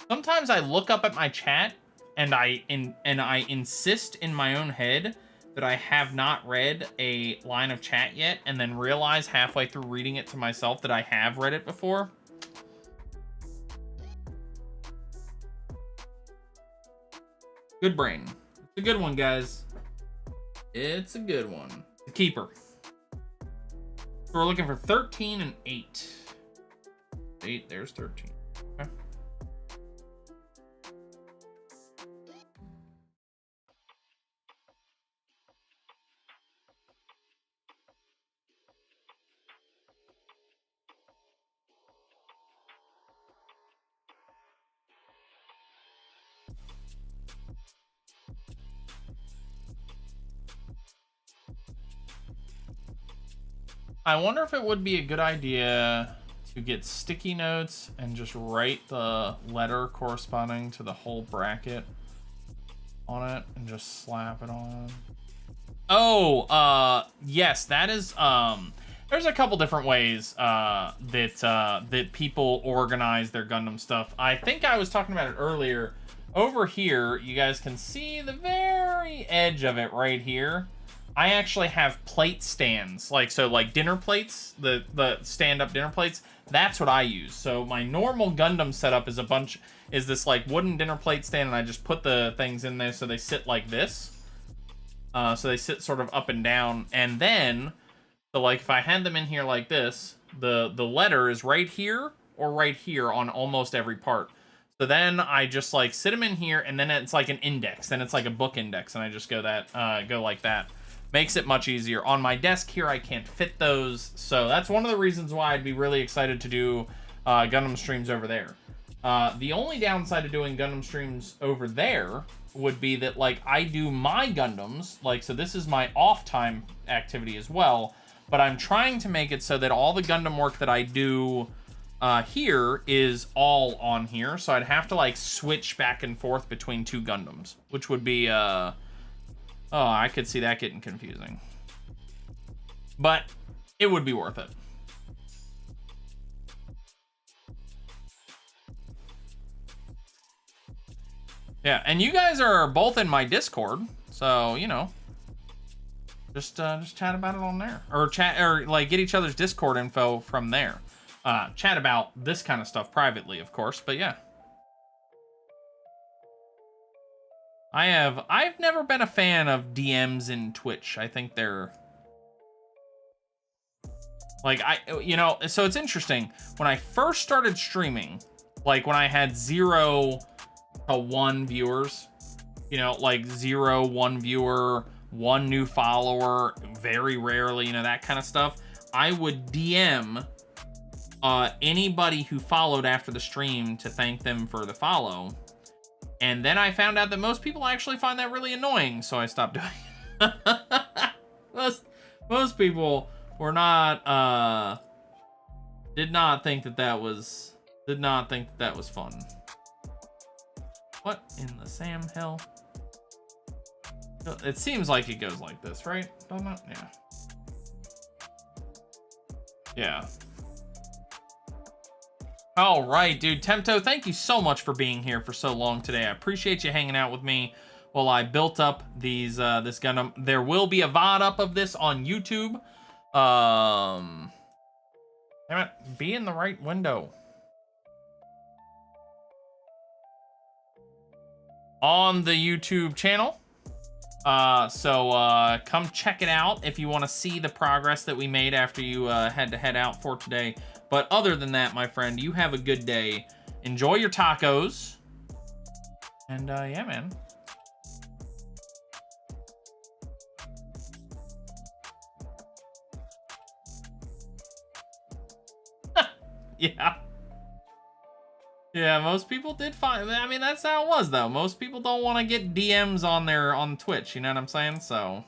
Sometimes I look up at my chat and I insist in my own head that I have not read a line of chat yet, and then realize halfway through reading it to myself that I have read it before. Good brain. It's a good one, guys. It's a good one. The keeper. So we're looking for 13 and 8. 8, there's 13. Okay. I wonder if it would be a good idea to get sticky notes and just write the letter corresponding to the whole bracket on it and just slap it on. Oh, yes, that is, there's a couple different ways that people organize their Gundam stuff. I think I was talking about it earlier. Over here, you guys can see the very edge of it right here. I actually have plate stands, like dinner plates, the stand-up dinner plates. That's what I use. So my normal Gundam setup is this like wooden dinner plate stand, and I just put the things in there so they sit like this. So they sit sort of up and down, and then, so like if I had them in here like this, the letter is right here or right here on almost every part. So then I just like sit them in here, and then it's like an index, then it's like a book index, and I just go like that. Makes it much easier. On my desk here, I can't fit those, so that's one of the reasons why I'd be really excited to do Gundam streams over there. The only downside to doing Gundam streams over there would be that, like, I do my Gundams, like, so this is my off time activity as well, but I'm trying to make it so that all the Gundam work that I do here is all on here, so I'd have to, like, switch back and forth between two Gundams, which would be, oh, I could see that getting confusing. But it would be worth it. Yeah, and you guys are both in my Discord, so, you know, just chat about it on there, or like get each other's Discord info from there. Chat about this kind of stuff privately, of course, but yeah. I've never been a fan of DMs in Twitch. I think they're like, so it's interesting. When I first started streaming, like when I had 0 to 1 viewers, you know, like 0, 1 viewer, 1 new follower, very rarely, you know, that kind of stuff, I would DM anybody who followed after the stream to thank them for the follow. And then I found out that most people actually find that really annoying, so I stopped doing it. most people were not, did not think that was fun. What in the Sam hell? It seems like it goes like this, right? Doesn't it? Yeah. Yeah. All right, dude. Tempto, thank you so much for being here for so long today. I appreciate you hanging out with me while I built up these this Gundam. There will be a VOD up of this on YouTube. Damn it, be in the right window. On the YouTube channel. So come check it out if you want to see the progress that we made after you had to head out for today. But other than that, my friend, you have a good day. Enjoy your tacos. And yeah, man. Yeah. Yeah, most people did find. I mean, that's how it was though. Most people don't want to get DMs on Twitch. You know what I'm saying? So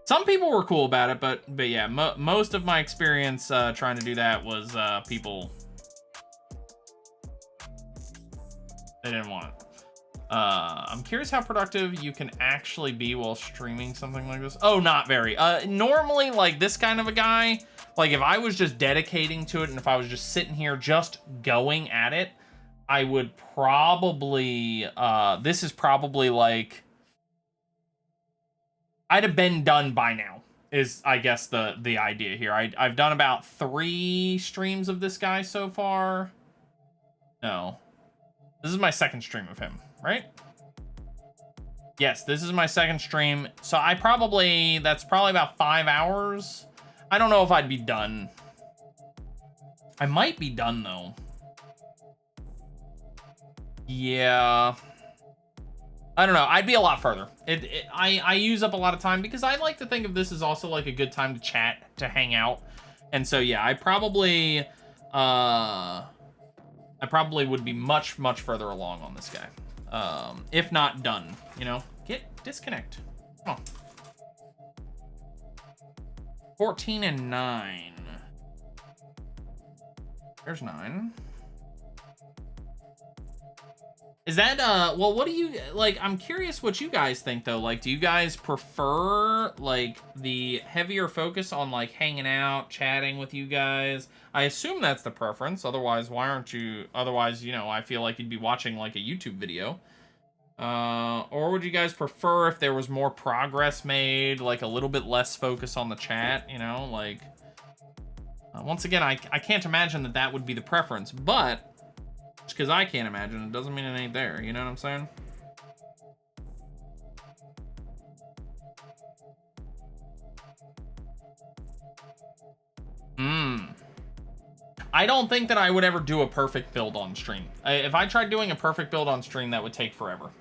some people were cool about it, but yeah, most of my experience trying to do that was people they didn't want it. I'm curious how productive you can actually be while streaming something like this. Oh, not very. Normally, like this kind of a guy, like if I was just dedicating to it and if I was just sitting here just going at it, I would probably, this is probably like, I'd have been done by now, is I guess the idea here. I've done about 3 streams of this guy so far. No. This is my second stream of him, right? Yes, this is my second stream. So that's probably about 5 hours. I don't know if I'd be done. I might be done though. Yeah. I don't know. I'd be a lot further. I use up a lot of time because I like to think of this as also like a good time to chat, to hang out. And so, yeah, I probably would be much further along on this guy. If not done, you know? Disconnect. Come on. 14 and 9. There's 9. Is that, well, what do you, like, I'm curious what you guys think, though. Like, do you guys prefer, like, the heavier focus on, like, hanging out, chatting with you guys? I assume that's the preference. Otherwise, why aren't you, otherwise, you know, I feel like you'd be watching, like, a YouTube video. Or would you guys prefer if there was more progress made, like, a little bit less focus on the chat, you know? Like, once again, I can't imagine that that would be the preference, but just because I can't imagine it doesn't mean it ain't there. You know what I'm saying? I don't think that I would ever do a perfect build on stream. If I tried doing a perfect build on stream, that would take forever.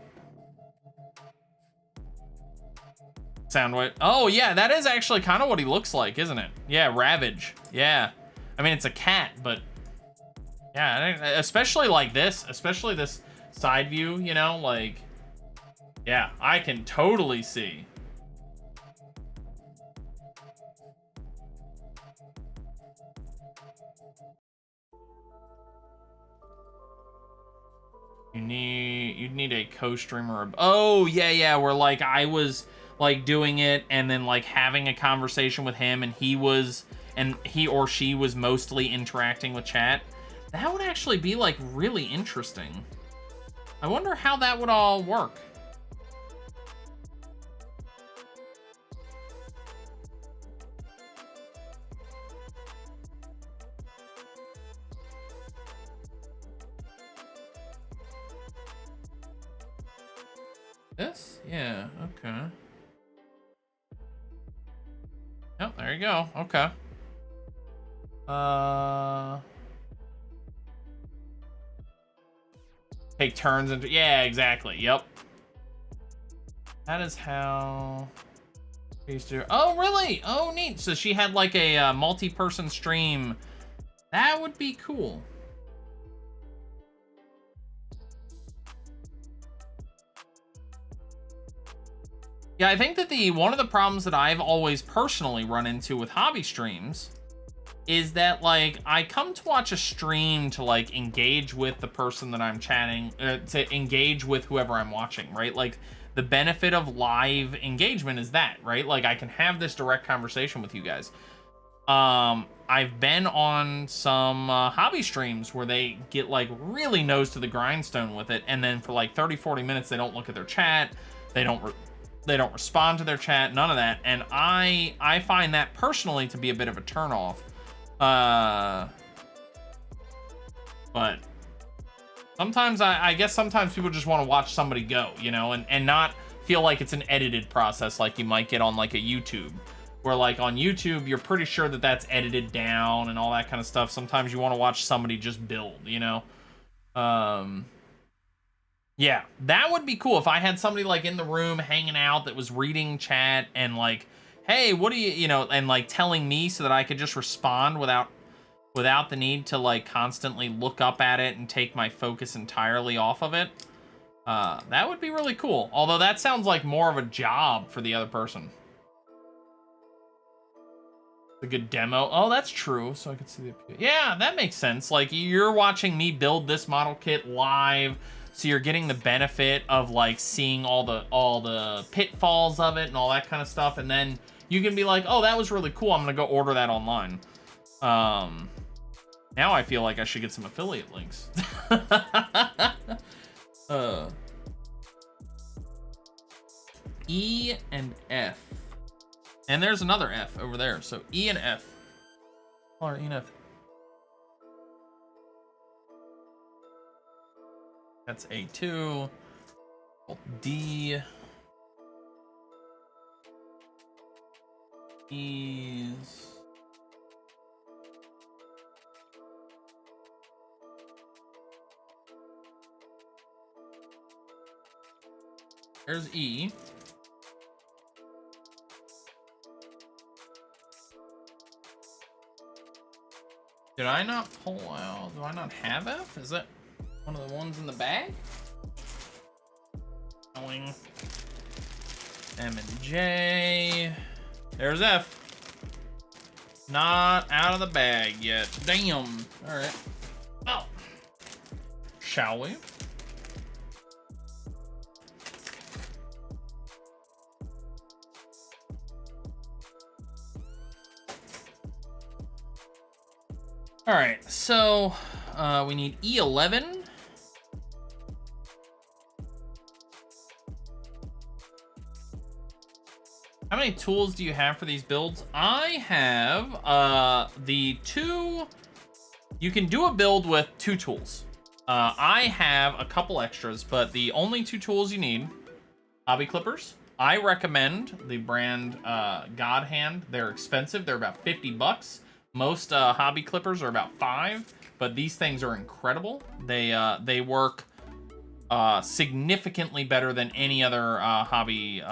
Soundwave. Oh, yeah, that is actually kind of what he looks like, isn't it? Yeah, Ravage. Yeah. I mean, it's a cat, but yeah, especially like this, especially this side view, you know, like, yeah, I can totally see. You'd need a co-streamer. Oh, yeah, where like I was like doing it and then like having a conversation with him and he or she was mostly interacting with chat. That would actually be like really interesting. I wonder how that would all work. This? Yeah, okay. Oh, there you go. Okay. Take turns and yeah, exactly. Yep. That is how she used to. Oh, really? Oh, neat. So she had like a multi-person stream. That would be cool. Yeah, I think that one of the problems that I've always personally run into with hobby streams is that like I come to watch a stream to like engage with the person that I'm chatting, to engage with whoever I'm watching, right? Like the benefit of live engagement is that, right? Like I can have this direct conversation with you guys. I've been on some hobby streams where they get like really nose to the grindstone with it, and then for like 30-40 minutes they don't look at their chat, they don't respond to their chat, none of that, and I find that personally to be a bit of a turnoff. But sometimes I guess sometimes people just want to watch somebody go, you know, and not feel like it's an edited process like you might get on like a YouTube, where like on YouTube you're pretty sure that that's edited down and all that kind of stuff. Sometimes you want to watch somebody just build, you know. Yeah, that would be cool if I had somebody like in the room hanging out that was reading chat and like, hey, what do you know, and like telling me so that I could just respond without without the need to like constantly look up at it and take my focus entirely off of it. That would be really cool. Although that sounds like more of a job for the other person. A good demo. Oh, that's true. So I could see the... Yeah, that makes sense. Like, you're watching me build this model kit live, so you're getting the benefit of like seeing all the pitfalls of it and all that kind of stuff, and then you can be like, oh, that was really cool. I'm gonna go order that online. Now I feel like I should get some affiliate links. E and F. And there's another F over there. So E and F. Or E and F. That's A2. D. E's. There's E. Did I not pull out? Do I not have F? Is that one of the ones in the bag? Going. M and J. There's F. Not out of the bag yet. Damn. All right. Oh. Shall we? All right, so we need E11. How many tools do you have for these builds? I have the two. You can do a build with 2 tools. I have a couple extras, but the only 2 tools you need, hobby clippers. I recommend the brand God Hand. They're expensive. They're about 50 bucks. Most hobby clippers are about 5, but these things are incredible. They work significantly better than any other hobby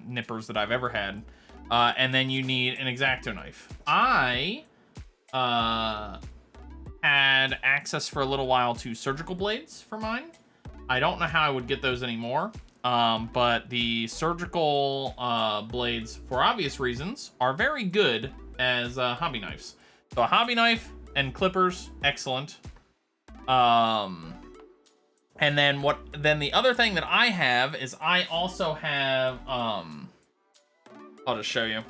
nippers that I've ever had. And then you need an X-Acto knife. I had access for a little while to surgical blades for mine. I don't know how I would get those anymore. But the surgical blades, for obvious reasons, are very good as hobby knives. So a hobby knife and clippers, excellent. And then the other thing that I have is I also have, I'll just show you.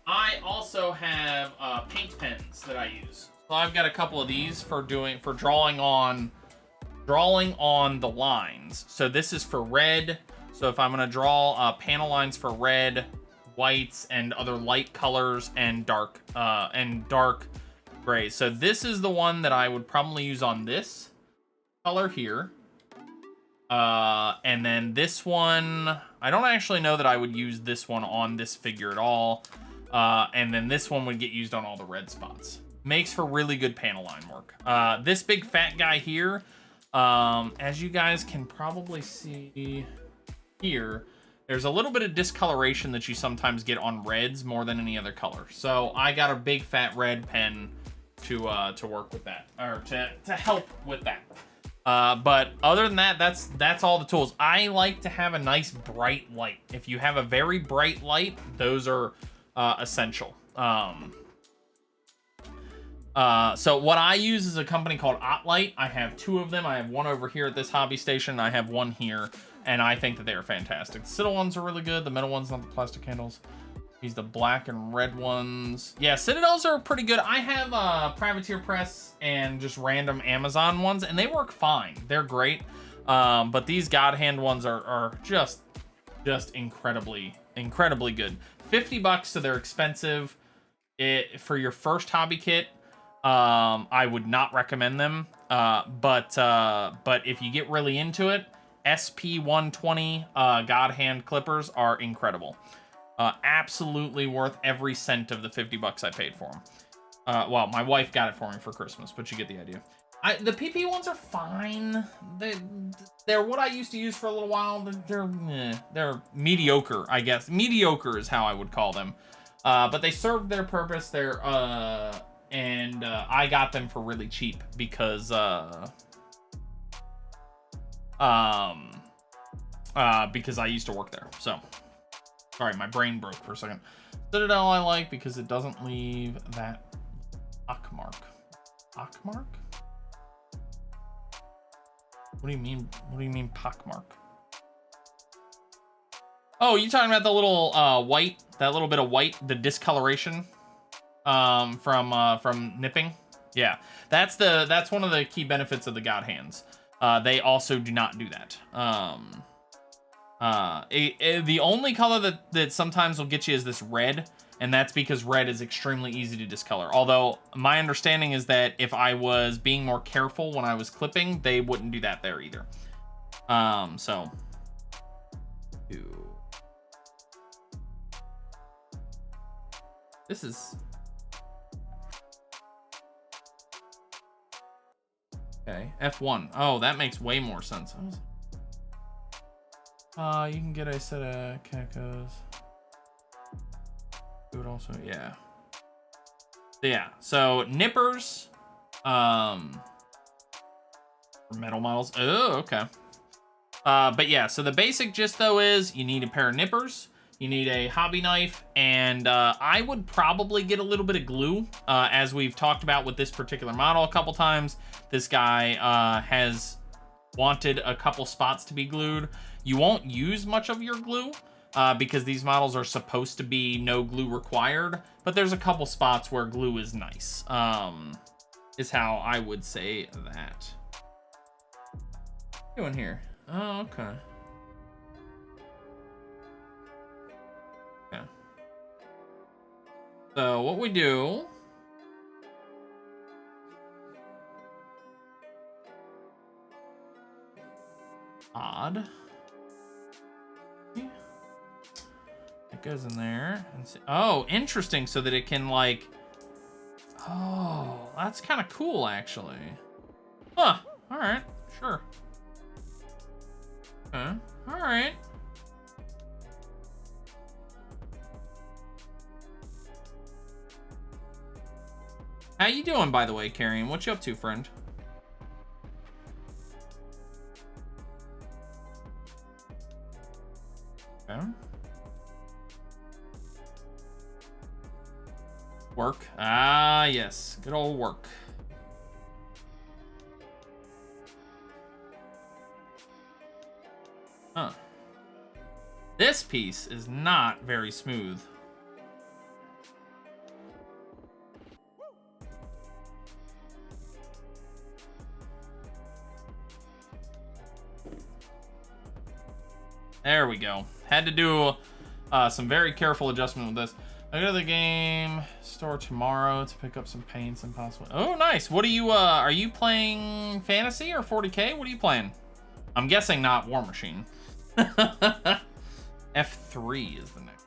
I also have paint pens that I use. So I've got a couple of these for drawing on the lines. So this is for red. So if I'm gonna draw panel lines for red, whites, and other light colors and dark grays. So this is the one that I would probably use on this color here. And then this one, I don't actually know that I would use this one on this figure at all. And then this one would get used on all the red spots. Makes for really good panel line work. This big fat guy here, as you guys can probably see here, there's a little bit of discoloration that you sometimes get on reds more than any other color. So I got a big fat red pen to work with that, or to help with that. But other than that, that's all the tools. I like to have a nice bright light. If you have a very bright light, those are essential. So what I use is a company called OttLight. I have 2 of them. I have one over here at this hobby station. I have one here, and I think that they are fantastic. The Citadel ones are really good. The metal ones, not the plastic handles. These the black and red ones. Yeah, Citadels are pretty good. I have Privateer Press and just random Amazon ones, and they work fine. They're great. But these God Hand ones are just incredibly good. 50 bucks, so they're expensive. For your first hobby kit, I would not recommend them. But if you get really into it, SP120 God Hand clippers are incredible. Absolutely worth every cent of the 50 bucks I paid for them. Well, my wife got it for me for Christmas, but you get the idea. The PP ones are fine. They're what I used to use for a little while. They're mediocre, I guess. Mediocre is how I would call them. But they served their purpose. And I got them for really cheap because I used to work there. So, sorry, my brain broke for a second. Citadel I like because it doesn't leave that pockmark. Pockmark? What do you mean? What do you mean pockmark? Oh, you talking about the little white, that little bit of white, the discoloration from nipping? Yeah, that's one of the key benefits of the God Hands. They also do not do that. The only color that sometimes will get you is this red, and that's because red is extremely easy to discolor. Although my understanding is that if I was being more careful when I was clipping, they wouldn't do that there either. So. This is... Okay, F1. Oh, that makes way more sense. You can get a set of cacos. Do it also, yeah. Yeah, so nippers, for metal models. Oh, okay. But yeah, so the basic gist though is you need a pair of nippers, you need a hobby knife, and I would probably get a little bit of glue, as we've talked about with this particular model a couple times. This guy has wanted a couple spots to be glued. You won't use much of your glue because these models are supposed to be no glue required, but there's a couple spots where glue is nice, is how I would say that. What are you doing here? Oh, okay. Yeah. So what we do... Odd. It goes in there. And see. Oh, interesting. So that it can like... Oh, that's kind of cool, actually. Huh. All right. Sure. Okay. All right. How you doing, by the way, Carrion? What you up to, friend? Okay. Work. Ah, yes. Good old work. Huh. This piece is not very smooth. There we go. Had to do some very careful adjustment with this. I go to the game store tomorrow to pick up some paints and possibly... Oh, nice. What are you playing Fantasy or 40K? What are you playing? I'm guessing not War Machine. F3 is the next.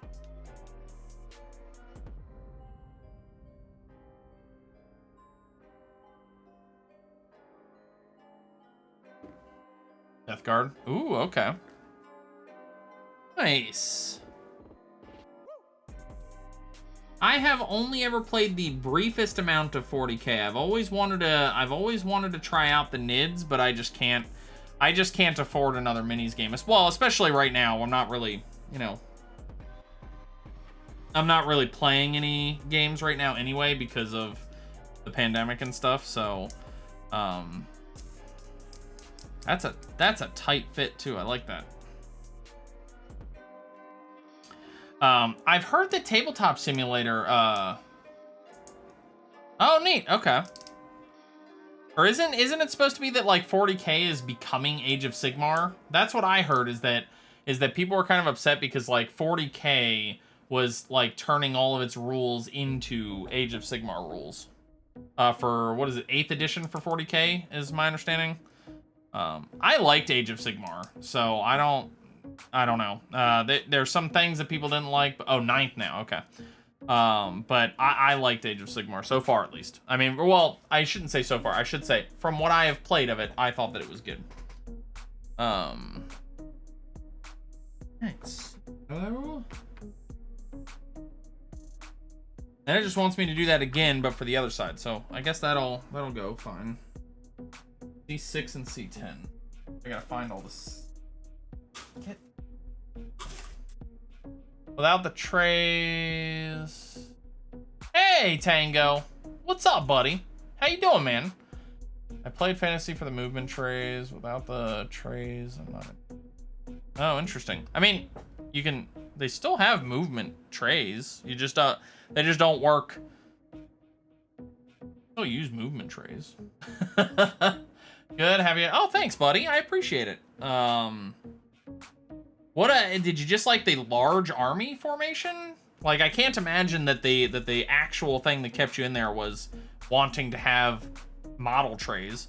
Death Guard. Ooh, okay. Nice. I have only ever played the briefest amount of 40K. I've always wanted to try out the NIDs, but I just can't afford another minis game. Well, especially right now. I'm not really, I'm not really playing any games right now anyway because of the pandemic and stuff. So, that's a tight fit too. I like that. I've heard that Tabletop Simulator, oh, neat, okay. Or isn't it supposed to be that, like, 40K is becoming Age of Sigmar? That's what I heard, is that people were kind of upset because, like, 40K was, like, turning all of its rules into Age of Sigmar rules. For, what is it, 8th edition for 40K, is my understanding. I liked Age of Sigmar, so I don't know. There's some things that people didn't like. But, oh, 9th now. Okay. But I liked Age of Sigmar so far, at least. I mean, well, I shouldn't say so far. I should say from what I have played of it, I thought that it was good. Thanks. Hello. And it just wants me to do that again, but for the other side. So I guess that'll go fine. C6 and C10. I gotta find all this. Without the trays. Hey, Tango. What's up, buddy? How you doing, man? I played fantasy for the movement trays. Without the trays, I'm not. Oh, interesting. I mean, you can. They still have movement trays. You just they just don't work. Still use movement trays. Good. Have you? Oh, thanks, buddy. I appreciate it. What did you just like the large army formation? Like, I can't imagine that the actual thing that kept you in there was wanting to have model trays.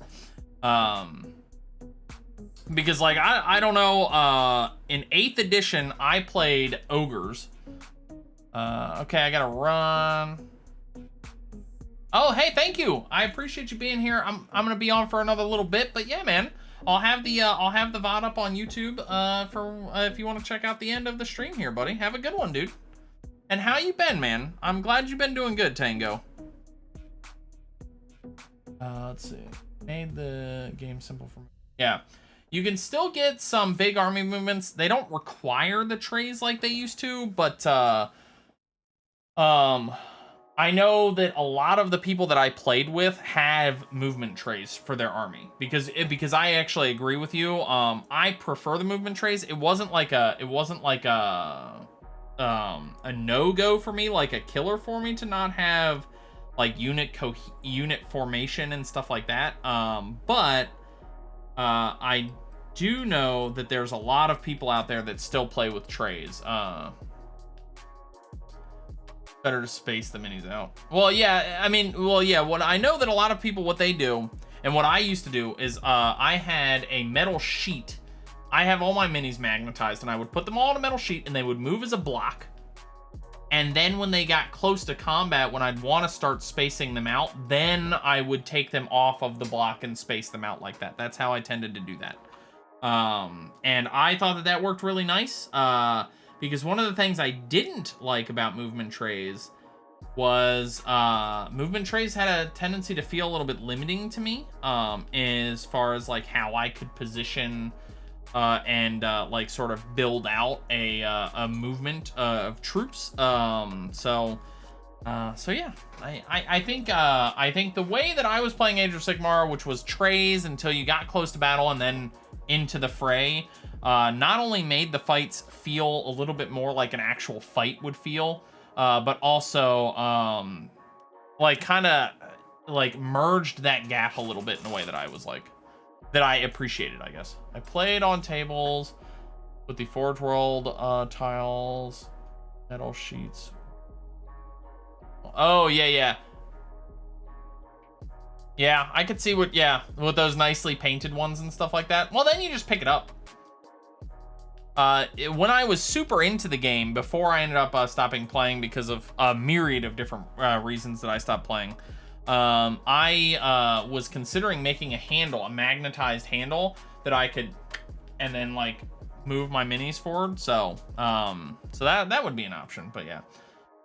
Because like I don't know, in 8th edition I played ogres. Okay, I gotta run. Oh, hey, thank you. I appreciate you being here. I'm gonna be on for another little bit, but yeah, man. I'll have the VOD up on YouTube for if you want to check out the end of the stream here, buddy. Have a good one, dude. And how you been, man? I'm glad you've been doing good, Tango. Let's see. Made the game simple for me. Yeah. You can still get some big army movements. They don't require the trays like they used to, but I know that a lot of the people that I played with have movement trays for their army because I actually agree with you. I prefer the movement trays. It wasn't like a no-go for me, like a killer for me to not have like unit formation and stuff like that. But I do know that there's a lot of people out there that still play with trays. Better to space the minis out. Well, yeah, I mean, well, yeah, what I know that a lot of people, what they do, and what I used to do is I had a metal sheet. I have all my minis magnetized, and I would put them all on a metal sheet, and they would move as a block. And then when they got close to combat, when I'd want to start spacing them out, then I would take them off of the block and space them out like that. That's how I tended to do that. And I thought that that worked really nice. Because one of the things I didn't like about movement trays was movement trays had a tendency to feel a little bit limiting to me as far as like how I could position and like sort of build out a movement of troops. So yeah, I think the way that I was playing Age of Sigmar, which was trays until you got close to battle and then into the fray, not only made the fights feel a little bit more like an actual fight would feel, but also like kind of like merged that gap a little bit in a way that I was like, that I appreciated, I guess. I played on tables with the Forge World tiles, metal sheets. Oh, yeah. Yeah, I could see what, yeah, with those nicely painted ones and stuff like that. Well, then you just pick it up. When I was super into the game, before I ended up stopping playing because of a myriad of different reasons that I stopped playing, I was considering making a handle, a magnetized handle that I could, and then like move my minis forward. So that would be an option. But yeah,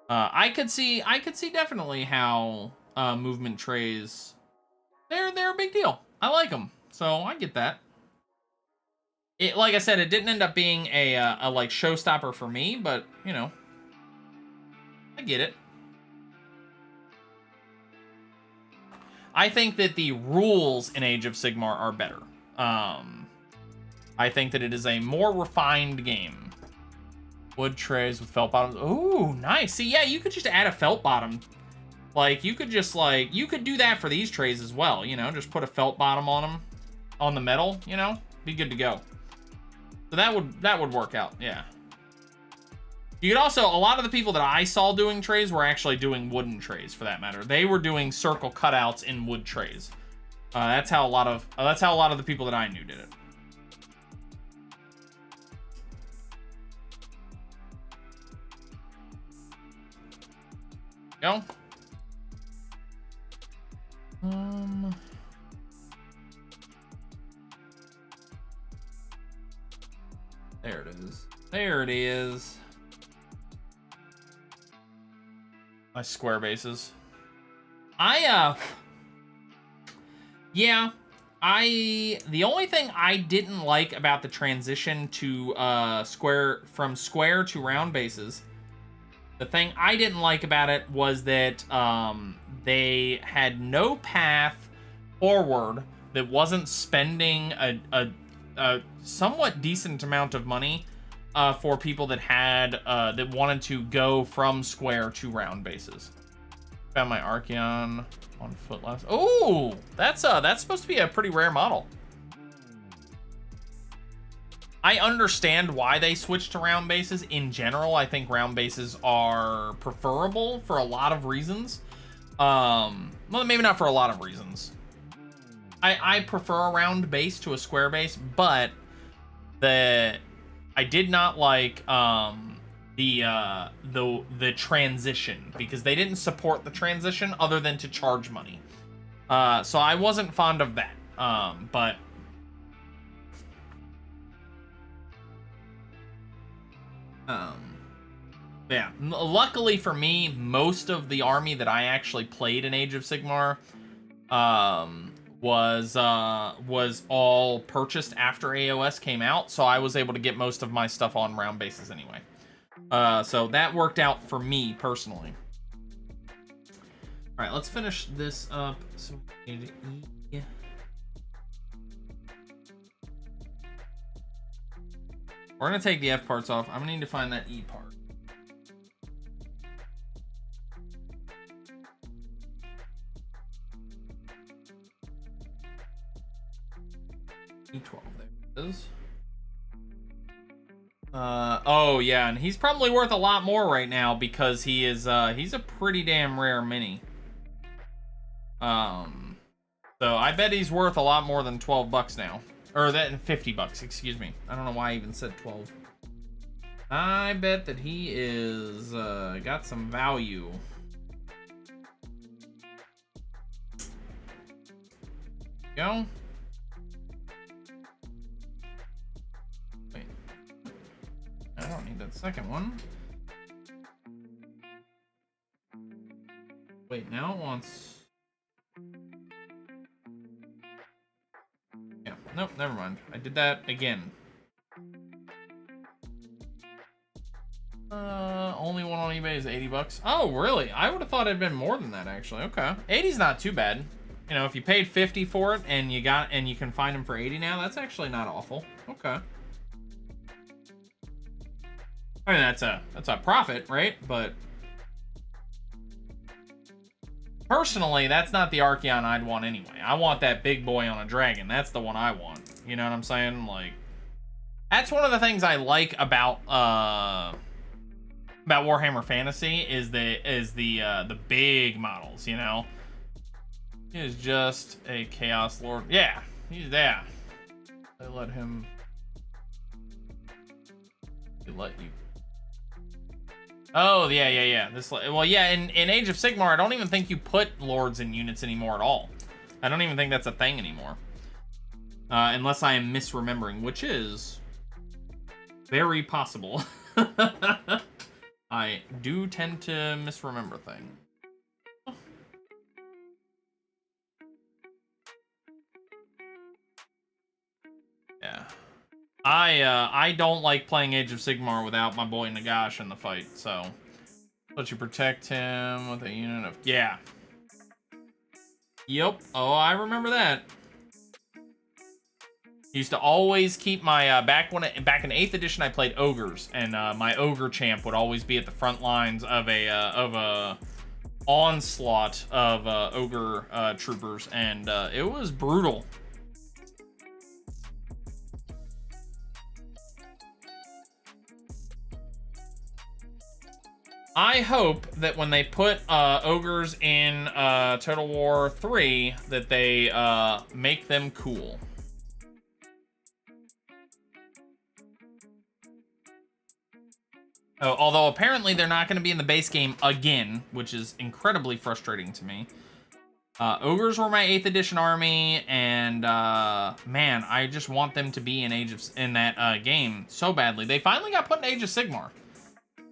I could see definitely how movement trays, they're a big deal. I like them, so I get that. It, like I said, it didn't end up being a like showstopper for me, but you know, I get it. I think that the rules in Age of Sigmar are better. I think that it is a more refined game. Wood trays with felt bottoms. Ooh, nice. See, yeah, you could just add a felt bottom. Like, you could just, like, you could do that for these trays as well, you know? Just put a felt bottom on them, on the metal, you know? Be good to go. So that would work out, yeah. You could also, a lot of the people that I saw doing trays were actually doing wooden trays, for that matter. They were doing circle cutouts in wood trays. That's how a lot of the people that I knew did it. Go. There it is. There it is. My square bases. Yeah, the only thing I didn't like about the transition to from square to round bases, the thing I didn't like about it was that they had no path forward that wasn't spending a somewhat decent amount of money for people that had that wanted to go from square to round bases. Found my Archeon on foot last. Oh, that's supposed to be a pretty rare model. I understand why they switched to round bases. In general, I think round bases are preferable for a lot of reasons. Well, maybe not for a lot of reasons. I prefer a round base to a square base, but I did not like the transition, because they didn't support the transition other than to charge money. So I wasn't fond of that. But yeah, luckily for me, most of the army that I actually played in Age of Sigmar was all purchased after AOS came out, so I was able to get most of my stuff on round bases anyway. So that worked out for me personally. All right, let's finish this up. So we need E. We're gonna take the F parts off. I'm gonna need to find that E part. E12, there it is. Oh yeah, and he's probably worth a lot more right now because he is he's a pretty damn rare mini. So I bet he's worth a lot more than 12 bucks now. Or that 50 bucks, excuse me. I don't know why I even said 12. I bet that he is got some value. Go. Wait. I don't need that second one. Wait, now it wants... Yeah, nope, never mind. I did that again. Only one on eBay is 80 bucks. Oh, really? I would have thought it'd been more than that, actually. Okay. 80's not too bad. You know, if you paid 50 for it and you can find them for 80 now, that's actually not awful. Okay. I mean, that's a profit, right? But personally, that's not the Archeon I'd want anyway. I want that big boy on a dragon. That's the one I want. You know what I'm saying? Like, that's one of the things I like about Warhammer Fantasy is the big models. You know, he is just a Chaos Lord. Yeah, he's there. They let him. They let you. Oh, yeah. Well, yeah, in Age of Sigmar, I don't even think you put lords in units anymore at all. I don't even think that's a thing anymore. Unless I am misremembering, which is very possible. I do tend to misremember things. Yeah. I don't like playing Age of Sigmar without my boy Nagash in the fight, so let you protect him with a unit of... Yeah. Yep. Oh, I remember that. Used to always keep my back in 8th edition I played ogres, and my ogre champ would always be at the front lines of a onslaught of ogre troopers, and it was brutal. I hope that when they put ogres in Total War 3, that they make them cool. Oh, although apparently they're not going to be in the base game again, which is incredibly frustrating to me. Ogres were my 8th edition army, and man, I just want them to be in that game so badly. They finally got put in Age of Sigmar.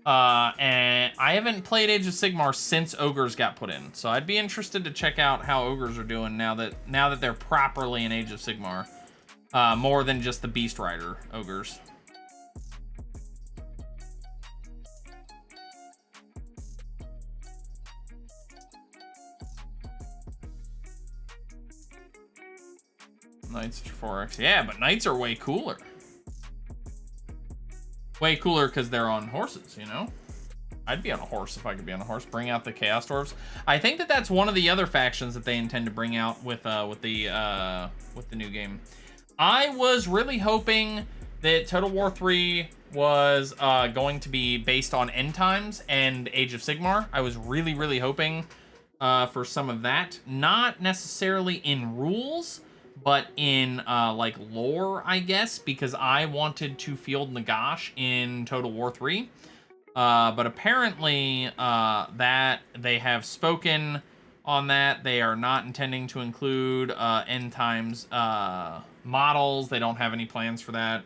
And I haven't played Age of Sigmar since Ogres got put in, so I'd be interested to check out how Ogres are doing now that they're properly in Age of Sigmar, more than just the Beast Rider Ogres. Knights are 4x. Yeah, but Knights are way cooler. Way cooler because they're on horses, you know? I'd be on a horse if I could be on a horse. Bring out the Chaos Dwarves. I think that that's one of the other factions that they intend to bring out with the new game. I was really hoping that Total War 3 was going to be based on End Times and Age of Sigmar. I was really, really hoping for some of that. Not necessarily in rules, but in like lore, I guess, because I wanted to field Nagash in Total War 3. But apparently that they have spoken on that. They are not intending to include End Times models. They don't have any plans for that.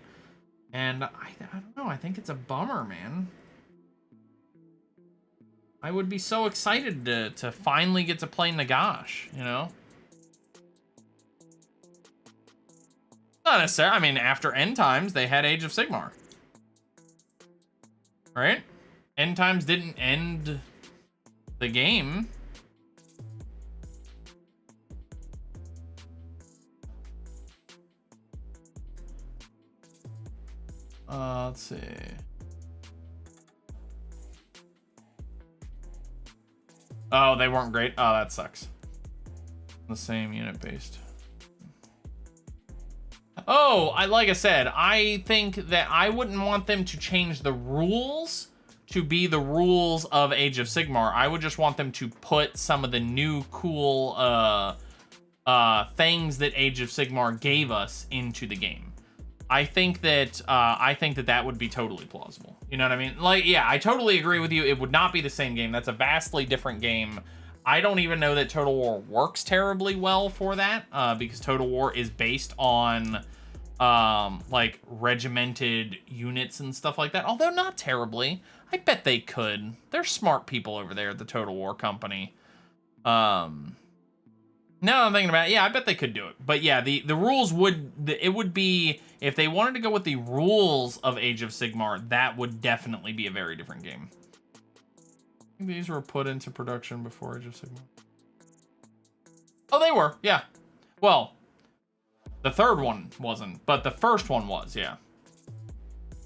And I don't know, I think it's a bummer, man. I would be so excited to finally get to play Nagash, you know? Not necessarily. I mean, after End Times, they had Age of Sigmar. Right? End Times didn't end the game. Let's see. Oh, they weren't great. Oh, that sucks. The same unit based. Oh, like I said, I think that I wouldn't want them to change the rules to be the rules of Age of Sigmar. I would just want them to put some of the new cool things that Age of Sigmar gave us into the game. I think that that would be totally plausible. You know what I mean? Like, yeah, I totally agree with you. It would not be the same game. That's a vastly different game. I don't even know that Total War works terribly well for that, because Total War is based on like regimented units and stuff like that. Although not terribly. I bet they could. They're smart people over there at the Total War company. Now I'm thinking about it, yeah, I bet they could do it. But yeah, the rules it would be, if they wanted to go with the rules of Age of Sigmar, that would definitely be a very different game. I think these were put into production before Age of Sigmar. Oh, they were, yeah. Well, the third one wasn't, but the first one was, yeah.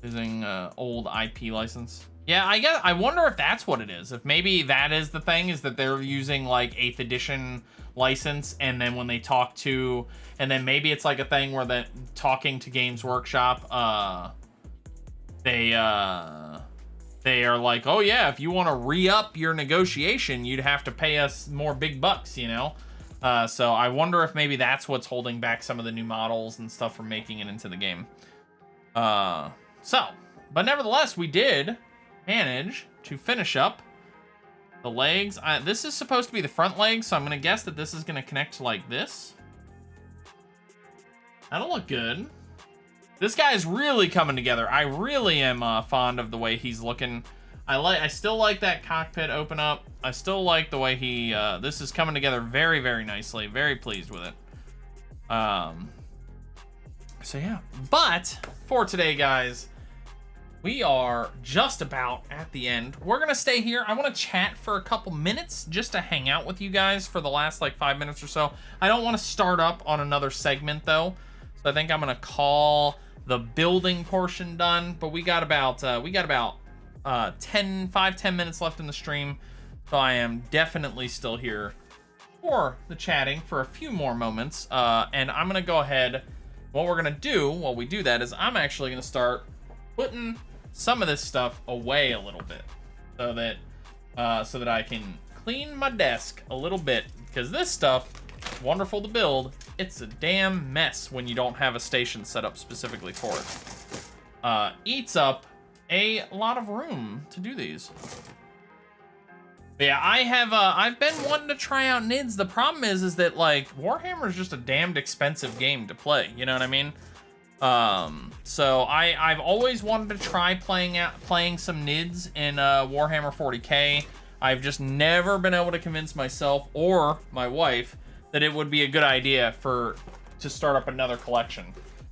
Using old IP license. Yeah, I wonder if that's what it is. If maybe that is the thing, is that they're using like 8th edition license, and then when they talk to, and then maybe it's like a thing where that talking to Games Workshop, they are like, oh yeah, if you want to re-up your negotiation, you'd have to pay us more big bucks, you know? So I wonder if maybe that's what's holding back some of the new models and stuff from making it into the game. But nevertheless, we did manage to finish up the legs. This is supposed to be the front leg, so I'm going to guess that this is going to connect to like this. That'll look good. This guy is really coming together. I really am fond of the way he's looking. I still like that cockpit open up. I still like the way he, this is coming together very, very nicely. Very pleased with it. So yeah, but for today, guys, we are just about at the end. We're gonna stay here. I want to chat for a couple minutes just to hang out with you guys for the last like 5 minutes or so. I don't want to start up on another segment though, so I think I'm gonna call the building portion done. But we got about 10 minutes left in the stream, so I am definitely still here for the chatting for a few more moments. And I'm gonna go ahead. What we're gonna do while we do that is I'm actually gonna start putting some of this stuff away a little bit, so that I can clean my desk a little bit, because this stuff, wonderful to build, it's a damn mess when you don't have a station set up specifically for it. Eats up a lot of room to do these. But yeah, I've been wanting to try out NIDS. The problem is that like Warhammer is just a damned expensive game to play. You know what I mean? So I've always wanted to try playing some NIDs in Warhammer 40K. I've just never been able to convince myself or my wife that it would be a good idea to start up another collection.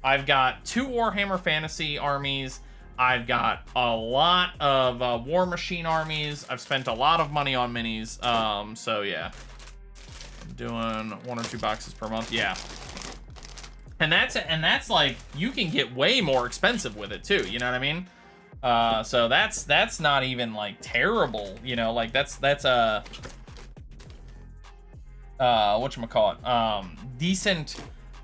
I've got 2 Warhammer Fantasy armies. I've got a lot of War Machine armies. I've spent a lot of money on minis. So yeah, I'm doing 1 or 2 boxes per month. Yeah. And that's like, you can get way more expensive with it too, you know what I mean? So that's not even like terrible, you know, like that's a whatchamacallit, decent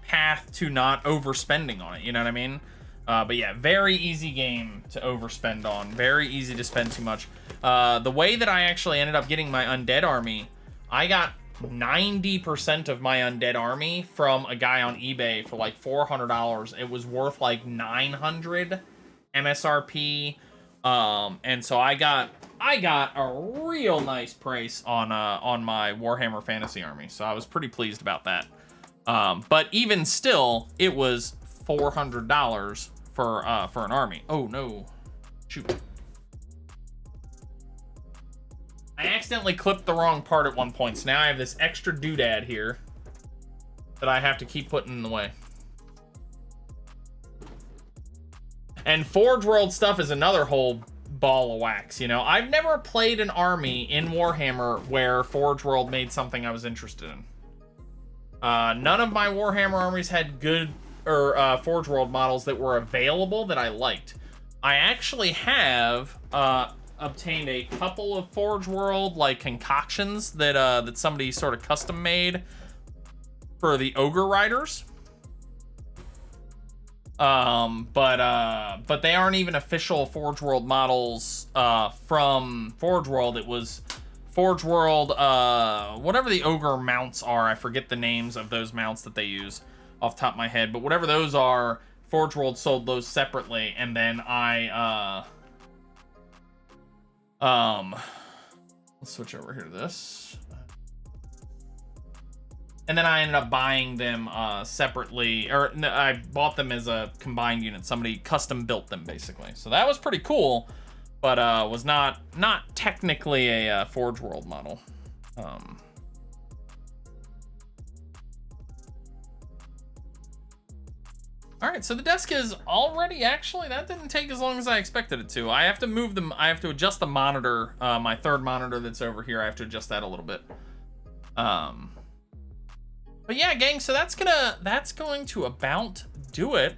path to not overspending on it, you know what I mean? But yeah, very easy game to overspend on, very easy to spend too much. The way that I actually ended up getting my undead army, I got 90% of my undead army from a guy on eBay for like $400. It was worth like 900 MSRP, and so I got a real nice price on my Warhammer Fantasy army, so I was pretty pleased about that. But even still, it was $400 for an army. Oh no, shoot. I accidentally clipped the wrong part at one point, so now I have this extra doodad here that I have to keep putting in the way. And Forge World stuff is another whole ball of wax, you know? I've never played an army in Warhammer where Forge World made something I was interested in. None of my Warhammer armies had good Forge World models that were available that I liked. I actually have obtained a couple of Forge World like concoctions that somebody sort of custom made for the Ogre Riders. But they aren't even official Forge World models from Forge World. It was Forge World, whatever the Ogre mounts are. I forget the names of those mounts that they use off the top of my head, but whatever those are, Forge World sold those separately, and then let's switch over here to this. And then I ended up buying them separately, or I bought them as a combined unit. Somebody custom built them, basically. So that was pretty cool, but was not technically a Forge World model. All right, so the desk is already, actually, that didn't take as long as I expected it to. I have to move them, I have to adjust the monitor, my third monitor that's over here. I have to adjust that a little bit. But yeah, gang, so that's going to about do it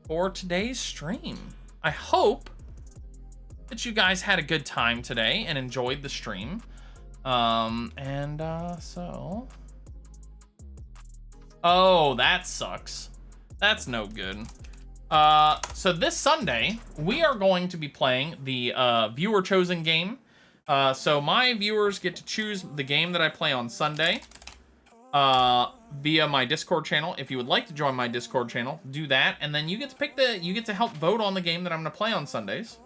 for today's stream. I hope that you guys had a good time today and enjoyed the stream. So... Oh, that sucks. That's no good. So this Sunday, we are going to be playing the viewer-chosen game. So my viewers get to choose the game that I play on Sunday via my Discord channel. If you would like to join my Discord channel, do that, and then you get to pick you get to help vote on the game that I'm going to play on Sundays.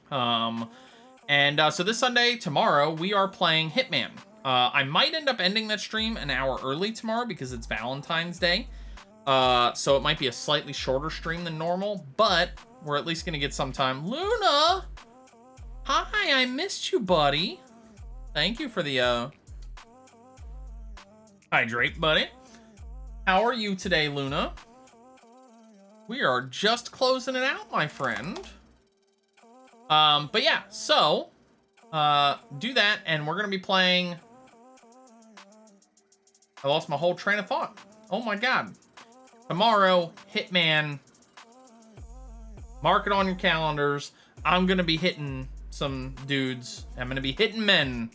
So this Sunday, tomorrow, we are playing Hitman. I might end up ending that stream an hour early tomorrow because it's Valentine's Day. So it might be a slightly shorter stream than normal, but we're at least going to get some time. Luna! Hi, I missed you, buddy. Thank you for the, hydrate, buddy. How are you today, Luna? We are just closing it out, my friend. But yeah, so, do that, and we're going to be playing... I lost my whole train of thought. Oh my god. Tomorrow, Hitman. Mark it on your calendars. I'm going to be hitting some dudes. I'm going to be hitting men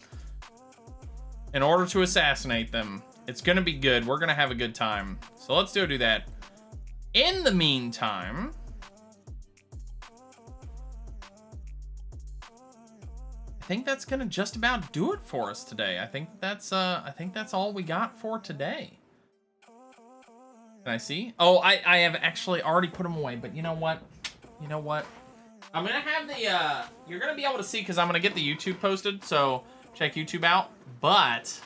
in order to assassinate them. It's going to be good. We're going to have a good time. So let's do that. In the meantime... I think that's gonna just about do it for us today. I think that's all we got for today. Can I see? Oh, I have actually already put them away, but you know what? I'm gonna have the you're gonna be able to see because I'm gonna get the YouTube posted, so check YouTube out. But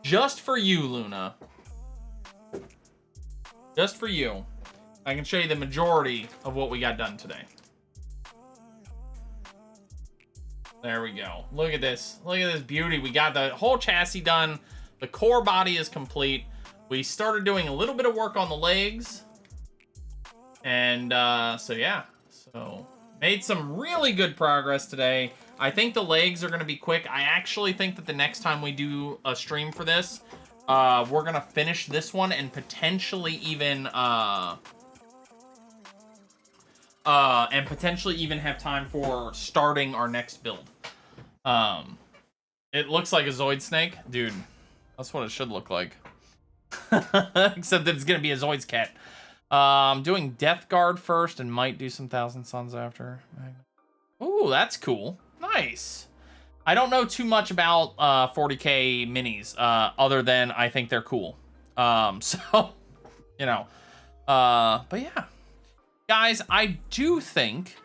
just for you, Luna, Just for you. I can show you the majority of what we got done today. There we go. Look at this. Look at this beauty. We got the whole chassis done. The core body is complete. We started doing a little bit of work on the legs. And so yeah. So made some really good progress today. I think the legs are going to be quick. I actually think that the next time we do a stream for this, we're going to finish this one and potentially even have time for starting our next build. It looks like a Zoid snake. Dude, that's what it should look like. Except that it's going to be a Zoids cat. Doing Death Guard first and might do some Thousand Suns after. Ooh, that's cool. Nice. I don't know too much about 40k minis, other than I think they're cool. So, you know. But yeah. Guys, I do think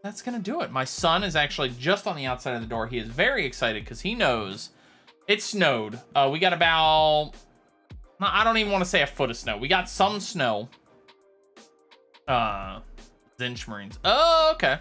that's going to do it. My son is actually just on the outside of the door. He is very excited because he knows it snowed. We got about, I don't even want to say a foot of snow. We got some snow. Zinch Marines. Oh, okay.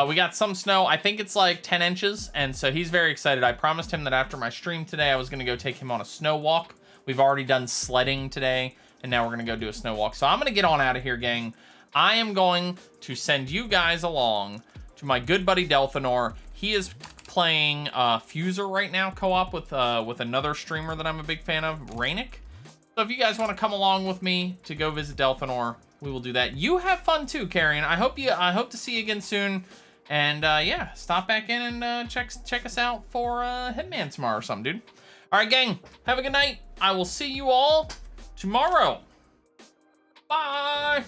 We got some snow. I think it's like 10 inches. And so he's very excited. I promised him that after my stream today, I was going to go take him on a snow walk. We've already done sledding today. And now we're going to go do a snow walk. So I'm going to get on out of here, gang. I am going to send you guys along to my good buddy Delphinor. He is playing Fuser right now, co-op with another streamer that I'm a big fan of, Rainick. So if you guys want to come along with me to go visit Delphinor, we will do that. You have fun too, Carrion. I hope to see you again soon. And yeah, stop back in and check us out for Hitman tomorrow or something, dude. All right, gang. Have a good night. I will see you all tomorrow. Bye.